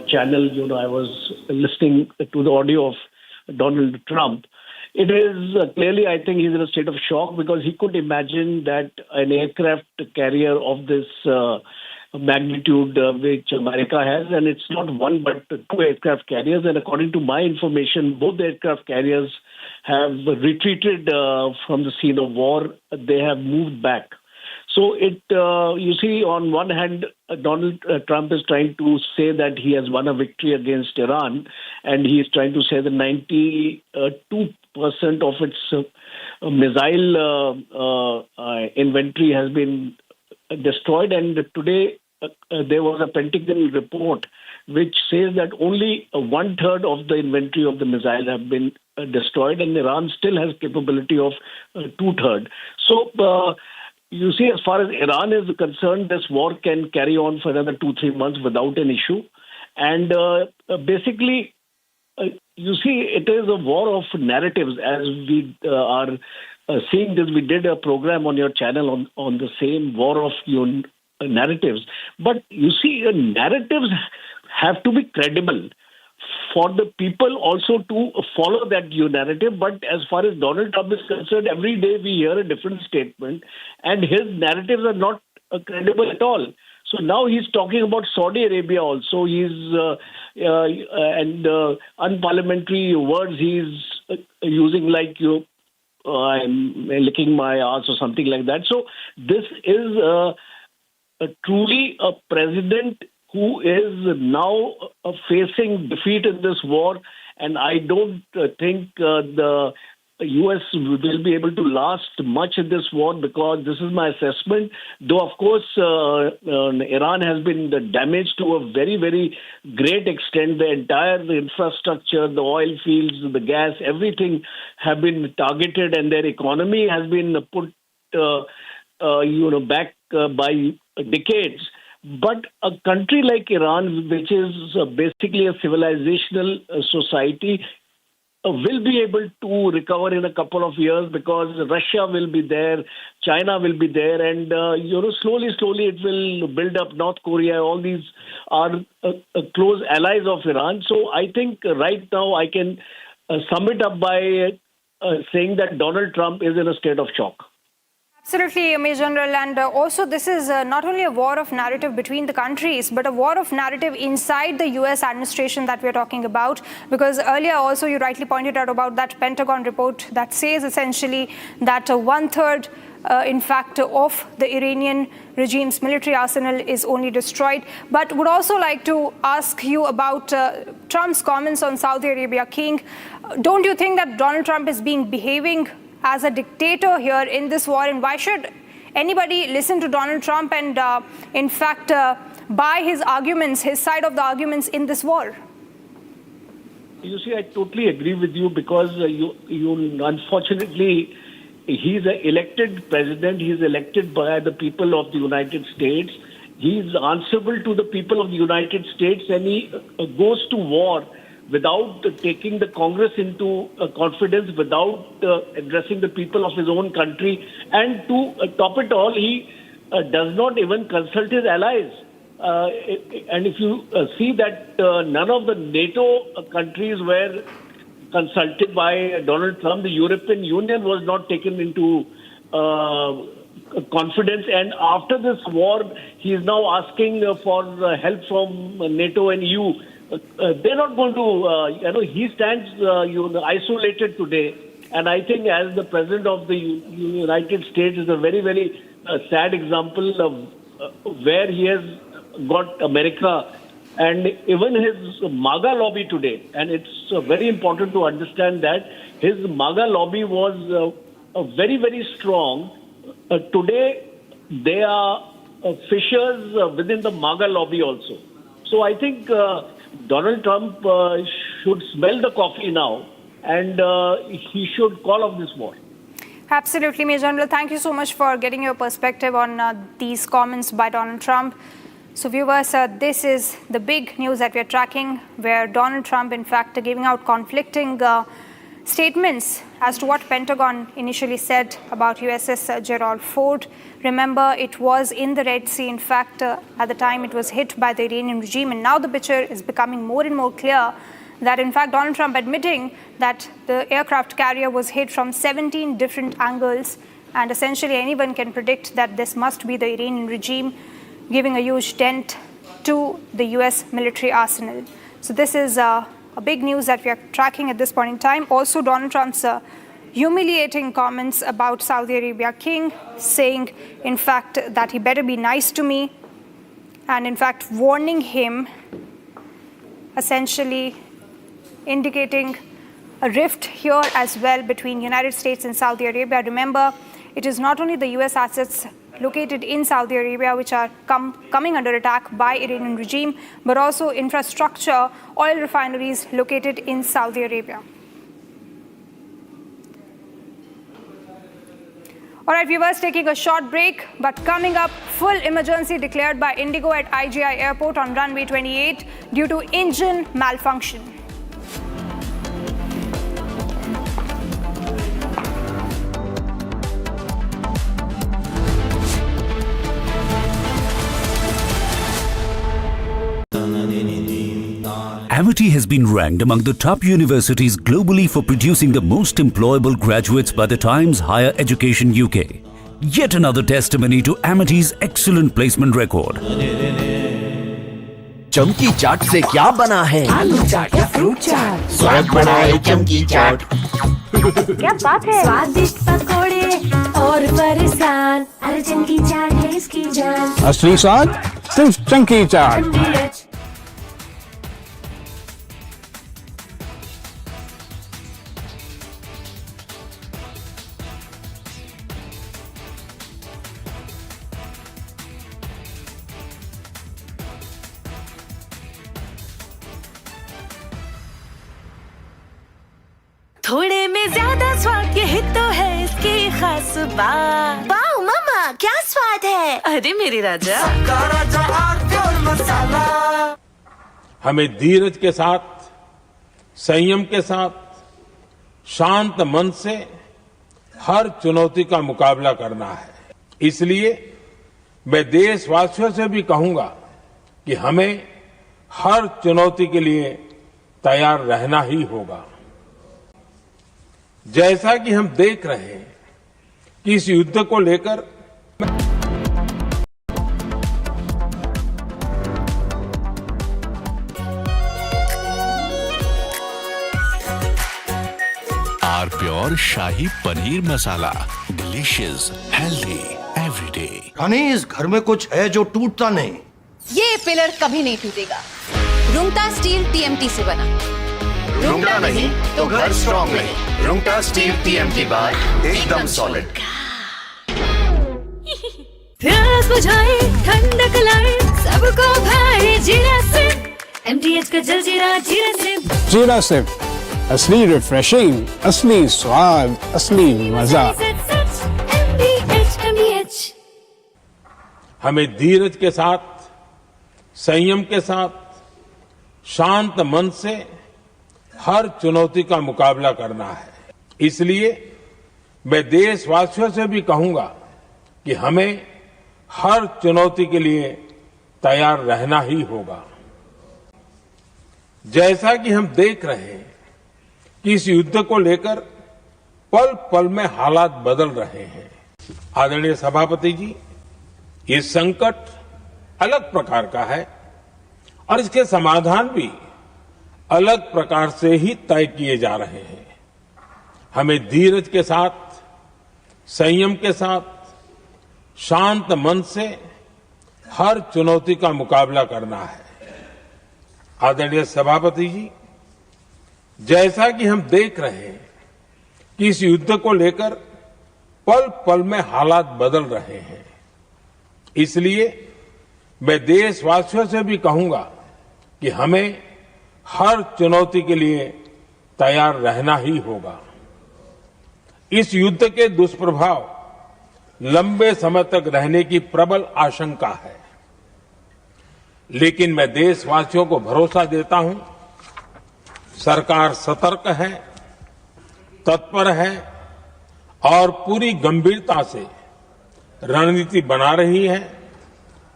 channel, I was listening to the audio of Donald Trump. It is clearly, I think he's in a state of shock, because he could imagine that an aircraft carrier of this magnitude which America has, and it's not one but two aircraft carriers, and according to my information, both the aircraft carriers have retreated from the scene of war. They have moved back. So you see, on one hand, Donald Trump is trying to say that he has won a victory against Iran, and he is trying to say that 92% of its missile inventory has been destroyed. And today there was a Pentagon report which says that only 1/3 of the inventory of the missile have been destroyed, and Iran still has capability of 2/3. So you see, as far as Iran is concerned, this war can carry on for another 2-3 months without an issue. And basically, you see, it is a war of narratives. As we are seeing this, we did a program on your channel on the same war of narratives. But you see, narratives have to be credible for the people also to follow that narrative. But as far as Donald Trump is concerned, every day we hear a different statement, and his narratives are not credible at all. So now he's talking about Saudi Arabia also. He's and unparliamentary words he's using, like I'm licking my ass or something like that. So this is truly a president who is now facing defeat in this war, and I don't think the U.S. will be able to last much in this war, because this is my assessment. Though, of course, Iran has been damaged to a very, very great extent. The entire infrastructure, the oil fields, the gas, everything have been targeted, and their economy has been put back by decades. But a country like Iran, which is basically a civilizational society, will be able to recover in a couple of years, because Russia will be there, China will be there, and slowly it will build up. North Korea, all these are close allies of Iran. So I think right now I can sum it up by saying that Donald Trump is in a state of shock. Absolutely, Major General. And also, this is not only a war of narrative between the countries, but a war of narrative inside the U.S. administration that we're talking about. Because earlier also you rightly pointed out about that Pentagon report that says essentially that 1/3, in fact, of the Iranian regime's military arsenal is only destroyed. But would also like to ask you about Trump's comments on Saudi Arabia King. Don't you think that Donald Trump is behaving as a dictator here in this war, and why should anybody listen to Donald Trump and in fact buy his arguments, his side of the arguments in this war? You see, I totally agree with you, because you unfortunately, he's an elected president. He's elected by the people of the United States. He's answerable to the people of the United States, and he goes to war without taking the Congress into confidence, without addressing the people of his own country. And to top it all, he does not even consult his allies. And if you see that none of the NATO countries were consulted by Donald Trump, the European Union was not taken into confidence. And after this war, he is now asking for help from NATO and EU. They're not going to, he stands isolated today. And I think as the President of the United States is a very, very sad example of where he has got America, and even his MAGA lobby today. And it's very important to understand that his MAGA lobby was very, very strong. Today, there are fissures within the MAGA lobby also. So I think Donald Trump should smell the coffee now, and he should call off this war. Absolutely, Major General. Thank you so much for getting your perspective on these comments by Donald Trump. So viewers, this is the big news that we are tracking, where Donald Trump, in fact, giving out conflicting statements as to what Pentagon initially said about USS Gerald Ford. Remember, it was in the Red Sea. In fact, at the time it was hit by the Iranian regime, and now the picture is becoming more and more clear that, in fact, Donald Trump admitting that the aircraft carrier was hit from 17 different angles, and essentially anyone can predict that this must be the Iranian regime, giving a huge dent to the US military arsenal. So this is a big news that we are tracking at this point in time. Also, Donald Trump's humiliating comments about Saudi Arabia king, saying, in fact, that he better be nice to me, and in fact warning him, essentially indicating a rift here as well between United States and Saudi Arabia. Remember, it is not only the US assets located in Saudi Arabia which are coming under attack by Iranian regime, but also infrastructure, oil refineries located in Saudi Arabia. All right, viewers, taking a short break, but coming up, full emergency declared by Indigo at IGI Airport on runway 28 due to engine malfunction. Amity has been ranked among the top universities globally for producing the most employable graduates by the Times Higher Education UK. Yet another testimony to Amity's excellent placement record. चमकी चाट से क्या बना है? आलू चाट या fruit चाट? स्वाद बढ़ाए चमकी चाट। क्या बात है? स्वादिष्ट पकोड़े और फरसान, अरे चमकी चाट है इसकी जान। असली स्वाद सिर्फ चमकी चाट। थोड़े में ज्यादा स्वाद, यही तो है इसकी खास बात। वाओ मामा, क्या स्वाद है? अरे मेरे राजा, मसाला। हमें धीरज के साथ, संयम के साथ, शांत मन से हर चुनौती का मुकाबला करना है। इसलिए मैं देशवासियों से भी कहूंगा कि हमें हर चुनौती के लिए तैयार रहना ही होगा। जैसा कि हम देख रहे हैं कि इस युद्ध को लेकर our pure shahi paneer masala, delicious, healthy, everyday. रानी, इस घर में कुछ है जो टूटता नहीं। ये पिलर कभी नहीं टूटेगा। रुंगटा स्टील टीएमटी से बना। रुंगटा नहीं तो घर स्ट्रॉन्ग नहीं। रुंगटा स्टील टीएमटी बार एकदम सॉलिड। प्यास बुझाए, ठंडक लाए, सबको भाए जीरा से। एमटीएच का जलजीरा जीरा से। जीरा से असली रिफ्रेशिंग, असली स्वाद, असली मजा। हमें धीरज के साथ, संयम के साथ, शांत मन से हर चुनौती का मुकाबला करना है। इसलिए मैं देशवासियों से भी कहूंगा कि हमें हर चुनौती के लिए तैयार रहना ही होगा। जैसा कि हम देख रहे हैं कि इस युद्ध को लेकर पल पल में हालात बदल रहे हैं। आदरणीय सभापति जी, ये संकट अलग प्रकार का है और इसके समाधान भी अलग प्रकार से ही तय किए जा रहे हैं। हमें धीरज के साथ, संयम के साथ, शांत मन से हर चुनौती का मुकाबला करना है। आदरणीय सभापति जी, जैसा कि हम देख रहे हैं कि इस युद्ध को लेकर पल पल में हालात बदल रहे हैं। इसलिए मैं देशवासियों से भी कहूंगा कि हमें हर चुनौती के लिए तैयार रहना ही होगा। इस युद्ध के दुष्प्रभाव लंबे समय तक रहने की प्रबल आशंका है, लेकिन मैं देशवासियों को भरोसा देता हूं, सरकार सतर्क है, तत्पर है और पूरी गंभीरता से रणनीति बना रही है,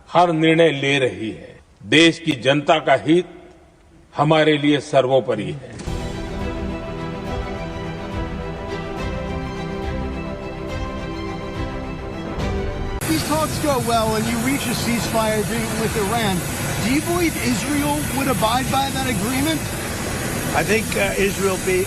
हर निर्णय ले रही है। देश की जनता का हित हमारे लिए सर्वोपरि है। These talks go well and you reach a ceasefire agreement with Iran. Do you believe Israel would abide by that agreement? I think Israel would